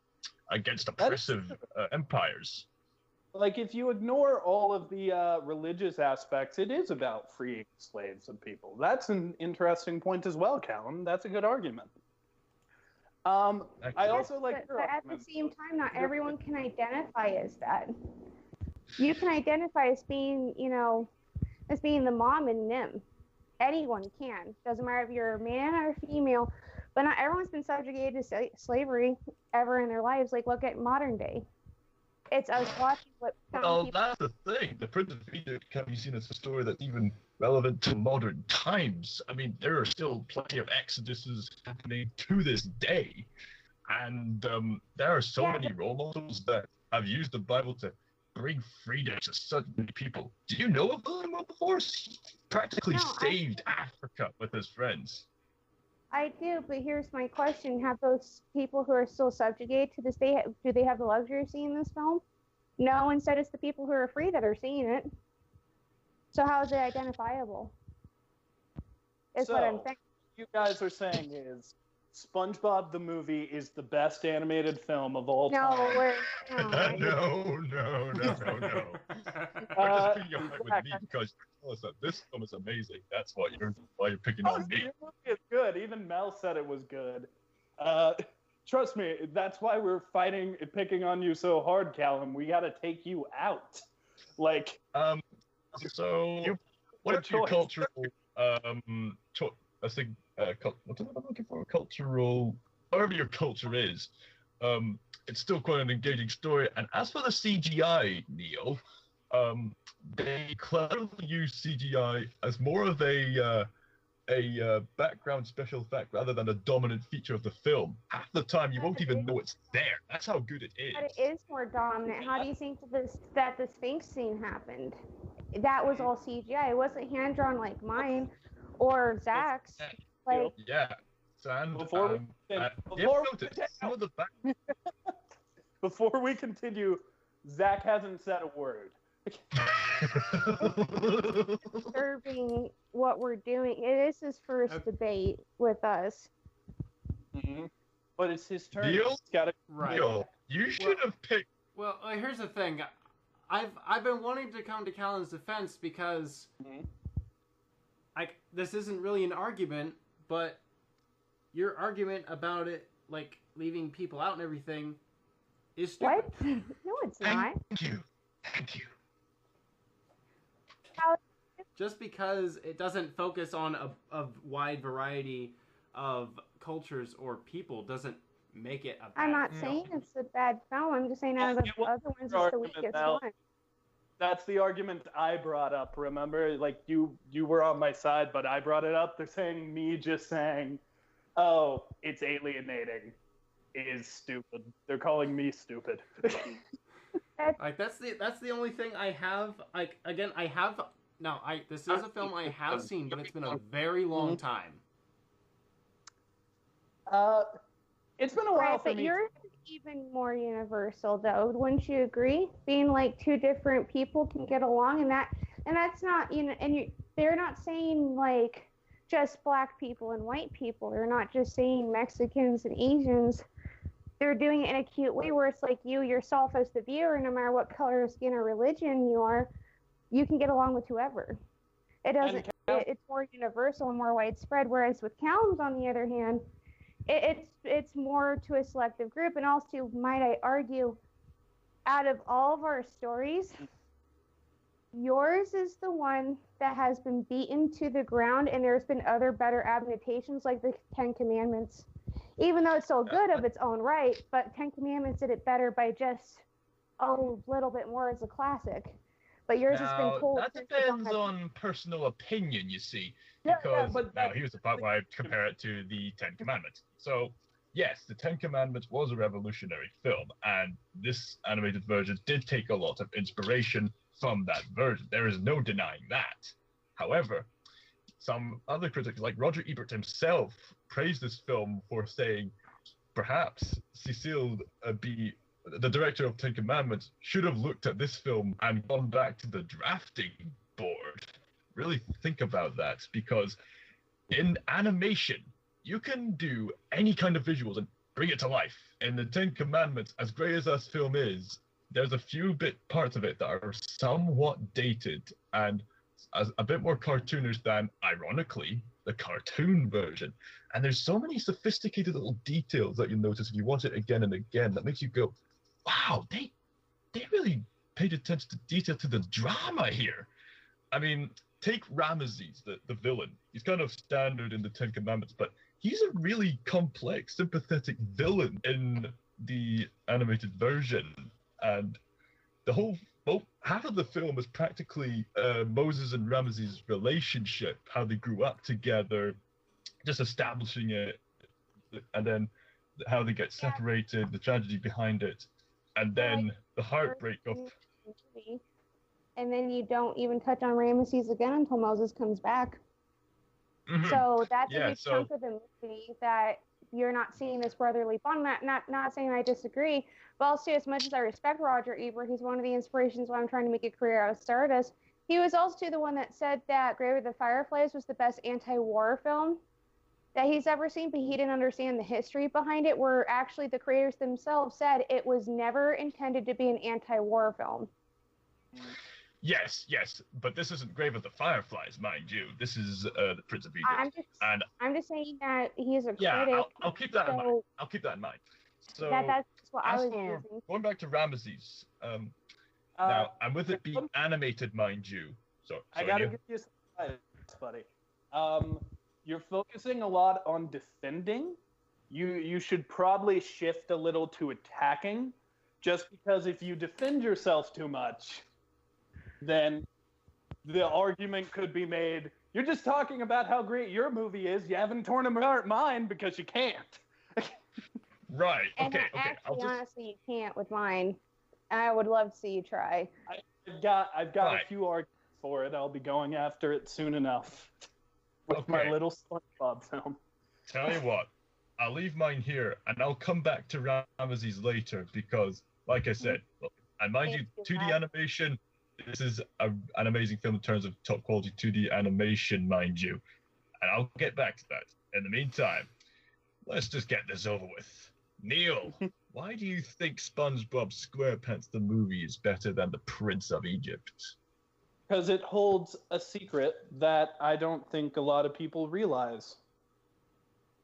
against oppressive empires. Like, if you ignore all of the religious aspects, it is about freeing slaves and people. That's an interesting point as well, Callum. That's a good argument. I also like your but at the argument. same time, not everyone can identify as that. You can identify as being, as being the mom in Nim. Anyone can. Doesn't matter if you're a man or female, but not everyone's been subjugated to slavery ever in their lives. Like, look at modern day. It's us watching what. Well, that's the thing. The Prince of Egypt can be seen as a story that's even relevant to modern times. I mean, there are still plenty of exoduses happening to this day, and there are so many role models that have used the Bible to bring freedom to such many people. Do you know of William Wilberforce? He practically saved Africa with his friends. I do, but here's my question. Have those people who are still subjugated to this day, do they have the luxury of seeing this film? No, instead it's the people who are free that are seeing it. So how is it identifiable? Is what I'm saying. You guys are saying is SpongeBob the movie is the best animated film of all time. No. We're just picking on with me because you tell us that this film is amazing. That's why you're picking on me. The movie is good. Even Mel said it was good. Trust me, that's why we're picking on you so hard, Callum. We got to take you out. Like, so what's your cultural what am I looking for? Cultural, whatever your culture is, it's still quite an engaging story. And as for the CGI, Neil, they cleverly use CGI as more of a background special effect rather than a dominant feature of the film. Half the time, you won't even know it's there. That's how good it is. But it is more dominant. How do you think that the Sphinx scene happened? That was all CGI. It wasn't hand drawn like mine or Zach's. Like, yeah, and before we continue, Zach hasn't said a word. Disturbing what we're doing. It is his first debate with us. Mm-hmm. But it's his turn. Neil, right. Neil, you should have picked. Well, here's the thing. I've been wanting to come to Callan's defense because this isn't really an argument, but your argument about it, like leaving people out and everything, is stupid. What? No, it's not. Thank you. Just because it doesn't focus on a wide variety of cultures or people doesn't make it a bad I'm not film. saying it's a bad film. I'm just saying out of the other ones, it's the weakest one. That's the argument I brought up, remember? Like, you were on my side, but I brought it up. They're saying me just saying, oh, it's alienating is stupid. They're calling me stupid. Like, that's the only thing I have. Like, again, this is a film I have seen, but it's been a very long time. It's been a while for but me. yours is even more universal, though. Wouldn't you agree? Being like two different people can get along, and that's not, they're not saying like just black people and white people. They're not just saying Mexicans and Asians. They're doing it in a cute way where it's like you yourself as the viewer, no matter what color of skin or religion you are, you can get along with whoever. It doesn't. It's more universal and more widespread. Whereas with Callum's, on the other hand, it's more to a selective group. And also, might I argue, out of all of our stories, yours is the one that has been beaten to the ground, and there's been other better adaptations like the Ten Commandments. Even though it's so good of its own right, but Ten Commandments did it better by just a little bit more as a classic. But yours has been told. That depends on personal opinion, you see. Because now here's the part where I compare it to the Ten Commandments. So, yes, the Ten Commandments was a revolutionary film, and this animated version did take a lot of inspiration from that version. There is no denying that. However, some other critics, like Roger Ebert himself, praised this film for saying perhaps Cecile B. the director of Ten Commandments should have looked at this film and gone back to the drafting board. Really think about that, because in animation, you can do any kind of visuals and bring it to life. In the Ten Commandments, as great as that film is, there's a few parts of it that are somewhat dated and a bit more cartoonish than, ironically, the cartoon version. And there's so many sophisticated little details that you notice if you watch it again and again that makes you go, wow, they really paid attention to detail, to the drama here. I mean, take Ramesses, the villain. He's kind of standard in the Ten Commandments, but he's a really complex, sympathetic villain in the animated version. And the whole, half of the film is practically Moses and Ramesses' relationship, how they grew up together, just establishing it, and then how they get separated, the tragedy behind it, and then the heartbreak of... And then you don't even touch on Ramesses again until Moses comes back. Mhm. So that's a huge chunk of the movie that you're not seeing this brotherly bond. Not saying I disagree, but also, as much as I respect Roger Ebert, he's one of the inspirations why I'm trying to make a career out of Stardust. He was also the one that said that Grave of the Fireflies was the best anti-war film that he's ever seen, but he didn't understand the history behind it, where actually the creators themselves said it was never intended to be an anti-war film. Yes, but this isn't Grave of the Fireflies, mind you. This is the Prince of Egypt. I'm just saying that he's a critic. Yeah, I'll keep that in mind. I'll keep that in mind. So that's what I was using. Going back to Ramesses, now, and with it being animated, mind you. So I gotta give you some advice, buddy. You're focusing a lot on defending. You should probably shift a little to attacking, just because if you defend yourself too much, then the argument could be made, you're just talking about how great your movie is. You haven't torn apart mine because you can't. Right. Okay. Actually, honestly, you can't with mine. I would love to see you try. I've got a few arguments for it. I'll be going after it soon enough with my little SpongeBob film. Tell you what, I'll leave mine here and I'll come back to Ramesses later because, like I said, look, and mind you, 2D animation. This is an amazing film in terms of top quality 2D animation, mind you. And I'll get back to that. In the meantime, let's just get this over with. Neil, why do you think SpongeBob SquarePants the movie is better than The Prince of Egypt? Because it holds a secret that I don't think a lot of people realize.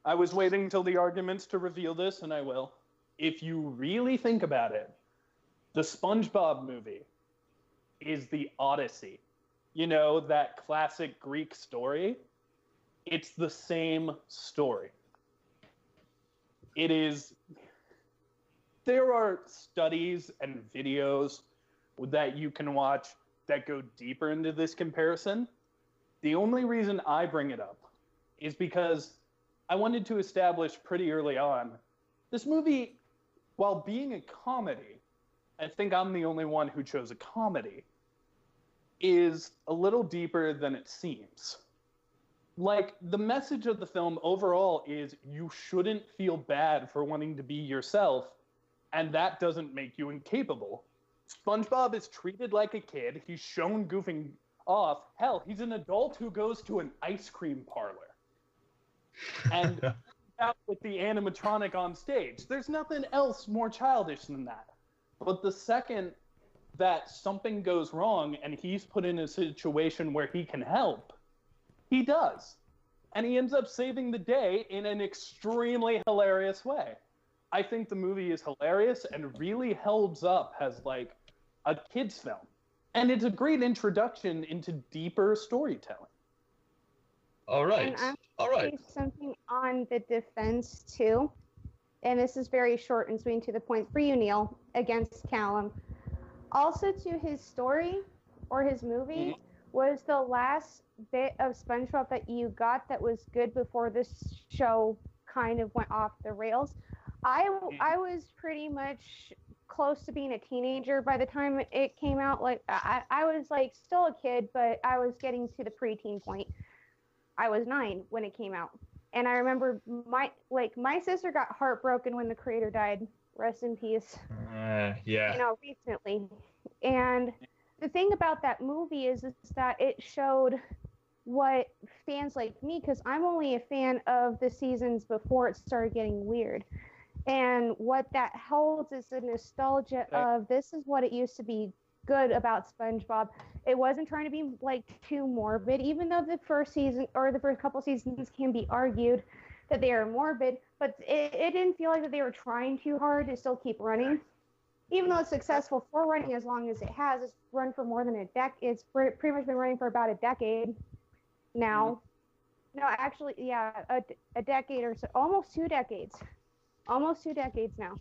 I was waiting till the arguments to reveal this, and I will. If you really think about it, the SpongeBob movie is the Odyssey. You know, that classic Greek story? It's the same story. It is... There are studies and videos that you can watch that go deeper into this comparison. The only reason I bring it up is because I wanted to establish pretty early on, this movie, while being a comedy, I think I'm the only one who chose a comedy, is a little deeper than it seems. Like, the message of the film overall is you shouldn't feel bad for wanting to be yourself, and that doesn't make you incapable. SpongeBob is treated like a kid. He's shown goofing off. Hell, he's an adult who goes to an ice cream parlor. And out with the animatronic on stage. There's nothing else more childish than that. But the second that something goes wrong and he's put in a situation where he can help, he does. And he ends up saving the day in an extremely hilarious way. I think the movie is hilarious and really holds up as like a kid's film. And it's a great introduction into deeper storytelling. All right. And All right. Something on the defense too, and this is very short and sweet to the point for you, Neil, against Callum. Also, to his story or his movie was the last bit of SpongeBob that you got that was good before this show kind of went off the rails. I was pretty much close to being a teenager by the time it came out. Like I was like still a kid, but I was getting to the preteen point. I was 9 when it came out. And I remember my sister got heartbroken when the creator died. rest in peace. Yeah. Recently. And the thing about that movie is that it showed what fans like me, because I'm only a fan of the seasons before it started getting weird. And what that holds is the nostalgia of this is what it used to be good about SpongeBob. It wasn't trying to be like too morbid, even though the first season or the first couple seasons can be argued that they are morbid, but it didn't feel like that they were trying too hard to still keep running. Even though it's successful for running as long as it has, it's run for more than a decade. It's pretty much been running for about a decade now. No, actually, yeah, a decade or so, almost 2 decades. Almost 2 decades now.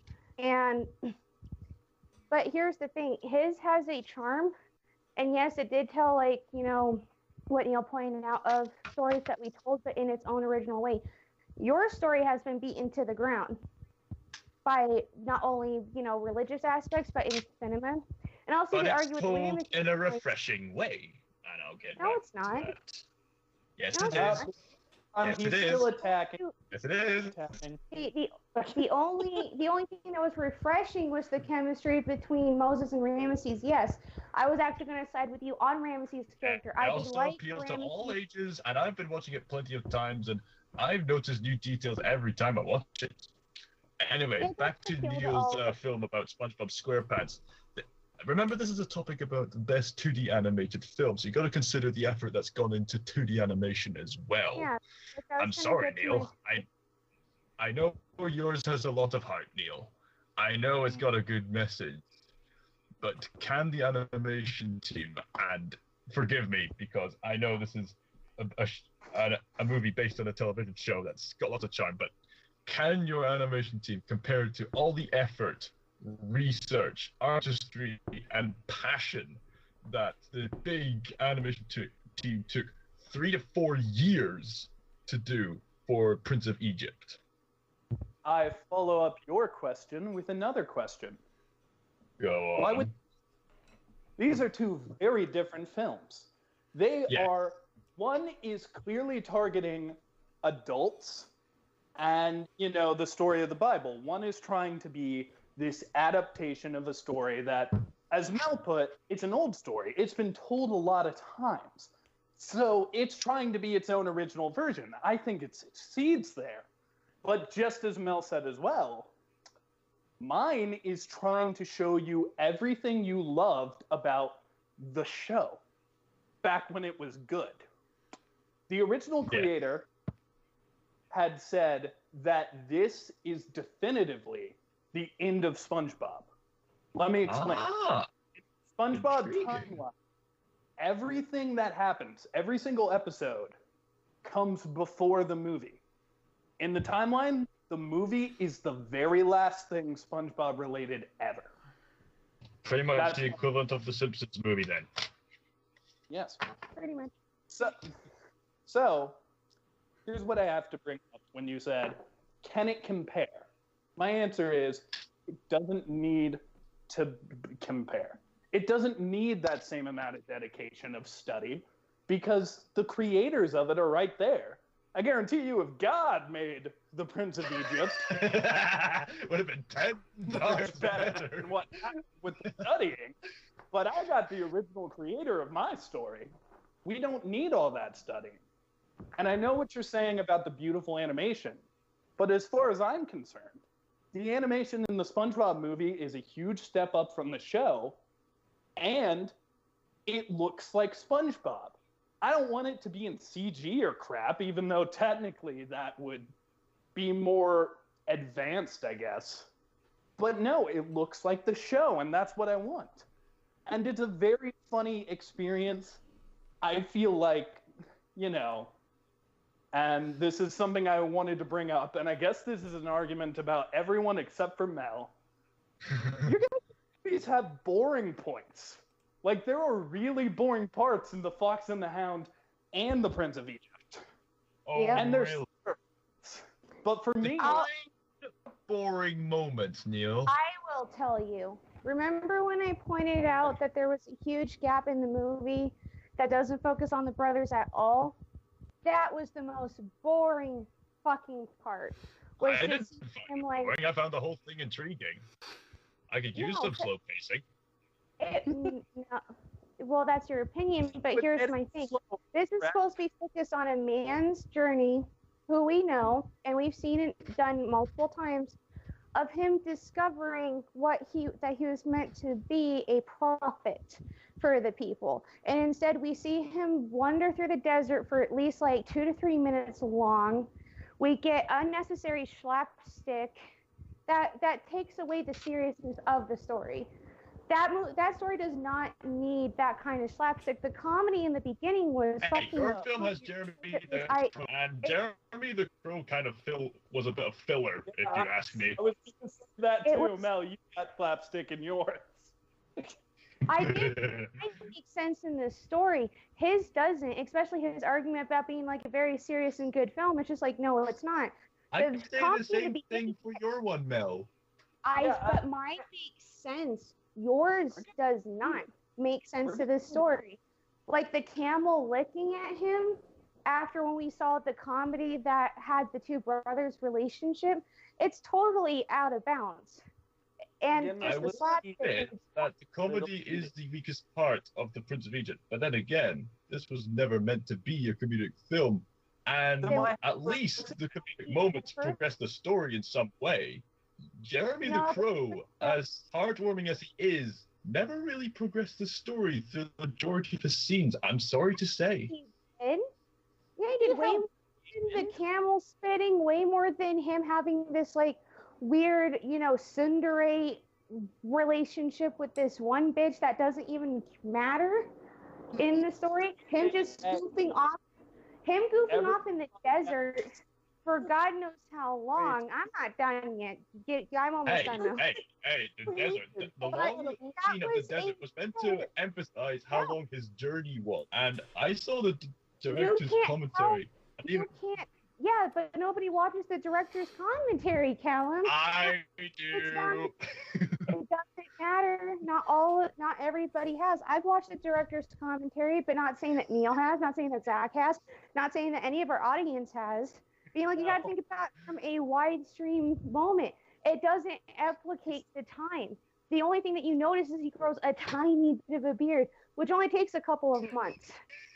But here's the thing, his has a charm, and yes, it did tell, like, what Neil pointed out of stories that we told, but in its own original way. Your story has been beaten to the ground by not only, religious aspects, but in cinema. And also But you it's argue with told in a refreshing way. And I'll get No, it's not. that. Yes, No, it it's is. not. Yes, He's it is. still attacking. Yes, it is. The only thing that was refreshing was the chemistry between Moses and Ramesses. Yes, I was actually going to side with you on Ramesses' character. It I did also like appeals to Ramesses. all ages, and I've been watching it plenty of times, and I've noticed new details every time I watch it. Anyway, It back does to appeal to Neil's all. film about SpongeBob SquarePants. Remember, this is a topic about the best 2D animated films. You got to consider the effort that's gone into 2D animation as well. Yeah, like I was I'm trying to sorry, get to Neil. I know yours has a lot of heart, Neil. I know it's got a good message. But can the animation team, and forgive me because I know this is a movie based on a television show that's got lots of charm, but can your animation team, compared to all the effort, research, artistry, and passion that the big animation team took 3 to 4 years to do for Prince of Egypt? I follow up your question with another question. Go on. Why would these are 2 very different films? They Yeah. are, one is clearly targeting adults and, the story of the Bible. One is trying to be this adaptation of a story that, as Mel put, it's an old story. It's been told a lot of times. So it's trying to be its own original version. I think it succeeds there. But just as Mel said as well, mine is trying to show you everything you loved about the show back when it was good. The original creator had said that this is definitively the end of SpongeBob. Let me explain. SpongeBob timeline. Everything that happens, every single episode, comes before the movie. In the timeline, the movie is the very last thing SpongeBob related ever. Pretty much the equivalent of the Simpsons movie, then. Yes. Pretty much. So, here's what I have to bring up when you said, can it compare? My answer is, it doesn't need to compare. It doesn't need that same amount of dedication of study because the creators of it are right there. I guarantee you, if God made The Prince of Egypt, would have been 10 times better than what happened with the studying. But I got the original creator of my story. We don't need all that studying. And I know what you're saying about the beautiful animation, but as far as I'm concerned, the animation in the SpongeBob movie is a huge step up from the show, and it looks like SpongeBob. I don't want it to be in CG or crap, even though technically that would be more advanced, I guess. But no, it looks like the show, and that's what I want. And it's a very funny experience. I feel like, and this is something I wanted to bring up, and I guess this is an argument about everyone except for Mel. You're going to always have boring points. Like, there are really boring parts in The Fox and the Hound and The Prince of Egypt. Oh, and there's really? But for me... boring moments, Neil. I will tell you. Remember when I pointed out that there was a huge gap in the movie that doesn't focus on the brothers at all? That was the most boring fucking part. was I to didn't see find him it like boring. I found the whole thing intriguing. I could use No, some but- slow pacing. no, well, that's your opinion, but here's my thing. This is supposed to be focused on a man's journey, who we know, and we've seen it done multiple times, of him discovering that he was meant to be a prophet for the people. And instead we see him wander through the desert for at least like 2 to 3 minutes long. We get unnecessary slapstick that takes away the seriousness of the story. That story does not need that kind of slapstick. The comedy in the beginning was Hey, fucking. your film has Jeremy the Crow, and Jeremy the Crow kind of was a bit of filler, if you ask me. I was going to say that It too, was- Mel. You got slapstick in yours. I think it makes sense in this story. His doesn't, especially his argument about being like a very serious and good film. It's just like, no, it's not. I The can say comedy the in same the thing for your one, Mel. But mine makes sense. Yours does not make sense to this story. Like the camel licking at him after when we saw the comedy that had the two brothers' relationship, it's totally out of bounds. And Yeah, I just the would slapstick admit that the comedy is the weakest part of The Prince of Egypt. But then again, this was never meant to be a comedic film. And at least the comedic moments progress the story in some way. Jeremy the Crow, as heartwarming as he is, never really progressed the story through the majority of his scenes, I'm sorry to say. He did. Yeah, he did way more than the camel spitting, way more than him having this like weird, tsundere relationship with this one bitch that doesn't even matter in the story. Him just goofing off in the desert for God knows how long. I'm not done yet. I'm almost done now. Hey, the desert. The long scene of the desert was meant to emphasize how long his journey was. And I saw the director's commentary. You can't. Yeah, but nobody watches the director's commentary, Callum. I do. It doesn't matter. Not everybody has. I've watched the director's commentary, but not saying that Neil has, not saying that Zach has, not saying that any of our audience has. Being like, you got to think about it from a wide stream moment. It doesn't replicate the time. The only thing that you notice is he grows a tiny bit of a beard, which only takes a couple of months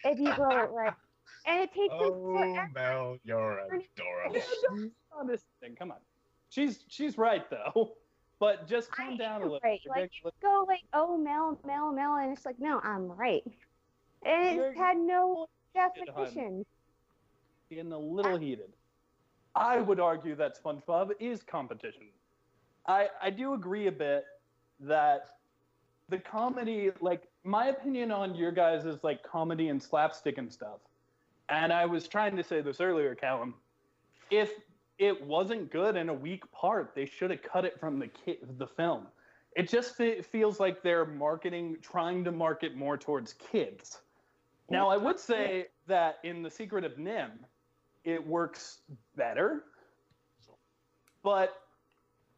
if you grow it right. And it takes him forever. Mel, you're adorable. On this thing, come on. She's right though, but just calm down a little. Right. Like you go like, oh Mel, and it's like, no, I'm right. And it had no definition. Getting a little heated. I would argue that SpongeBob is competition. I do agree a bit that the comedy, like my opinion on your guys is like comedy and slapstick and stuff. And I was trying to say this earlier, Callum. If it wasn't good and a weak part, they should have cut it from the film. It just feels like they're trying to market more towards kids. Now, I would say that in The Secret of NIMH, it works better. But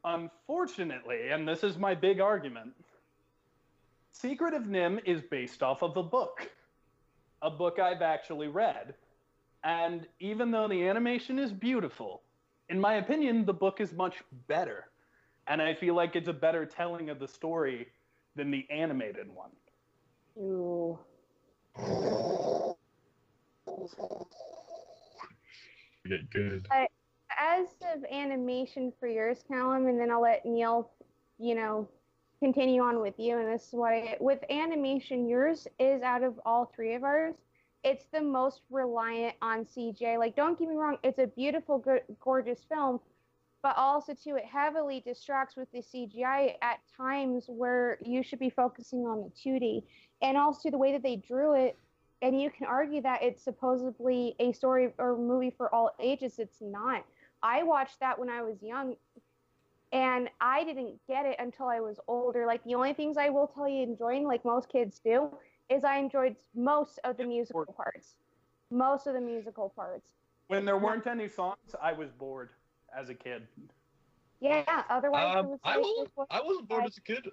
unfortunately, and this is my big argument, Secret of NIMH is based off of a book I've actually read. And even though the animation is beautiful, in my opinion, the book is much better. And I feel like it's a better telling of the story than the animated one. Ooh. Get good. As of animation for yours, Callum, and then I'll let Neil, continue on with you. And this is with animation, yours is out of all three of ours, it's the most reliant on CGI. Like, don't get me wrong, it's a beautiful, good, gorgeous film, but also too, it heavily distracts with the CGI at times where you should be focusing on the 2D, and also the way that they drew it. And you can argue that it's supposedly a story or movie for all ages. It's not. I watched that when I was young, and I didn't get it until I was older. Like, the only things I will tell you enjoying, like most kids do, is I enjoyed most of the musical parts. When there weren't any songs, I was bored as a kid. Yeah, otherwise it was I wasn't bored as a kid.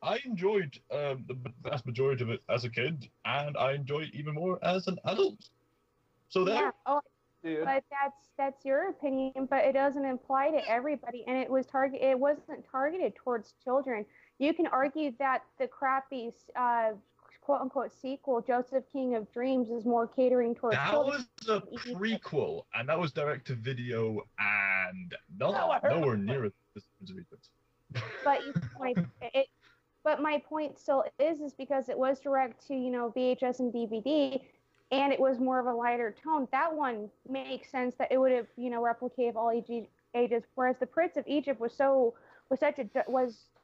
I enjoyed the vast majority of it as a kid, and I enjoy it even more as an adult. So there. Yeah. Oh, dude. But that's your opinion, but it doesn't apply to everybody, and it wasn't targeted towards children. You can argue that the crappy quote unquote sequel, Joseph King of Dreams, is more catering towards That children. was a prequel, and that was direct to video, and nowhere near this. But my point still is because it was direct to VHS and DVD, and it was more of a lighter tone. That one makes sense that it would have replicated all ages. Whereas the Prince of Egypt was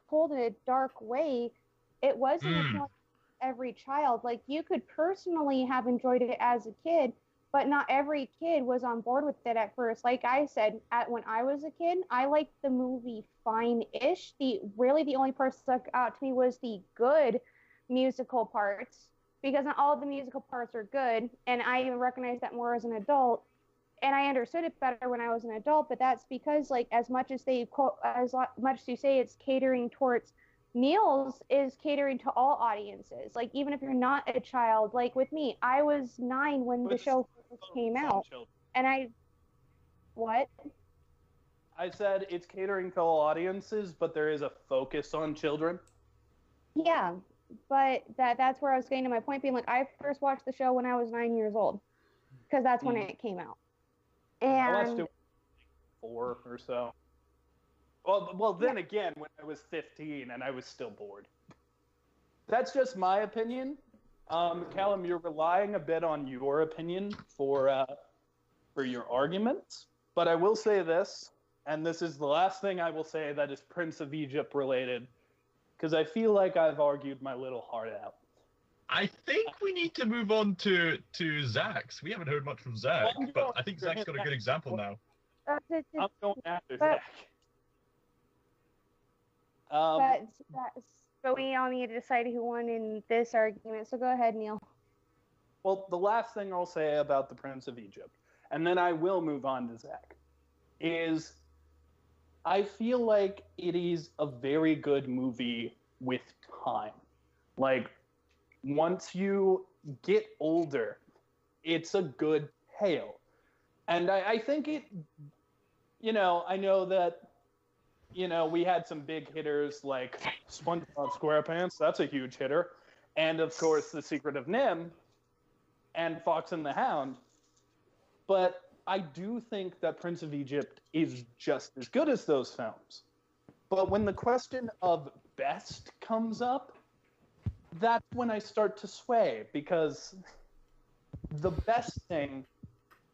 told in a dark way. It wasn't appealing to every child. Like, you could personally have enjoyed it as a kid, but not every kid was on board with it at first. Like I said, when I was a kid, I liked the movie fine-ish. The only part that stuck out to me was the good musical parts, because not all of the musical parts are good, and I recognize that more as an adult, and I understood it better when I was an adult. But that's because, like, as much as you say it's catering towards, Niels is catering to all audiences. Like, even if you're not a child, like with me, I was 9 when the show first came out, and what? I said it's catering to all audiences, but there is a focus on children. Yeah, but that's where I was getting to my point, being like, I first watched the show when I was 9 years old, because that's when it came out. And I watched it 4 or so. Well, then again, when I was 15 and I was still bored. That's just my opinion. Callum, you're relying a bit on your opinion for your arguments. But I will say this, and this is the last thing I will say that is Prince of Egypt related, because I feel like I've argued my little heart out. I think we need to move on to Zach's. We haven't heard much from Zach, but I think Zach's got a good example now. I'm going after but, Zach. But we all need to decide who won in this argument. So go ahead, Neil. Well, the last thing I'll say about the Prince of Egypt, and then I will move on to Zach, is I feel like it is a very good movie with time. Like, once you get older, it's a good tale. And I think it, I know that, we had some big hitters like SpongeBob SquarePants. That's a huge hitter. And, of course, The Secret of NIMH and Fox and the Hound. But I do think that Prince of Egypt is just as good as those films. But when the question of best comes up, that's when I start to sway, because the best thing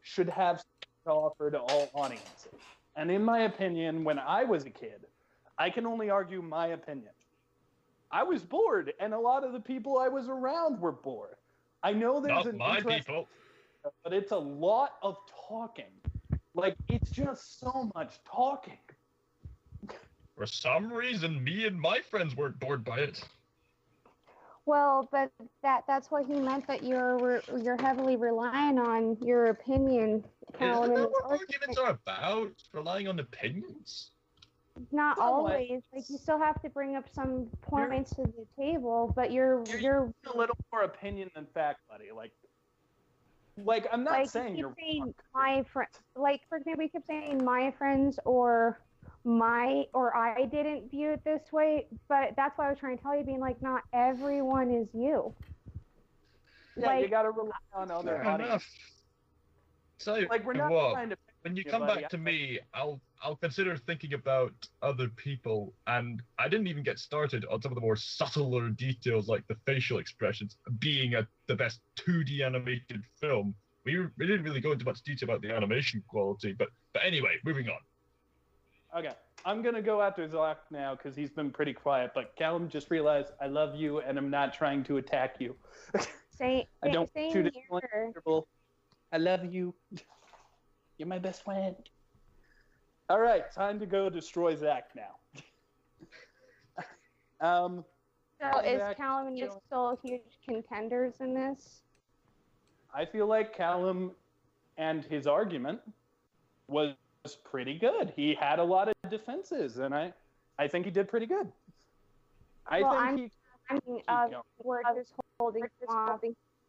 should have to offer to all audiences. And in my opinion, when I was a kid, I can only argue my opinion. I was bored, and a lot of the people I was around were bored. I know there's Not my people. But it's a lot of talking. Like, it's just so much talking. For some reason, me and my friends weren't bored by it. Well, but that's what he meant, that you're heavily relying on your opinion. Isn't that what arguments are about? Relying on opinions? Not always. Like, you still have to bring up some points to the table, but you're a little more opinion than fact, buddy. Like I'm not saying you're saying my friend. Like, for example, you keep saying my friends or I didn't view it this way, but that's why I was trying to tell you, being like, not everyone is you. Yeah, like, you gotta rely on other audience. So, like, we're not trying to. When you come back to me, I'll consider thinking about other people, and I didn't even get started on some of the more subtler details, like the facial expressions being the best 2D animated film. We didn't really go into much detail about the animation quality, but anyway, moving on. Okay, I'm gonna go after Zach now because he's been pretty quiet. But Callum, just realized I love you, and I'm not trying to attack you. I don't want you to feel uncomfortable. I love you. You're my best friend. All right, time to go destroy Zach now. So is Callum and you still huge contenders in this? I feel like Callum and his argument was pretty good. He had a lot of defenses, and I think he did pretty good. We're just holding off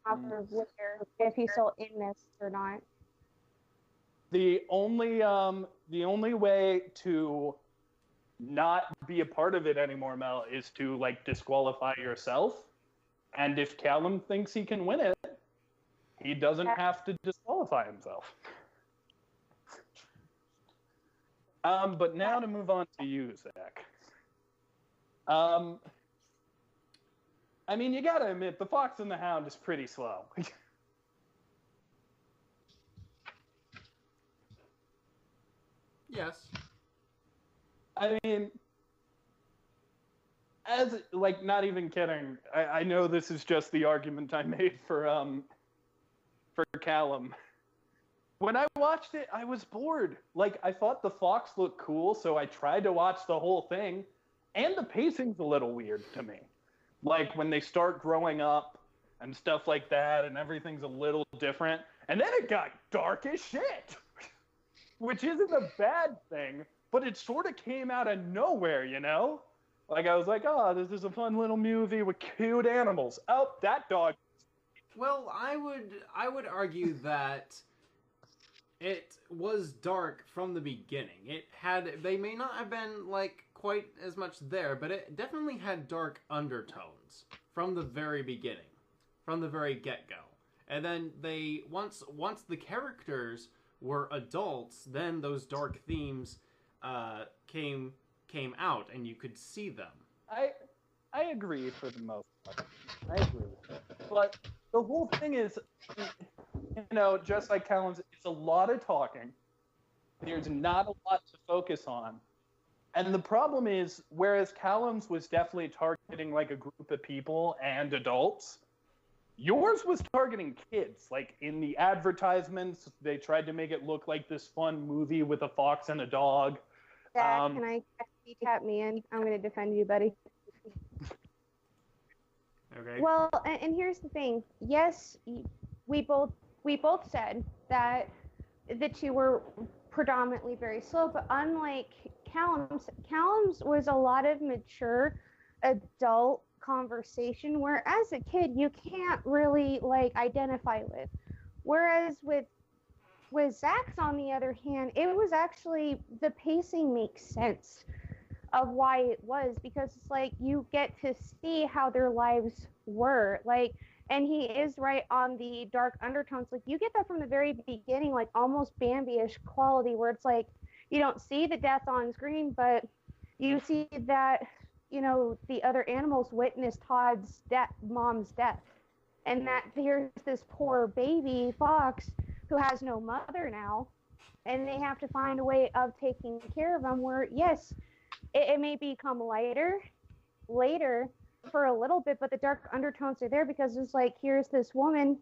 of whether if he's still in this or not. the only way to not be a part of it anymore, Mel, is to like disqualify yourself. And if Callum thinks he can win it, he doesn't have to disqualify himself. But now to move on to you, Zach. I mean, you gotta admit, The Fox and the Hound is pretty slow. Yes. I mean, as like, not even kidding. I know this is just the argument I made for Callum. When I watched it, I was bored. Like, I thought the fox looked cool, so I tried to watch the whole thing, and the pacing's a little weird to me. Like, when they start growing up and stuff like that, and everything's a little different, and then it got dark as shit, which isn't a bad thing, but it sort of came out of nowhere, you know? Like, I was like, oh, this is a fun little movie with cute animals. Oh, that dog. Well, I would argue that it was dark from the beginning. They may not have been like quite as much there, but it definitely had dark undertones from the very beginning, from the very get-go. And then once the characters were adults, then those dark themes came out, and you could see them. I agree for the most part. I agree with it. But the whole thing is, you know, just like Callum's, it's a lot of talking. There's not a lot to focus on. And the problem is, whereas Callum's was definitely targeting like a group of people and adults, yours was targeting kids. Like in the advertisements, they tried to make it look like this fun movie with a fox and a dog. Zach, can you tap me in? I'm going to defend you, buddy. Okay. Well, and here's the thing. Yes, we both said that the two were predominantly very slow, but unlike Callum's was a lot of mature adult conversation, where as a kid you can't really like identify with. Whereas with Zach's, on the other hand, it was actually, the pacing makes sense of why it was, because it's like you get to see how their lives were, like, and he is right on the dark undertones. Like, you get that from the very beginning, like almost Bambi-ish quality, where it's like you don't see the death on screen, but you see that, you know, the other animals witness Todd's mom's death, and that here's this poor baby fox who has no mother now, and they have to find a way of taking care of him, where yes, it may become lighter later for a little bit, but the dark undertones are there, because it's like, here's this woman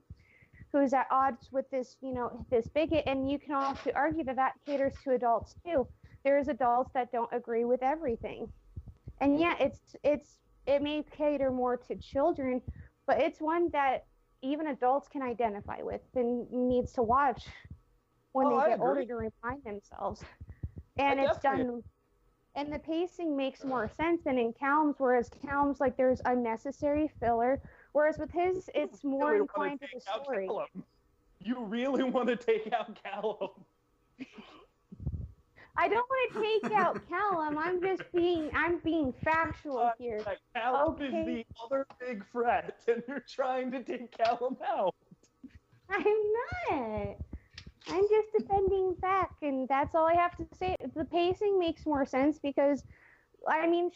who's at odds with this, you know, this bigot, and you can also argue that caters to adults too. There's adults that don't agree with everything, and yeah, it may cater more to children, but it's one that even adults can identify with and needs to watch when they get older to remind themselves. And it's done. And the pacing makes more sense than in Callum's, whereas Callum's, like, there's unnecessary filler, whereas with his, it's more inclined to the story. Callum. You really want to take out Callum? I don't want to take out Callum. I'm being factual here. Callum is the other big threat, and you're trying to take Callum out. I'm not. I'm just defending Zach, and that's all I have to say. The pacing makes more sense because, I mean,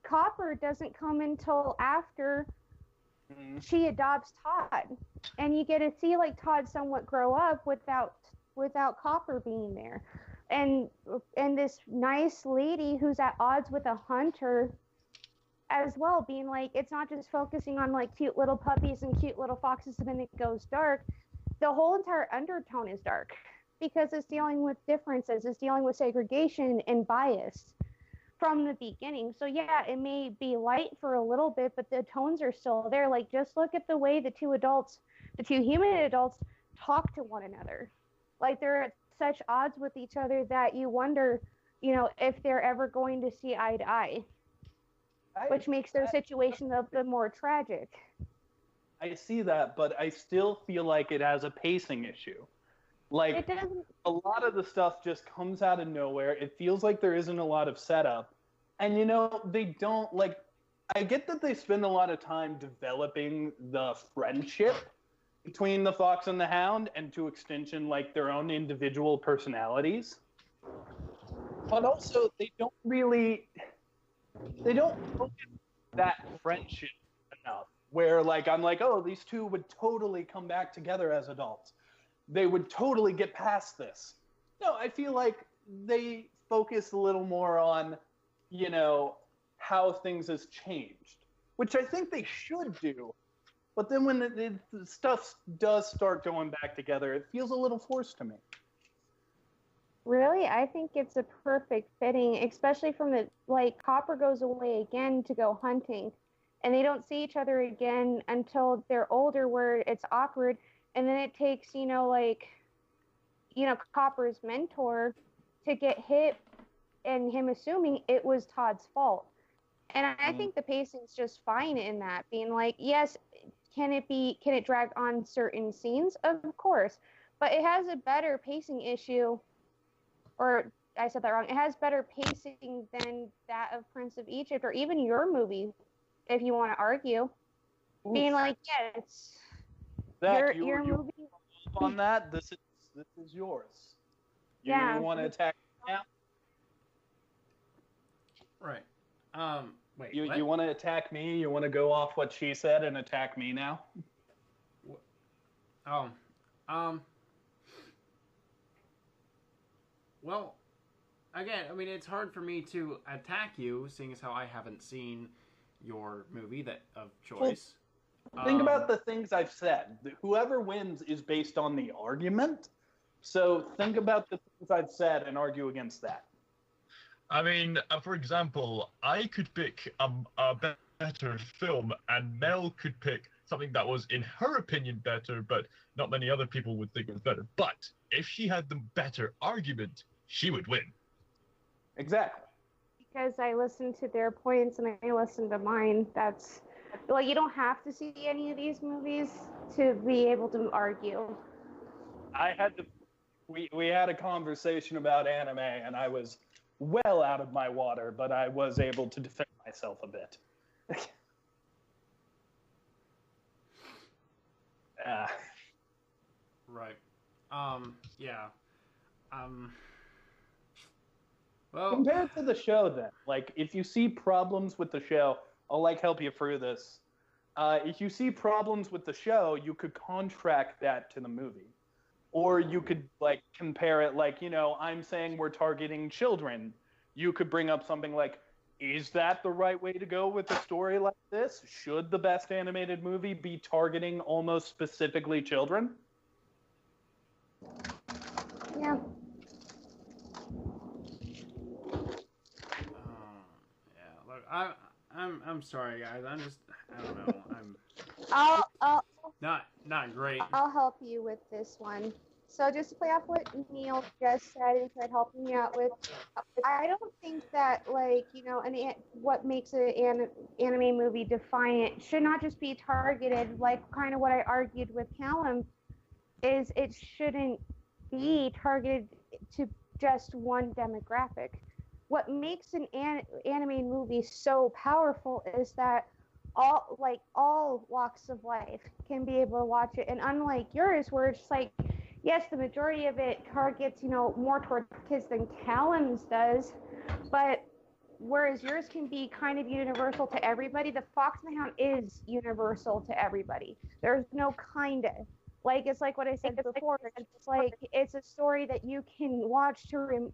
Copper doesn't come until after she adopts Todd, and you get to see like Todd somewhat grow up without Copper being there, and this nice lady who's at odds with a hunter as well, being like, it's not just focusing on like cute little puppies and cute little foxes, and then it goes dark. The whole entire undertone is dark because it's dealing with differences, it's dealing with segregation and bias from the beginning. So yeah, it may be light for a little bit, but the tones are still there. Like, just look at the way the two human adults talk to one another. Like, they're at such odds with each other that you wonder, you know, if they're ever going to see eye to eye, which makes their situation the more tragic. I see that, but I still feel like it has a pacing issue. Like, It doesn't. a lot of the stuff just comes out of nowhere. It feels like there isn't a lot of setup. And, they don't, like, I get that they spend a lot of time developing the friendship between the Fox and the Hound, and to extension, like, their own individual personalities. But also, they don't focus that friendship enough, where, like, I'm like, oh, these two would totally come back together as adults. They would totally get past this. No, I feel like they focus a little more on, how things has changed, which I think they should do. But then when the stuff does start going back together, it feels a little forced to me. Really, I think it's a perfect fitting, especially from Copper goes away again to go hunting, and they don't see each other again until they're older, where it's awkward, and then it takes, Copper's mentor to get hit, and him assuming it was Todd's fault. And I think the pacing's just fine in that, being like, yes, can it drag on certain scenes? Of course, but it has a better pacing issue. Or I said that wrong. It has better pacing than that of Prince of Egypt, or even your movie, if you want to argue. Oof. Being like, yes, your movie. On that, this is yours. You want to attack now? Right. Wait. You want to attack me? You want to go off what she said and attack me now? Well, again, I mean, it's hard for me to attack you, seeing as how I haven't seen your movie of choice. Well, think about the things I've said. Whoever wins is based on the argument. So think about the things I've said and argue against that. I mean, for example, I could pick a better film, and Mel could pick something that was, in her opinion, better, but not many other people would think it was better. But if she had the better argument, she would win. Exactly. Because I listened to their points and I listened to mine. That's, you don't have to see any of these movies to be able to argue. We had a conversation about anime, and I was well out of my water, but I was able to defend myself a bit. Right. Yeah. Well, compared to the show, then, if you see problems with the show, I'll help you through this. If you see problems with the show, you could contract that to the movie, or you could compare it. I'm saying we're targeting children. You could bring up something like, is that the right way to go with a story like this? Should the best animated movie be targeting almost specifically children? Yeah. Look, I'm sorry, guys. I don't know. I'll not great. I'll help you with this one. So just to play off what Neil just said and tried helping me out with, I don't think that what makes an anime movie defiant should not just be targeted, kind of what I argued with Callum, is it shouldn't be targeted to just one demographic. What makes an anime movie so powerful is that all walks of life can be able to watch it, and unlike yours, where it's yes, the majority of it targets more towards kids than Callum's does, but whereas yours can be kind of universal to everybody, the Fox and the Hound is universal to everybody. There's no kind of. It's like what I said before. It's a story that you can watch to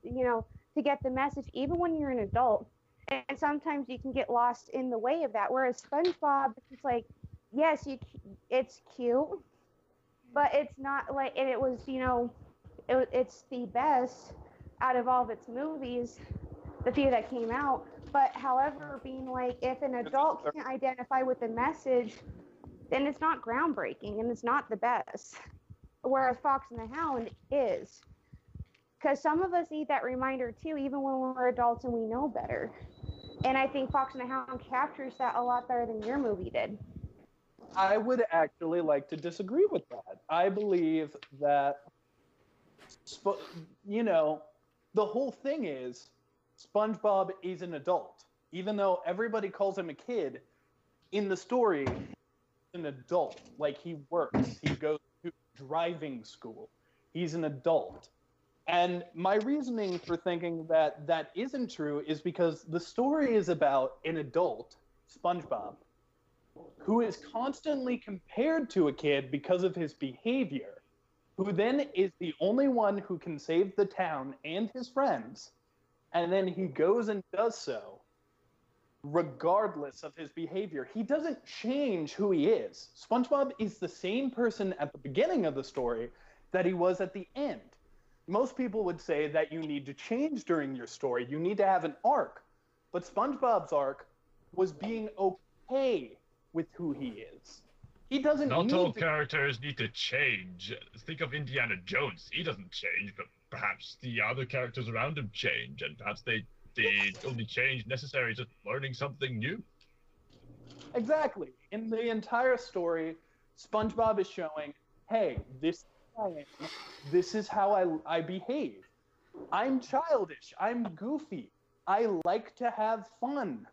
get the message, even when you're an adult. And sometimes you can get lost in the way of that. Whereas SpongeBob, it's yes, it's cute, but it's not and it was, it's the best out of all of its movies, the few that came out. But however, being if an adult can't identify with the message, then it's not groundbreaking and it's not the best. Whereas Fox and the Hound is. Because some of us need that reminder too, even when we're adults and we know better. And I think Fox and the Hound captures that a lot better than your movie did. I would actually like to disagree with that. I believe that you know, the whole thing is SpongeBob is an adult. Even though everybody calls him a kid, in the story, he's an adult. Like, he works. He goes to driving school. He's an adult. And my reasoning for thinking that that isn't true is because the story is about an adult, SpongeBob, who is constantly compared to a kid because of his behavior, who then is the only one who can save the town and his friends, and then he goes and does so regardless of his behavior. He doesn't change who he is. SpongeBob is the same person at the beginning of the story that he was at the end. Most people would say that you need to change during your story. You need to have an arc. But SpongeBob's arc was being okay with who he is. He doesn't Not need all to... characters need to change. Think of Indiana Jones. He doesn't change, but perhaps the other characters around him change, and perhaps they only change necessary to learning something new. Exactly. In the entire story, SpongeBob is showing, hey, this is who I am. This is how I behave. I'm childish. I'm goofy. I like to have fun.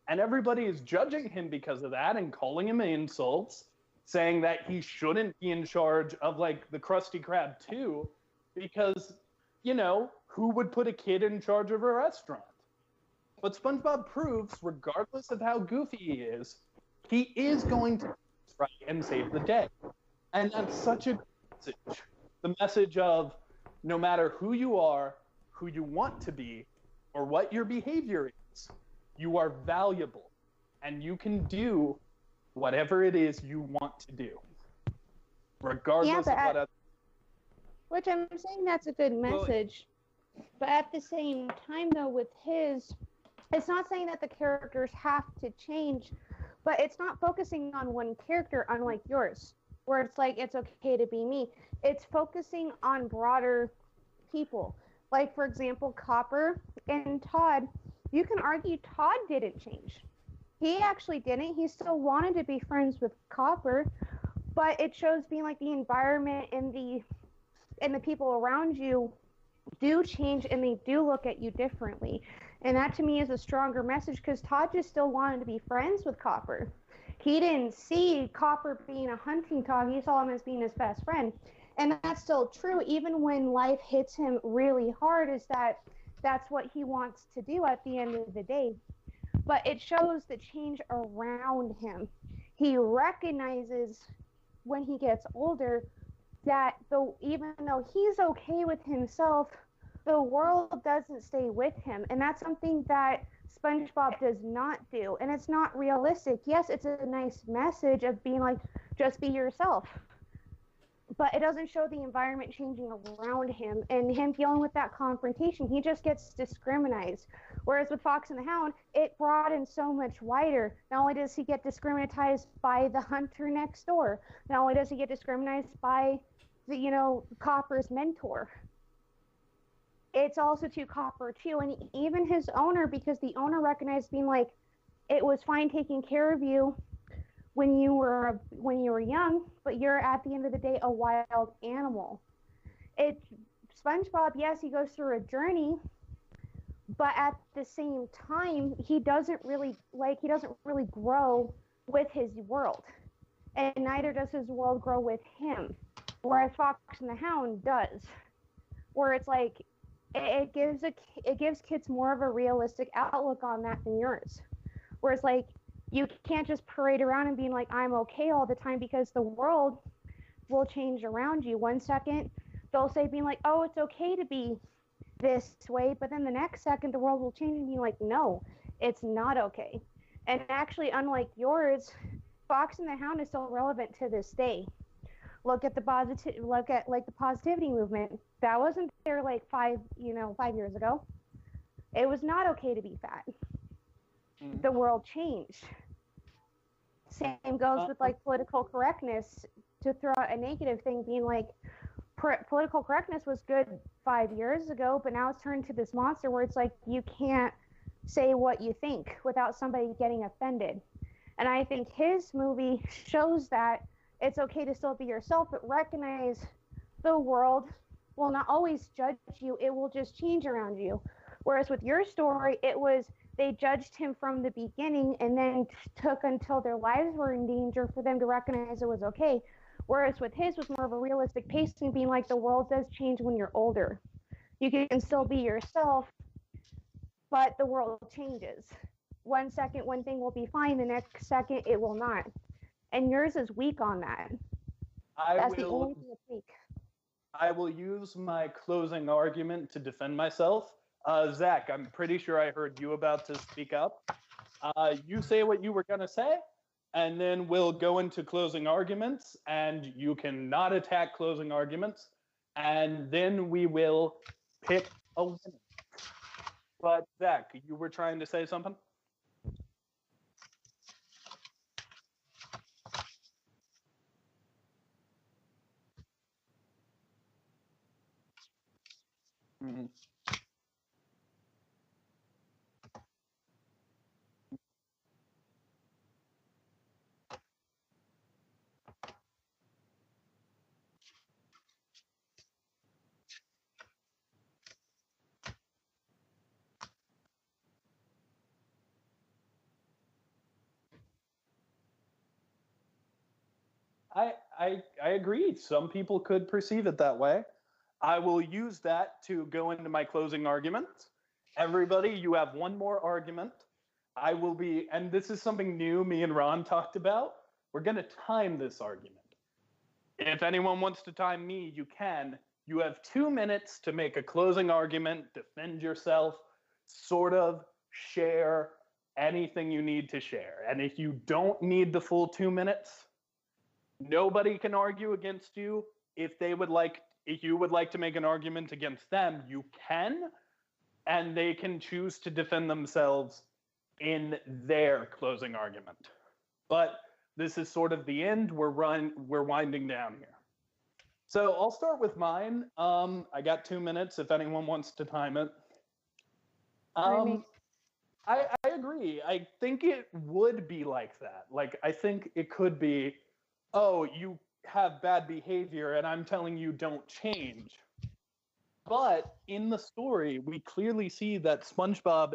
And everybody is judging him because of that and calling him insults, saying that he shouldn't be in charge of, like, the Krusty Krab 2 because, you know, who would put a kid in charge of a restaurant? But SpongeBob proves, regardless of how goofy he is going to try and save the day. And that's such a good message. The message of no matter who you are, who you want to be, or what your behavior is, you are valuable, and you can do whatever it is you want to do, regardless of what other... Which I'm saying that's a good message. But at the same time, though, with his, it's not saying that the characters have to change, but it's not focusing on one character, unlike yours, where it's like, it's okay to be me. It's focusing on broader people. Like, for example, Copper and Todd. You can argue Todd didn't change. He actually didn't. He still wanted to be friends with Copper, but it shows being like the environment and the people around you do change, and they do look at you differently. And that to me is a stronger message, because Todd just still wanted to be friends with Copper. He didn't see Copper being a hunting dog. He saw him as being his best friend. And that's still true, even when life hits him really hard, is that's what he wants to do at the end of the day. But it shows the change around him. He recognizes when he gets older that even though he's okay with himself, the world doesn't stay with him. And that's something that SpongeBob does not do. And it's not realistic. Yes, it's a nice message of being like, just be yourself. But it doesn't show the environment changing around him and him dealing with that confrontation. He just gets discriminated. Whereas with Fox and the Hound, it broadens so much wider. Not only does he get discriminated by the hunter next door, not only does he get discriminated by Copper's mentor. It's also to Copper too, and even his owner, because the owner recognized being like, it was fine taking care of you when you were young, but you're at the end of the day a wild animal. SpongeBob, yes, he goes through a journey, but at the same time, he doesn't really grow with his world, and neither does his world grow with him. Whereas Fox and the Hound does, where it's like it gives kids more of a realistic outlook on that than yours. Whereas like, you can't just parade around and being like, I'm okay all the time, because the world will change around you. One second, they'll say being like, oh, it's okay to be this way. But then the next second, the world will change and be like, no, it's not okay. And actually, unlike yours, Fox and the Hound is still relevant to this day. Look at the positivity movement. That wasn't there like 5 years ago. It was not okay to be fat. The world changed. Same goes with like political correctness. To throw out a negative thing, being like, political correctness was good 5 years ago, but now it's turned to this monster where it's like you can't say what you think without somebody getting offended. And I think his movie shows that it's okay to still be yourself, but recognize the world will not always judge you. It will just change around you. Whereas with your story, it was they judged him from the beginning and then took until their lives were in danger for them to recognize it was okay. Whereas with his was more of a realistic pacing, being like the world does change when you're older. You can still be yourself, but the world changes. 1 second, one thing will be fine. The next second, it will not. And yours is weak on that. That's the only thing that's weak. I will use my closing argument to defend myself. Zach, I'm pretty sure I heard you about to speak up. You say what you were going to say, and then we'll go into closing arguments, and you can not attack closing arguments, and then we will pick a winner. But Zach, you were trying to say something? Mm-hmm. I agree. Some people could perceive it that way. I will use that to go into my closing argument. Everybody, you have one more argument. I will be, and this is something new me and Ron talked about. We're going to time this argument. If anyone wants to time me, you can. You have 2 minutes to make a closing argument, defend yourself, sort of share anything you need to share. And if you don't need the full 2 minutes, nobody can argue against you. If you would like to make an argument against them, you can, and they can choose to defend themselves in their closing argument. But this is sort of the end. We're winding down here. So I'll start with mine. I got 2 minutes if anyone wants to time it. I agree. I think it would be like that. Like, I think it could be, oh, you have bad behavior and I'm telling you don't change. But in the story, we clearly see that SpongeBob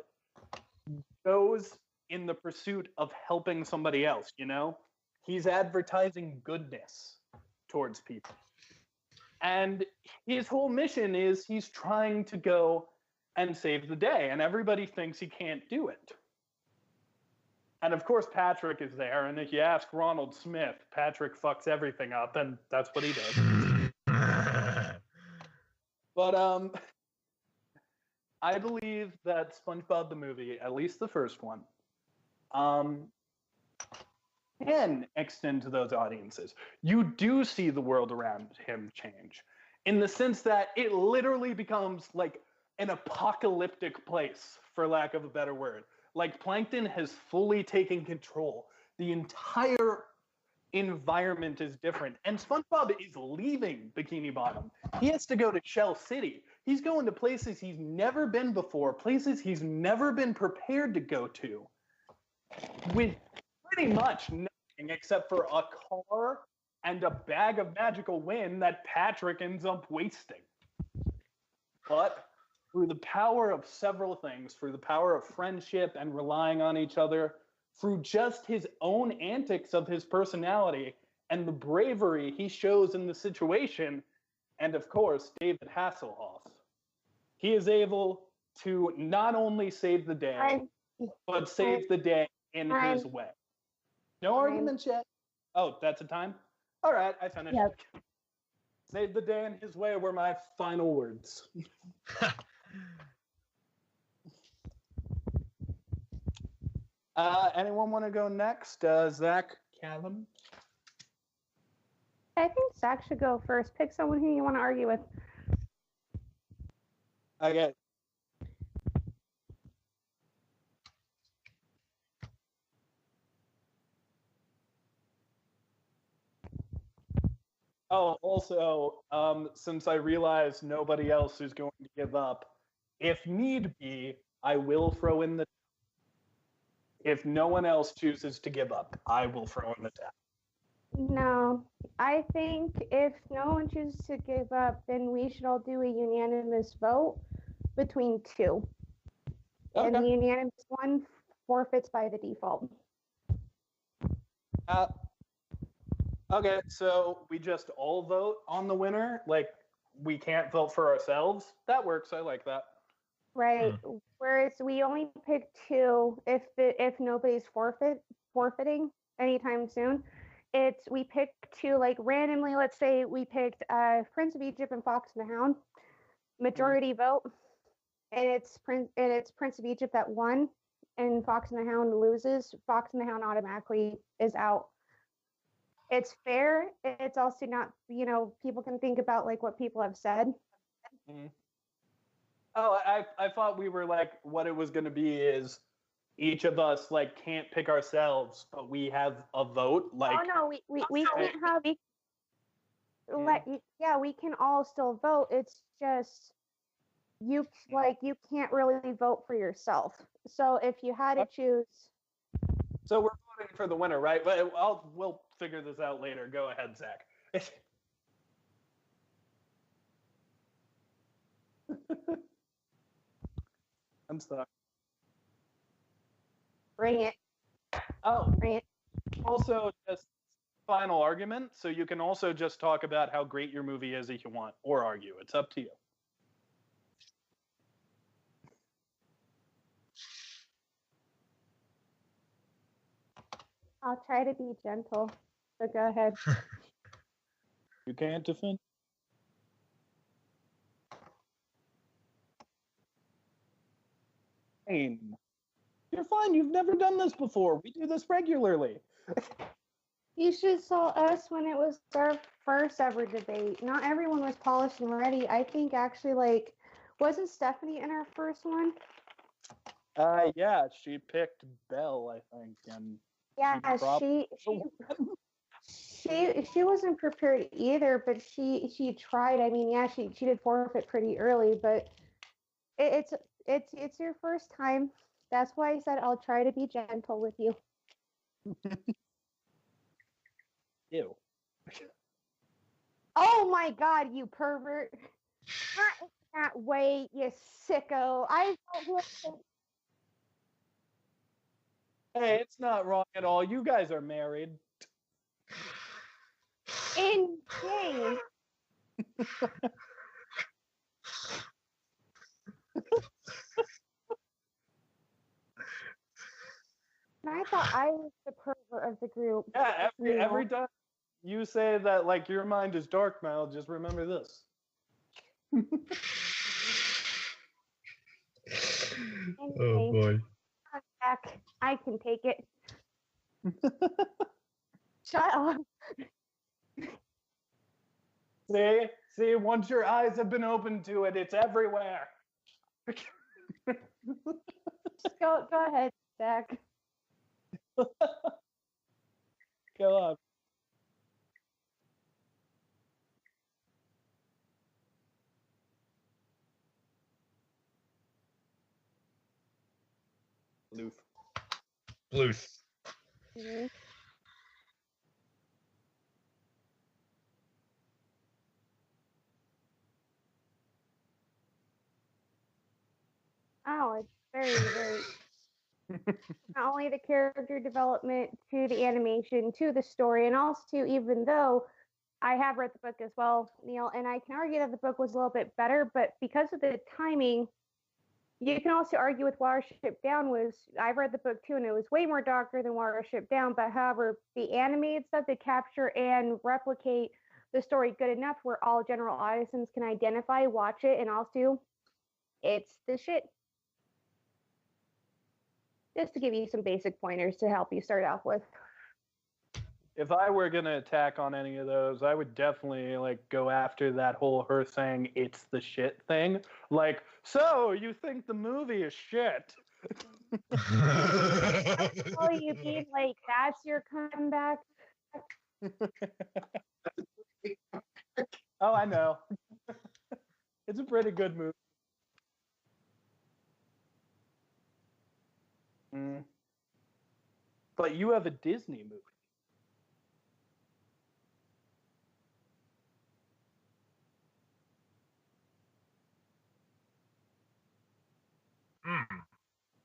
goes in the pursuit of helping somebody else, you know? He's advertising goodness towards people. And his whole mission is he's trying to go and save the day, and everybody thinks he can't do it. And of course, Patrick is there, and if you ask Ronald Smith, Patrick fucks everything up, and that's what he does. But I believe that SpongeBob the movie, at least the first one, can extend to those audiences. You do see the world around him change, in the sense that it literally becomes like an apocalyptic place, for lack of a better word. Like, Plankton has fully taken control. The entire environment is different. And SpongeBob is leaving Bikini Bottom. He has to go to Shell City. He's going to places he's never been before, places he's never been prepared to go to, with pretty much nothing except for a car and a bag of magical wind that Patrick ends up wasting. But through the power of several things, through the power of friendship and relying on each other, through just his own antics of his personality and the bravery he shows in the situation, and of course, David Hasselhoff, he is able to not only save the day, but save the day in his way. No arguments yet? Oh, that's a time? All right, I finished. Yep. Save the day in his way were my final words. Anyone want to go next? Zach, Callum? I think Zach should go first. Pick someone who you want to argue with. Okay. Oh, also, since I realize nobody else is going to give up, if need be, I will throw in the... If no one else chooses to give up, I will throw in the towel. No, I think if no one chooses to give up, then we should all do a unanimous vote between two. And the Okay. unanimous one forfeits by the default. Okay, so we just all vote on the winner? Like, we can't vote for ourselves? That works. I like that. Right. Whereas we only pick two if nobody's forfeiting anytime soon. We pick two like randomly. Let's say we picked Prince of Egypt and Fox and the Hound. Majority vote, and it's Prince of Egypt that won, and Fox and the Hound loses. Fox and the Hound automatically is out. It's fair. It's also not, people can think about like what people have said. Mm. Oh, I thought we were like, what it was going to be is each of us like can't pick ourselves, but we have a vote. Like, oh no, we can't have. We can all still vote. It's just you can't really vote for yourself. So if you had to choose, so we're voting for the winner, right? But we'll figure this out later. Go ahead, Zach. I'm stuck. bring it. Oh, Bring it. also just final argument. So you can also just talk about how great your movie is if you want, or argue. It's up to you. I'll try to be gentle. So go ahead. You can't defend. You're fine. You've never done this before. We do this regularly. You should saw us when it was our first ever debate. Not everyone was polished and ready. I think actually, wasn't Stephanie in our first one? Yeah, she picked Belle, I think, and yeah, she wasn't prepared either, but she tried. I mean, yeah, she did forfeit pretty early, but it's your first time. That's why I said I'll try to be gentle with you. Ew. Oh my God, you pervert! Not that way, you sicko. Hey, it's not wrong at all. You guys are married. Insane. I thought I was the pervert of the group. Yeah, every time you say that, like, your mind is dark, Mal, just remember this. Oh boy. Back. I can take it. Shut up. See, once your eyes have been opened to it, it's everywhere. Go ahead, Zach. Go on. Bluth. Mm-hmm. Oh, it's very, very. Not only the character development to the animation to the story, and also even though I have read the book as well, Neil, and I can argue that the book was a little bit better, but because of the timing, you can also argue with Watership Down I've read the book too, and it was way more darker than Watership Down, but however, the animated stuff to capture and replicate the story good enough where all general audiences can identify, watch it, and also it's the shit. Just to give you some basic pointers to help you start off with. If I were gonna attack on any of those, I would definitely go after that whole her saying it's the shit thing. Like, so you think the movie is shit? Oh, you mean that's your comeback? Oh, I know. It's a pretty good movie. But you have a Disney movie.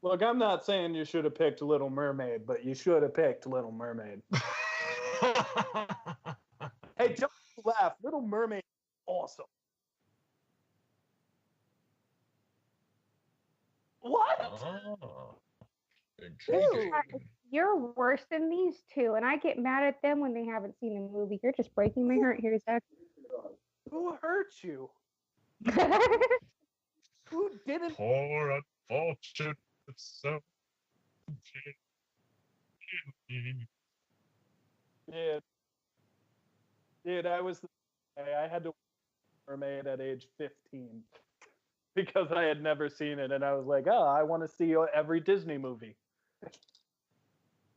Look, I'm not saying you should have picked Little Mermaid, but you should have picked Little Mermaid. Hey, don't laugh. Little Mermaid is awesome. What? Oh, Dude, intriguing. you're worse than these two, and I get mad at them when they haven't seen the movie. You're just breaking my heart here, Zach. Who hurt you? Who didn't? Poor unfortunate soul. Dude, I had to watch Mermaid at age 15 because I had never seen it, and I was like, oh, I want to see every Disney movie.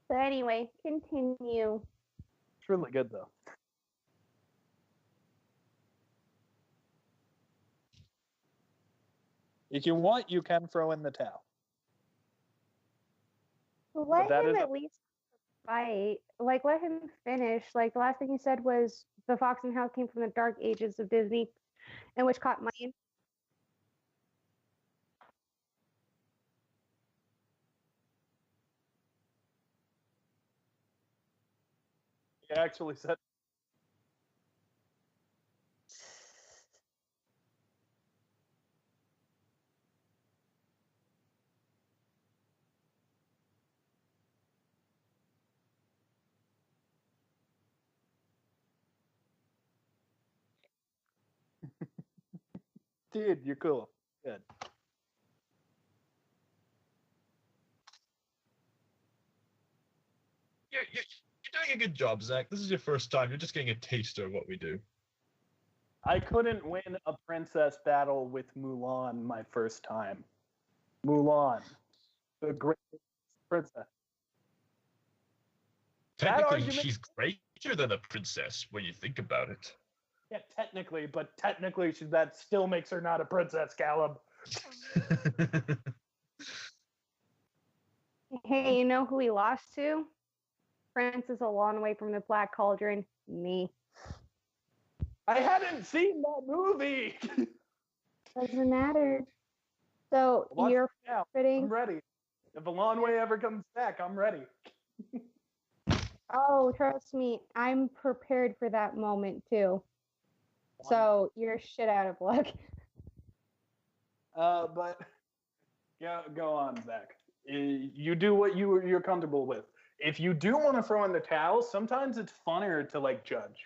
So anyway, continue. It's really good though. If you want, you can throw in the towel. Let that him is at least fight. Like, let him finish. Like, the last thing he said was The Fox and Hound came from the dark ages of Disney, and which caught my interest. He actually said. Dude, you're cool. Good. You're doing a good job, Zach. This is your first time. You're just getting a taster of what we do. I couldn't win a princess battle with Mulan my first time. Mulan, the great princess. Technically, argument- she's greater than a princess when you think about it. Yeah, technically, but technically that still makes her not a princess, Caleb. Hey, you know who he lost to? Francis a long way from the Black Cauldron. Me. I hadn't seen that movie. Doesn't matter. So Watch you're it now. fitting. I'm ready. If a long way ever comes back, I'm ready. Oh, trust me, I'm prepared for that moment too. So you're shit out of luck. But go on, Zach. You do what you're comfortable with. If you do want to throw in the towel, sometimes it's funnier to like judge.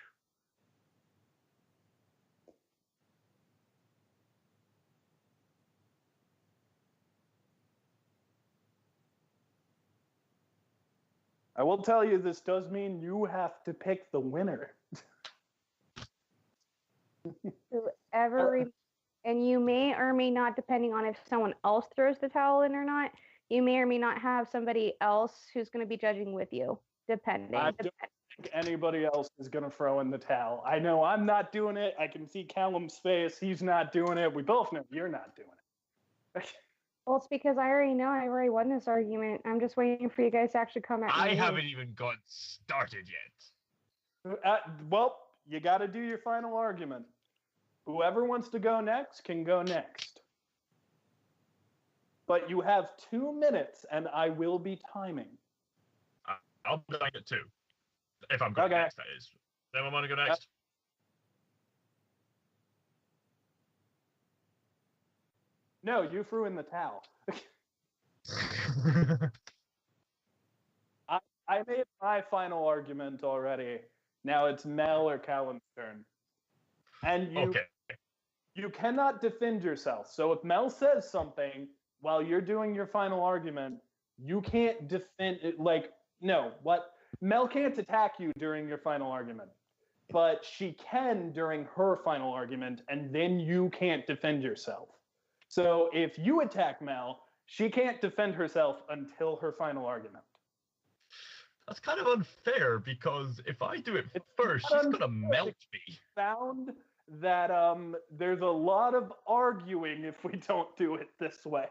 I will tell you, this does mean you have to pick the winner. Whoever, and you may or may not, depending on if someone else throws the towel in or not, you may or may not have somebody else who's going to be judging with you, depending. I don't think anybody else is going to throw in the towel. I know I'm not doing it. I can see Callum's face. He's not doing it. We both know you're not doing it. Well, it's because I already know I've already won this argument. I'm just waiting for you guys to actually come at me. I haven't even got started yet. Well, you got to do your final argument. Whoever wants to go next can go next. But you have 2 minutes, and I will be timing. I'll go at 2. If I'm going next, that is. Anyone want to go next? No, you threw in the towel. I made my final argument already. Now it's Mel or Callum's turn. And you cannot defend yourself. So if Mel says something while you're doing your final argument, you can't defend it. Mel can't attack you during your final argument, but she can during her final argument, and then you can't defend yourself. So if you attack Mel, she can't defend herself until her final argument. That's kind of unfair, because if I do it first, she's going to melt me. Found that there's a lot of arguing if we don't do it this way.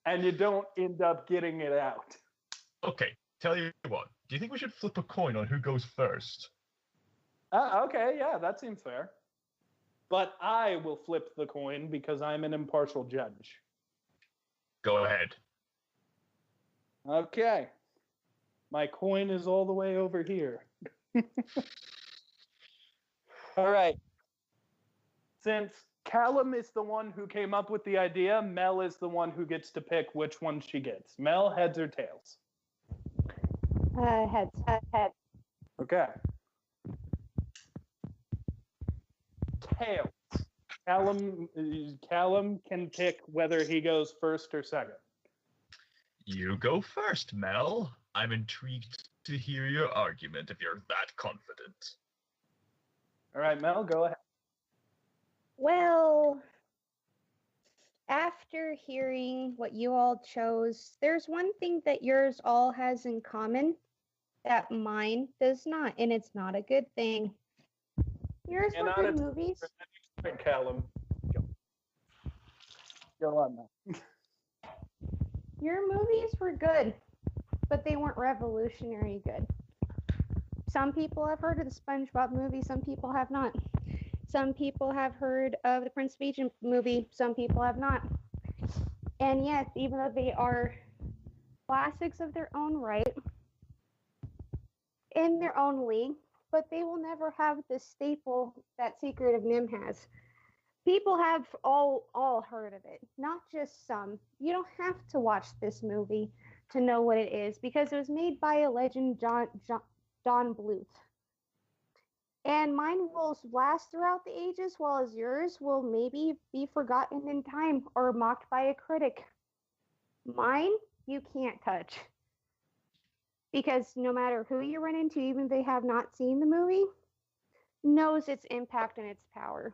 And you don't end up getting it out. Okay, tell you what. Do you think we should flip a coin on who goes first? Okay, yeah, that seems fair. But I will flip the coin because I'm an impartial judge. Go ahead. Okay. My coin is all the way over here. All right. Since Callum is the one who came up with the idea, Mel is the one who gets to pick which one she gets. Mel, heads or tails? Heads. Heads. Okay. Tails. Callum can pick whether he goes first or second. You go first, Mel. I'm intrigued to hear your argument if you're that confident. All right, Mel, go ahead. Well, after hearing what you all chose, there's one thing that yours all has in common that mine does not, and it's not a good thing. Yours were good movies. Callum. Go on, Mel. Your movies were good, but they weren't revolutionary good. Some people have heard of the SpongeBob movie, some people have not. Some people have heard of the Prince of Egypt movie, some people have not. And yes, even though they are classics of their own right, in their own league, but they will never have the staple that Secret of NIMH has. People have all heard of it, not just some. You don't have to watch this movie to know what it is, because it was made by a legend, Don Bluth. And mine will last throughout the ages, while as yours will maybe be forgotten in time or mocked by a critic. Mine, you can't touch. Because no matter who you run into, even if they have not seen the movie, knows its impact and its power.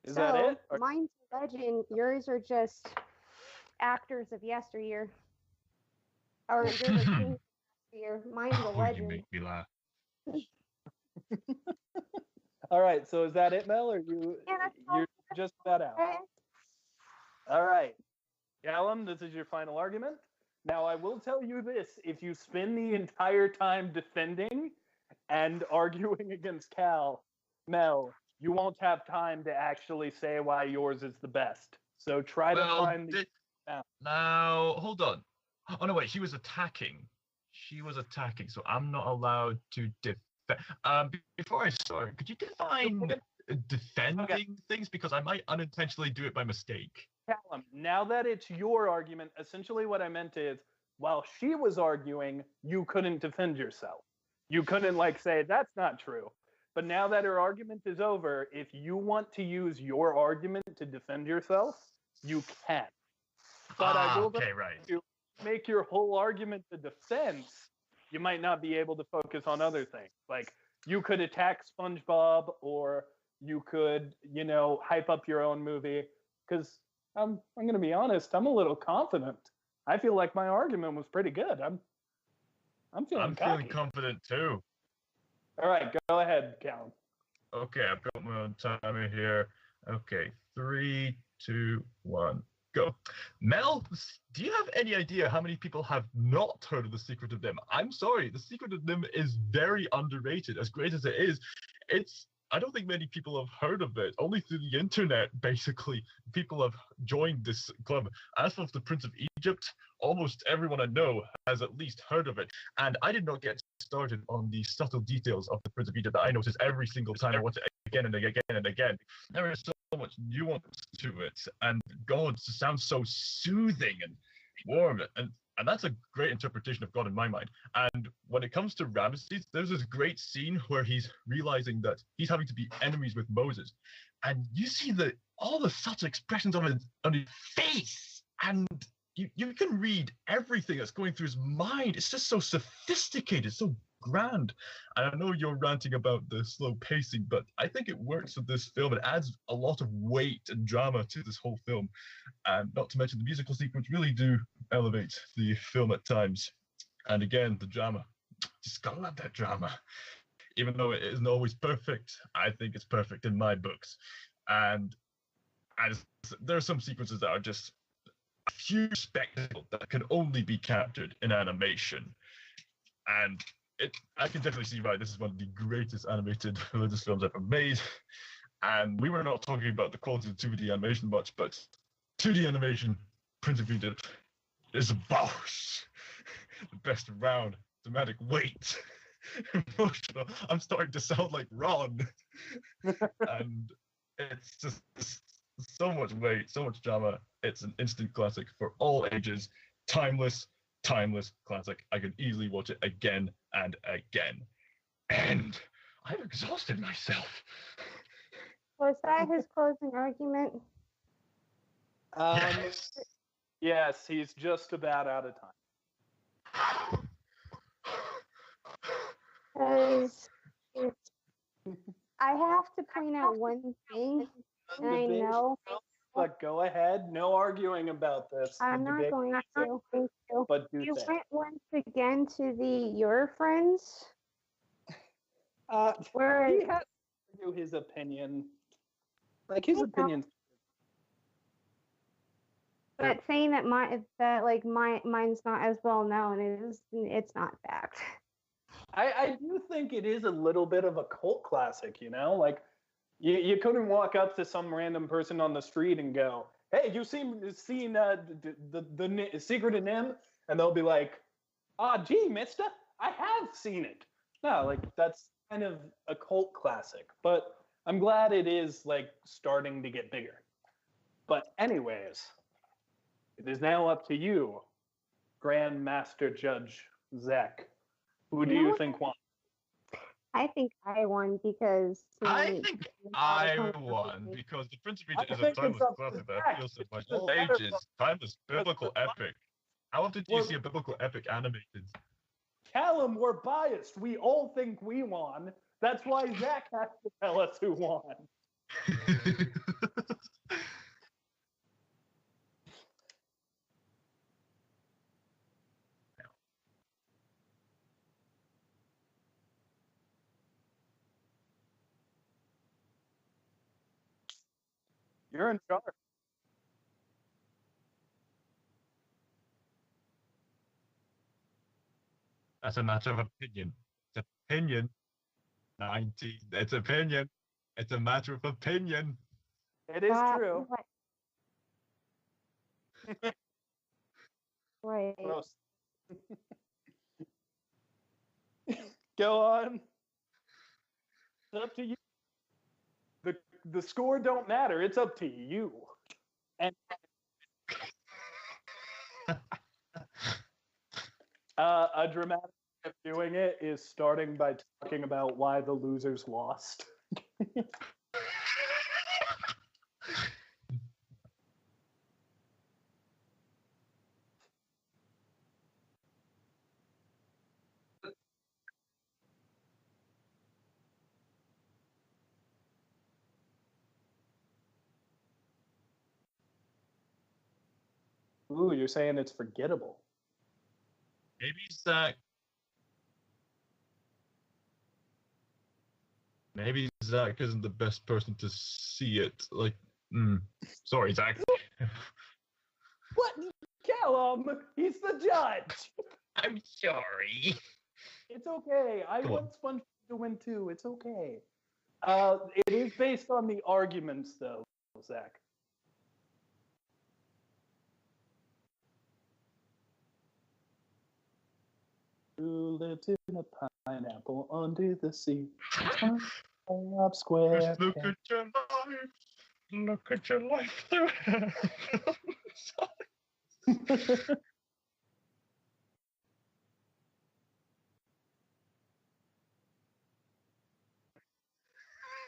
Is that it? Mine's a legend. Yours are just actors of yesteryear. Or yours are kings of yesteryear. Mine's a legend. You make me laugh. All right, so is that it, Mel, or you're just about out? All right. Callum, this is your final argument. Now, I will tell you this. If you spend the entire time defending and arguing against Mel, you won't have time to actually say why yours is the best. So try to find the... Now, hold on. Oh, no, wait. She was attacking. So I'm not allowed to defend. Before I start, could you define defending things? Because I might unintentionally do it by mistake. Callum, now that it's your argument, essentially what I meant is, while she was arguing, you couldn't defend yourself. You couldn't say, that's not true. But now that her argument is over, if you want to use your argument to defend yourself, you can. But I will you make your whole argument the defense, you might not be able to focus on other things. Like, you could attack SpongeBob, or you could, hype up your own movie. Because I'm going to be honest, I'm a little confident. I feel like my argument was pretty good. I'm feeling confident too. All right, go ahead, Callum. Okay, I've got my own timer here. Okay, 3, 2, 1, go. Mel, do you have any idea how many people have not heard of The Secret of NIMH? I'm sorry, The Secret of NIMH is very underrated. As great as it is, I don't think many people have heard of it. Only through the internet, basically, people have joined this club. As for The Prince of Egypt, almost everyone I know has at least heard of it. And I did not get started on the subtle details of The Prince of Egypt that I notice every single time I watch it again and again and again. There is so much nuance to it. And God sounds so soothing and warm. And that's a great interpretation of God in my mind. And when it comes to Ramesses, there's this great scene where he's realizing that he's having to be enemies with Moses. And you see all the subtle expressions on his face. And you can read everything that's going through his mind. It's just so sophisticated, so grand. And I know you're ranting about the slow pacing, but I think it works with this film. It adds a lot of weight and drama to this whole film. And not to mention the musical sequence really do elevate the film at times. And again, the drama. Just gotta love that drama. Even though it isn't always perfect, I think it's perfect in my books. And there are some sequences that are just a huge spectacle that can only be captured in animation. And I can definitely see why this is one of the greatest animated religious films ever made. And we were not talking about the quality of 2D animation much, but 2D animation, Prince of Egypt, is about the best around. Dramatic weight. Emotional. I'm starting to sound like Ron. And it's just so much weight, so much drama. It's an instant classic for all ages. Timeless classic. I can easily watch it again and again. And I've exhausted myself. Was that his closing argument? Yes. Yes, he's just about out of time. Because I have to point out one thing, and I know. But go ahead. No arguing about this. I'm not going to. Thank you. But do You say. went once again to the Your Friends. Where He has to do his opinion. Like his opinion. But saying that mine's not as well known it's not fact. I do think it is a little bit of a cult classic, you know? Like, you couldn't walk up to some random person on the street and go, "Hey, you seen the Secret of Nim?" And they'll be like, "Gee, mister, I have seen it." No, like, that's kind of a cult classic. But I'm glad it is, like, starting to get bigger. But anyways, it is now up to you, Grand Master Judge Zach. Who do you think won? I think I won because I think I won because the Prince of Egypt is a timeless classic that appeals to my all ages. Timeless biblical epic. How often do you see a biblical epic animated? Callum, we're biased. We all think we won. That's why Zach has to tell us who won. You're in charge. That's a matter of opinion. It's opinion. 19. It's opinion. It's a matter of opinion. It is true. Right. Gross. Go on. It's up to you. The score don't matter. It's up to you. And a dramatic way of doing it is starting by talking about why the losers lost. Ooh, you're saying it's forgettable. Maybe Zach. Maybe Zach isn't the best person to see it. Like, sorry, Zach. What? Callum, he's the judge. I'm sorry. It's okay. I want SpongeBob to win too. It's okay. It is based on the arguments, though, Zach. Who lived in a pineapple under the sea? Up square. Just look at your life. Look at your life through.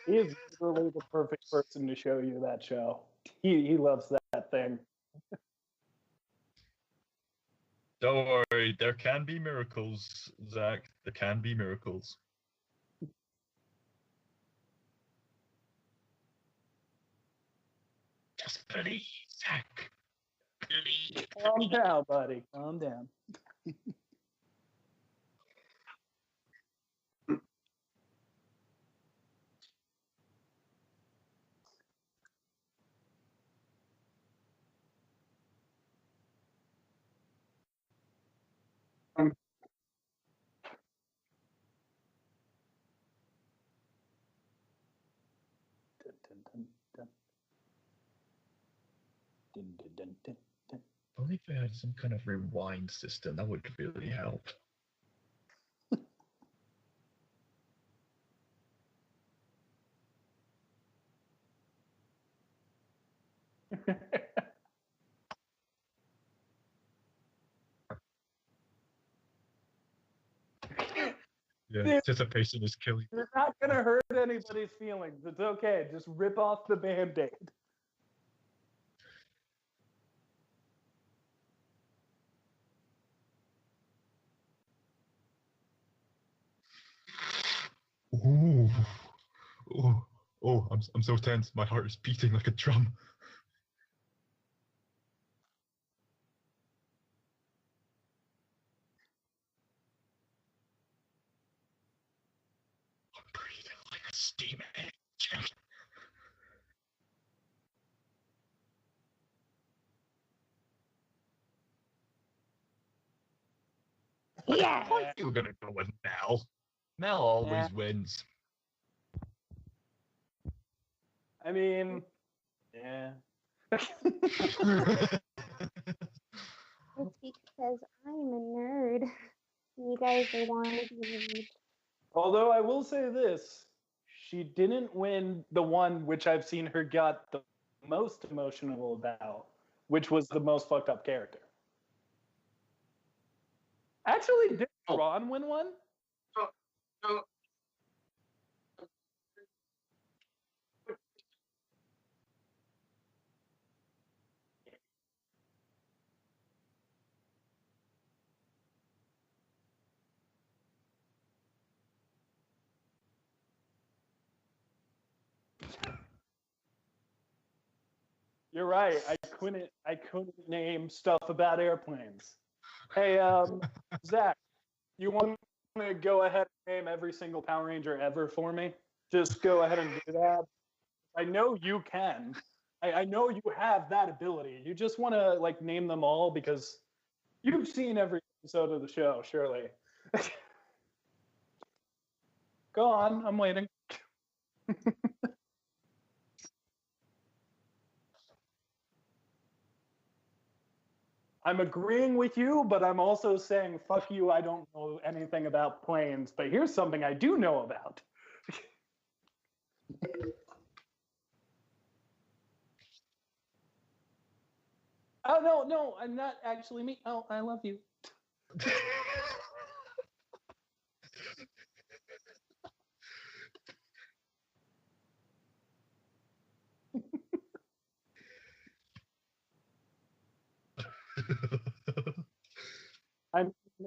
He is literally the perfect person to show you that show. He loves that thing. Don't worry, there can be miracles, Zach. There can be miracles. Just believe, Zach. Believe. Calm down, buddy. Calm down. Dun, dun, dun, dun, dun. Only if they had some kind of rewind system, that would really help. Yeah, anticipation is killing. You're not gonna hurt anybody's feelings. It's okay. Just rip off the Band-Aid. Ooh. Oh, oh, I'm so tense. My heart is beating like a drum. I'm breathing like a steam engine. Yeah. You're gonna go with Mel. Mel always wins. I mean, yeah. It's because I'm a nerd. You guys are wanting to be. Although I will say this, she didn't win the one which I've seen her got the most emotional about, which was the most fucked up character. Actually, did Ron win one? You're right. I couldn't name stuff about airplanes. Hey, Zach, you want to go ahead and name every single Power Ranger ever for me? Just go ahead and do that. I know you can. I know you have that ability. You just want to like name them all because you've seen every episode of the show, surely. Go on, I'm waiting. I'm agreeing with you, but I'm also saying, fuck you, I don't know anything about planes. But here's something I do know about. Oh, no, I'm not actually me. Oh, I love you.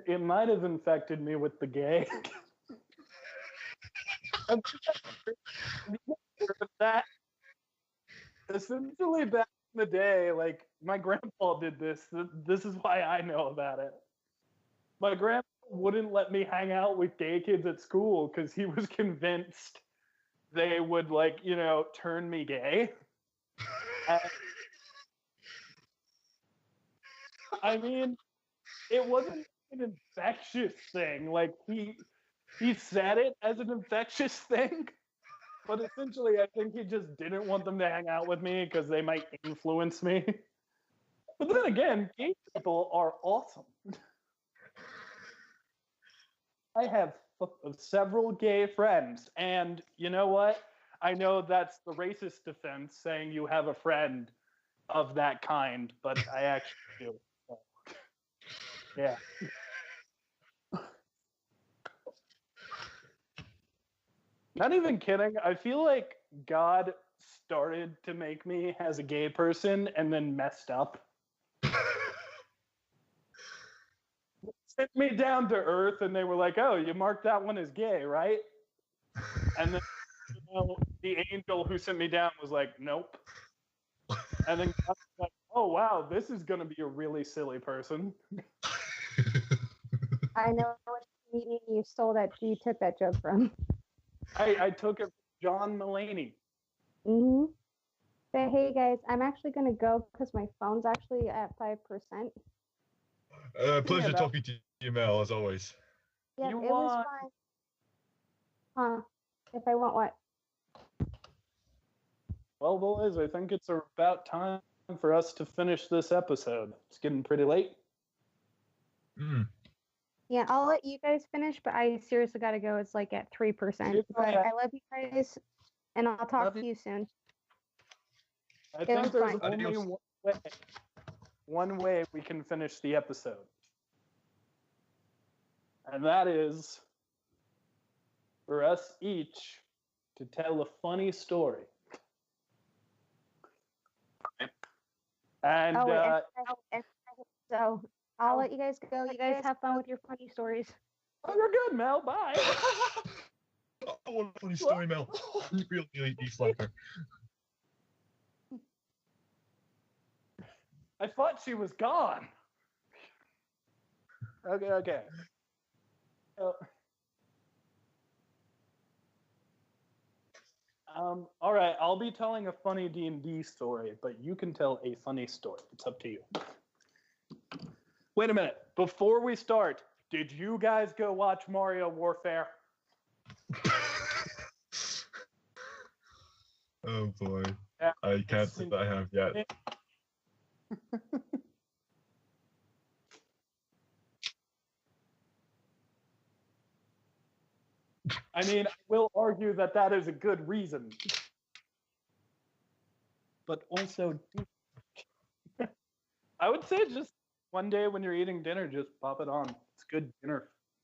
It might have infected me with the gay. That essentially back in the day, like my grandpa did this. This is why I know about it. My grandpa wouldn't let me hang out with gay kids at school because he was convinced they would turn me gay. I mean, it wasn't an infectious thing. Like he said it as an infectious thing, but essentially I think he just didn't want them to hang out with me because they might influence me. But then again, gay people are awesome. I have several gay friends, and you know what? I know that's the racist defense saying you have a friend of that kind, but I actually do. So, yeah. Not even kidding. I feel like God started to make me as a gay person and then messed up. Sent me down to earth and they were like, oh, you marked that one as gay, right? And then the angel who sent me down was like, nope. And then God was like, oh, wow, this is going to be a really silly person. I know which comedian you took that joke from. I took it from John Mulaney. Mm-hmm. But hey, guys, I'm actually going to go because my phone's actually at 5%. Pleasure talking to you, Mel, as always. Yeah, it was fine. Huh? If I want what? Well, boys, I think it's about time for us to finish this episode. It's getting pretty late. Yeah, I'll let you guys finish, but I seriously gotta go. It's like at 3%. But I love you guys, and I'll talk to you soon. I think there's only one way we can finish the episode. And that is for us each to tell a funny story. And so I'll let you guys go. You guys have fun with your funny stories. Oh, you're good, Mel. Bye. I want a funny story, Mel. Really deflacker. I thought she was gone. Okay. All right, I'll be telling a funny D&D story, but you can tell a funny story. It's up to you. Wait a minute. Before we start, did you guys go watch Mario Warfare? Oh boy. Yeah, I can't say that I have yet. I mean, I will argue that that is a good reason. But also, I would say just one day when you're eating dinner, just pop it on. It's a good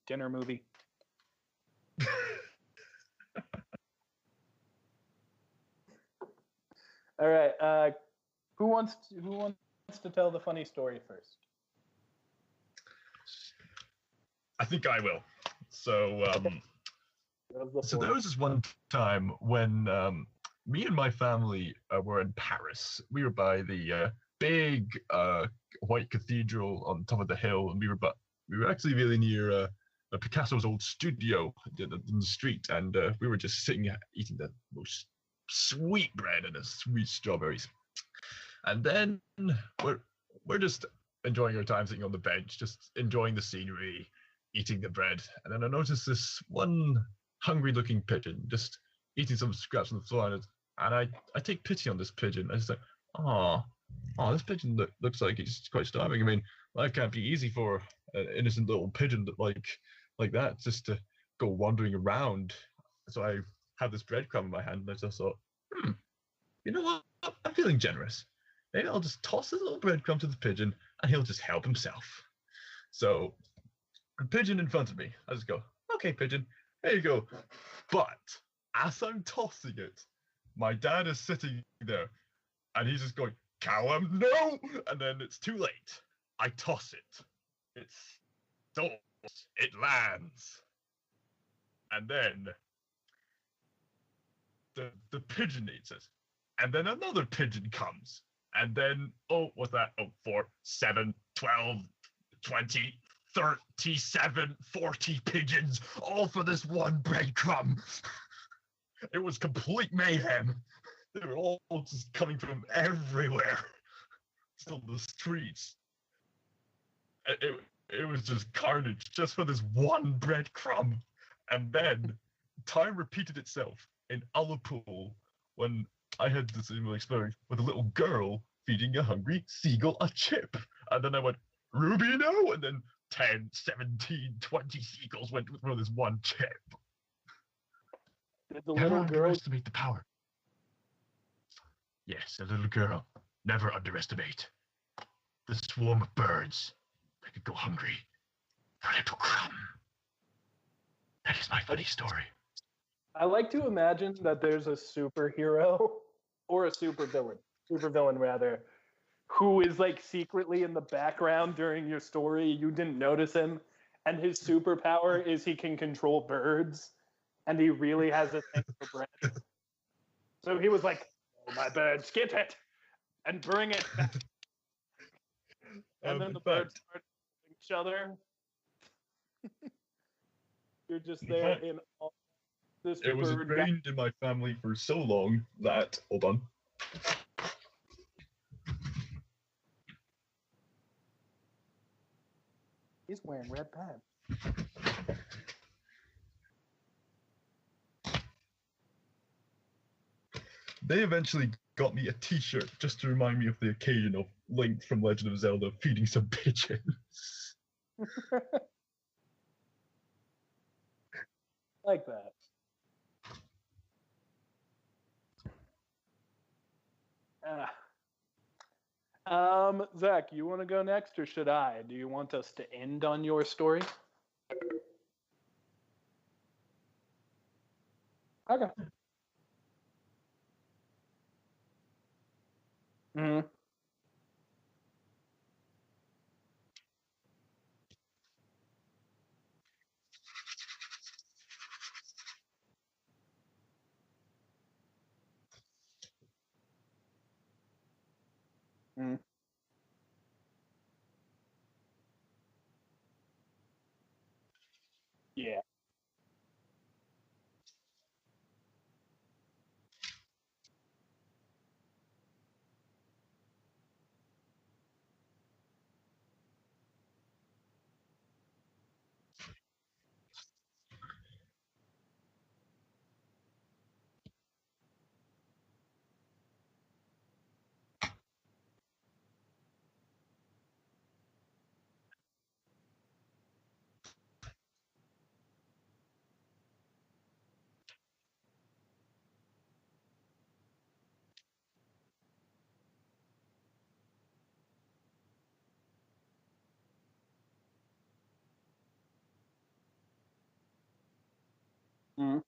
dinner movie. All right. Who wants to tell the funny story first? I think I will. So there was this one time when me and my family were in Paris. We were by the big white cathedral on top of the hill, and we were actually really near Picasso's old studio in the street, and we were just sitting eating the most sweet bread and the sweet strawberries. And then we're just enjoying our time sitting on the bench, just enjoying the scenery, eating the bread. And then I noticed this one hungry-looking pigeon just eating some scraps on the floor, and I take pity on this pigeon. I just like, oh, this pigeon looks like it's quite starving. I mean, life can't be easy for an innocent little pigeon like that just to go wandering around. So I have this breadcrumb in my hand, and I just thought, you know what? I'm feeling generous. Maybe I'll just toss this little breadcrumb to the pigeon, and he'll just help himself. So, a pigeon in front of me. I just go, okay, pigeon, there you go. But as I'm tossing it, my dad is sitting there, and he's just going, Callum, no! And then it's too late. I toss it. It stalls. It lands. And then the pigeon eats it. And then another pigeon comes. And then, what's that? 4, 7, 12, 20, 37, 40 pigeons, all for this one breadcrumb. It was complete mayhem. They were all just coming from everywhere. Still the streets. It was just carnage, just for this one breadcrumb. And then time repeated itself in Ullapool when I had this similar experience with a little girl feeding a hungry seagull a chip. And then I went, Ruby, no! And then 10, 17, 20 seagulls went for this one chip. Did the little girl underestimate the power? Yes, a little girl. Never underestimate the swarm of birds that could go hungry for a little crumb. That is my funny story. I like to imagine that there's a superhero or a supervillain rather, who is like secretly in the background during your story. You didn't notice him, and his superpower is he can control birds, and he really has a thing for bread. So he was like, oh, my birds, get it and bring it back. And then the birds start each other. You're just there in all this. It was ingrained in my family for so long that, hold on. He's wearing red pants. They eventually got me a T-shirt just to remind me of the occasion of Link from Legend of Zelda feeding some pigeons. Like that. Zach, you want to go next or should I? Do you want us to end on your story? Okay. Mm-hmm. Mm-hmm. Yeah. Mm-hmm.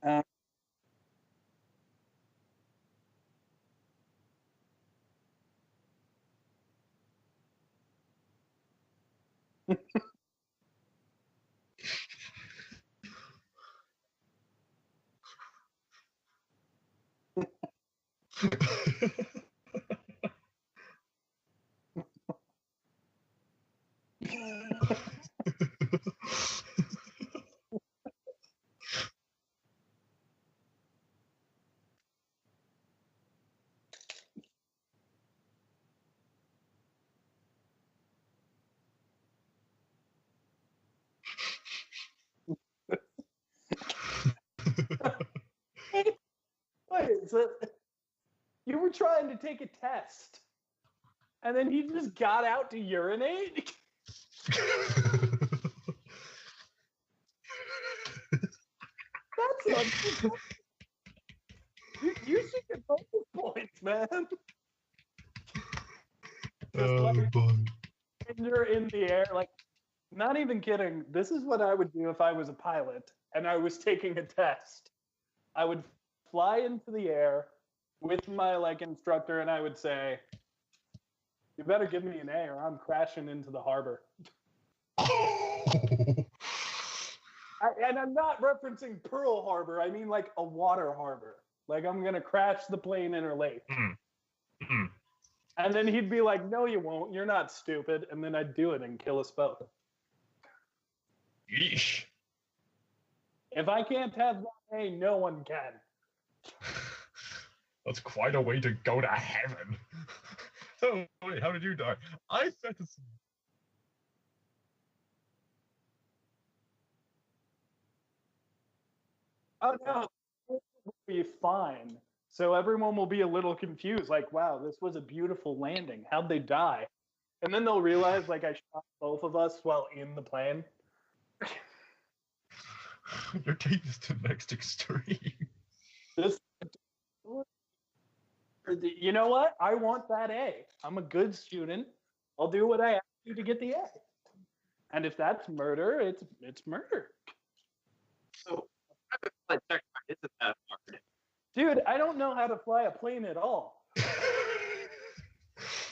Uh, Wait, so you were trying to take a test, and then he just got out to urinate? That's not. You should get bonus points, man. Just like boy. you're in the air, like, not even kidding. This is what I would do if I was a pilot and I was taking a test. I would fly into the air with my like instructor, and I would say, "You better give me an A, or I'm crashing into the harbor." And I'm not referencing Pearl Harbor. I mean like a water harbor. Like I'm gonna crash the plane in her lake. And then he'd be like, "No, you won't. You're not stupid." And then I'd do it and kill us both. Yeesh. If I can't have that A, no one can. That's quite a way to go to heaven. So, wait, how did you die? I set aside. Oh no, it'll be fine. So everyone will be a little confused, like, "Wow, this was a beautiful landing. How'd they die?" And then they'll realize, like, I shot both of us while in the plane. You're taking this to the next extreme. This, you know what? I want that A. I'm a good student. I'll do what I have to get the A. And if that's murder, it's murder. So, flight checkpoint isn't that hard. Dude, I don't know how to fly a plane at all.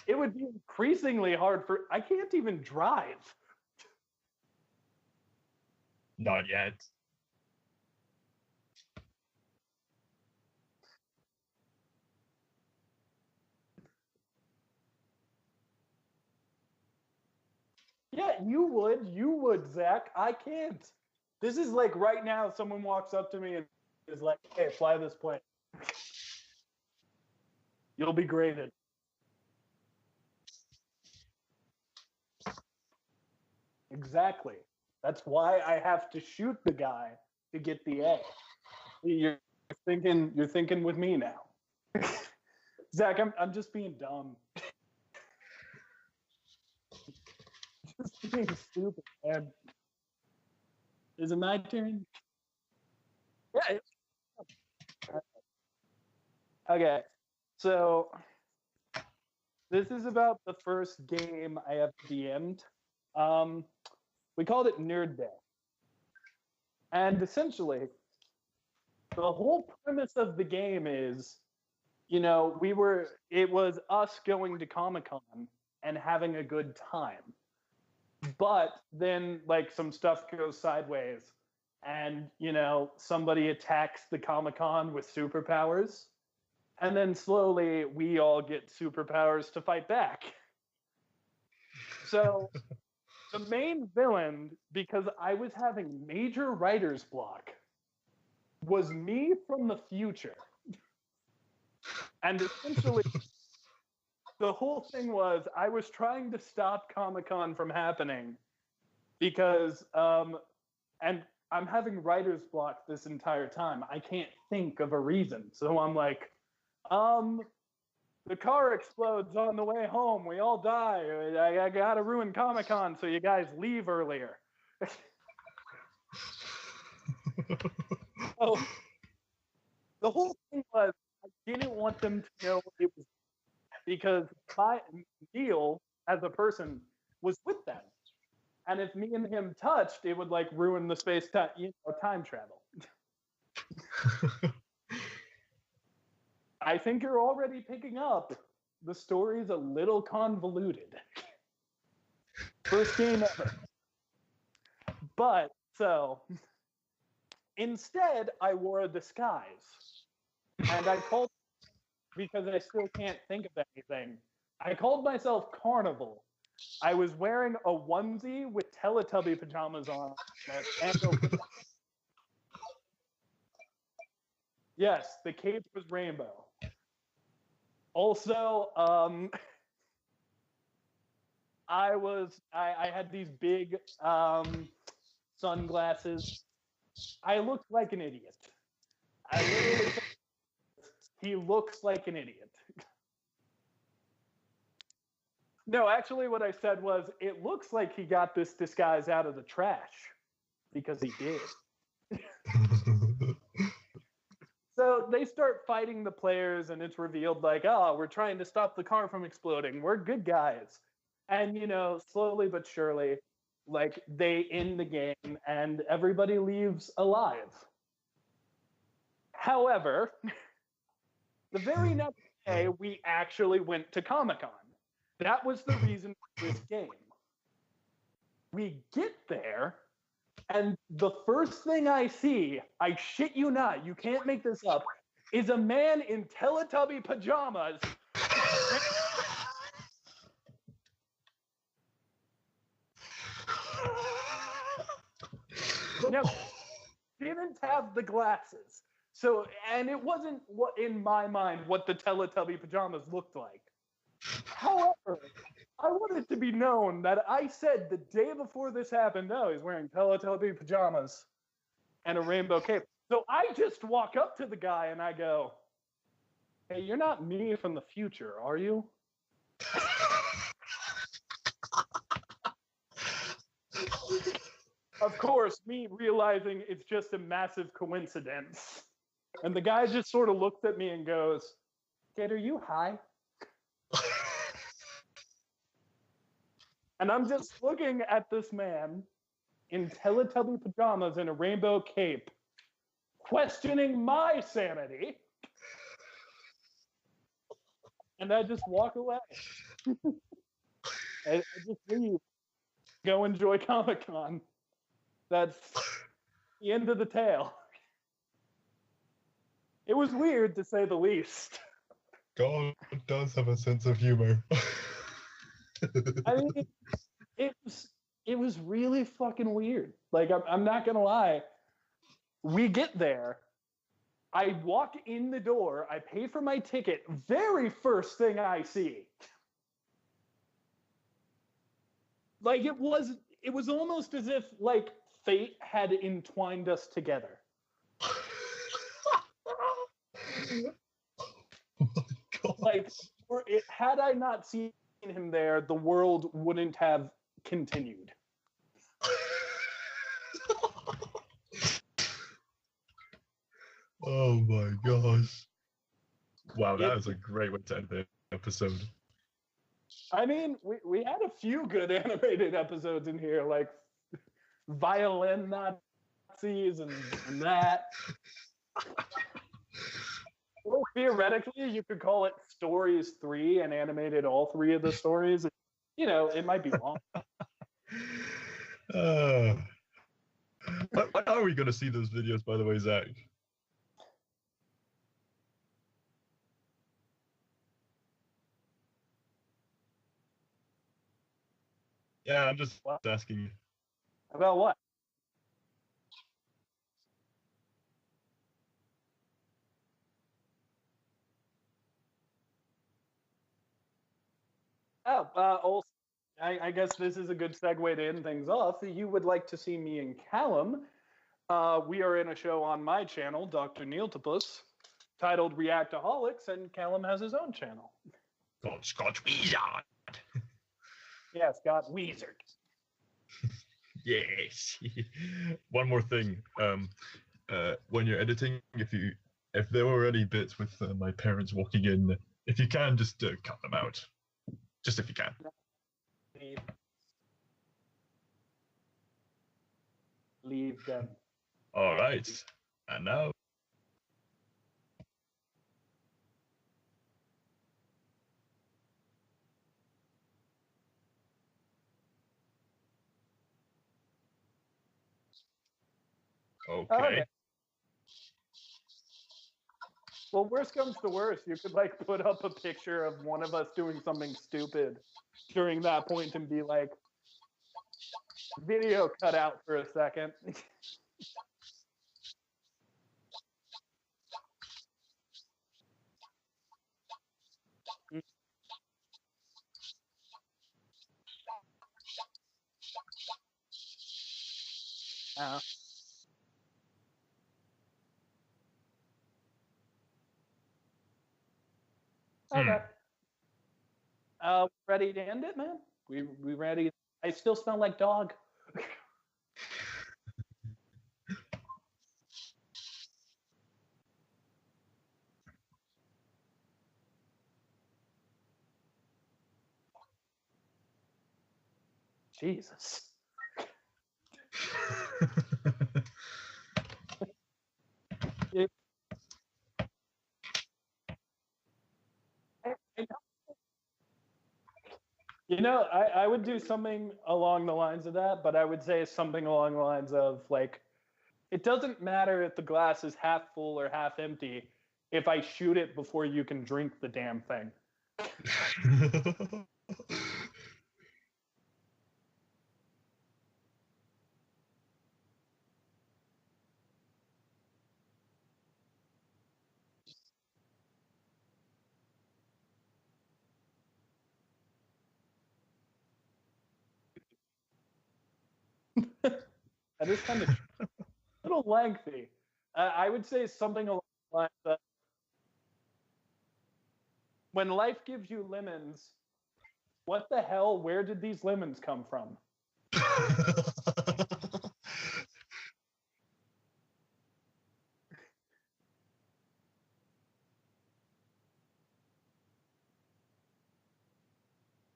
It would be increasingly hard for. I can't even drive. Not yet. Yeah, you would, Zach. I can't. This is like right now, someone walks up to me and is like, "Hey, fly this plane. You'll be graded." Exactly. That's why I have to shoot the guy to get the A. You're thinking with me now. Zach, I'm just being dumb. Just being stupid, man. Is it my turn? Yeah. Okay. So this is about the first game I have DM'd. We called it Nerd Day. And essentially, the whole premise of the game is, it was us going to Comic-Con and having a good time. But then, like, some stuff goes sideways and, somebody attacks the Comic-Con with superpowers. And then slowly we all get superpowers to fight back. So the main villain, because I was having major writer's block, was me from the future. And essentially, the whole thing was I was trying to stop Comic-Con from happening because, and I'm having writer's block this entire time. I can't think of a reason. So I'm like, the car explodes on the way home. We all die. I gotta ruin Comic-Con, so you guys leave earlier. So the whole thing was I didn't want them to know it was because Neil, as a person, was with them. And if me and him touched, it would like ruin the time travel. I think you're already picking up. The story's a little convoluted. First game ever. But, so, instead, I wore a disguise. And I called, because I still can't think of anything, I called myself Carnival. I was wearing a onesie with Teletubby pajamas on. Yes, the cape was rainbow. Also, I had these big sunglasses. I looked like an idiot. I literally said, he looks like an idiot. No, actually what I said was, it looks like he got this disguise out of the trash. Because he did. So they start fighting the players, and it's revealed like, oh, we're trying to stop the car from exploding. We're good guys. And, slowly but surely, like, they end the game, and everybody leaves alive. However, the very next day, we actually went to Comic-Con. That was the reason for this game. We get there, and the first thing I see, I shit you not, you can't make this up, is a man in Teletubby pajamas. Now, didn't have the glasses. So, and it wasn't what, in my mind, what the Teletubby pajamas looked like. However, I want it to be known that I said the day before this happened, no, he's wearing Teletubby pajamas and a rainbow cape. So I just walk up to the guy and I go, hey, you're not me from the future, are you? Of course, me realizing it's just a massive coincidence. And the guy just sort of looks at me and goes, kid, are you high? And I'm just looking at this man in Teletubby pajamas and a rainbow cape, questioning my sanity. And I just walk away. I just leave. Go enjoy Comic-Con. That's the end of the tale. It was weird, to say the least. God does have a sense of humor. I mean, it was really fucking weird. Like, I'm not gonna lie. We get there. I walk in the door. I pay for my ticket. Very first thing I see. Like, it was almost as if, like, fate had entwined us together. Oh my God. Like, had I not seen him there, the world wouldn't have continued. Oh my gosh. Wow, that is a great way to end the episode. I mean, we had a few good animated episodes in here, like Violin Nazis and that. Well, theoretically, you could call it Stories 3 and animated all three of the stories. You know, it might be long. When are we going to see those videos, by the way, Zach? Yeah, I'm just asking you. About what? Also, I guess this is a good segue to end things off. You would like to see me and Callum. We are in a show on my channel, Dr. Neiltopus, titled Reactaholics, and Callum has his own channel. Scott Weezer. Yeah, Scott Weezer. Yes. One more thing. When you're editing, if there were any bits with my parents walking in, if you can, just cut them out. Just if you can. Leave them. All right. And now. Okay. Well, worst comes to worst, you could like put up a picture of one of us doing something stupid during that point and be like, video cut out for a second. Okay. Ready to end it, man? We ready? I still smell like dog. Jesus. You know, I would do something along the lines of that, but I would say something along the lines of like, it doesn't matter if the glass is half full or half empty if I shoot it before you can drink the damn thing. That is kind of a little lengthy. I would say something along the lines of, when life gives you lemons, what the hell, where did these lemons come from?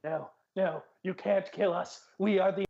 No. No, you can't kill us. We are the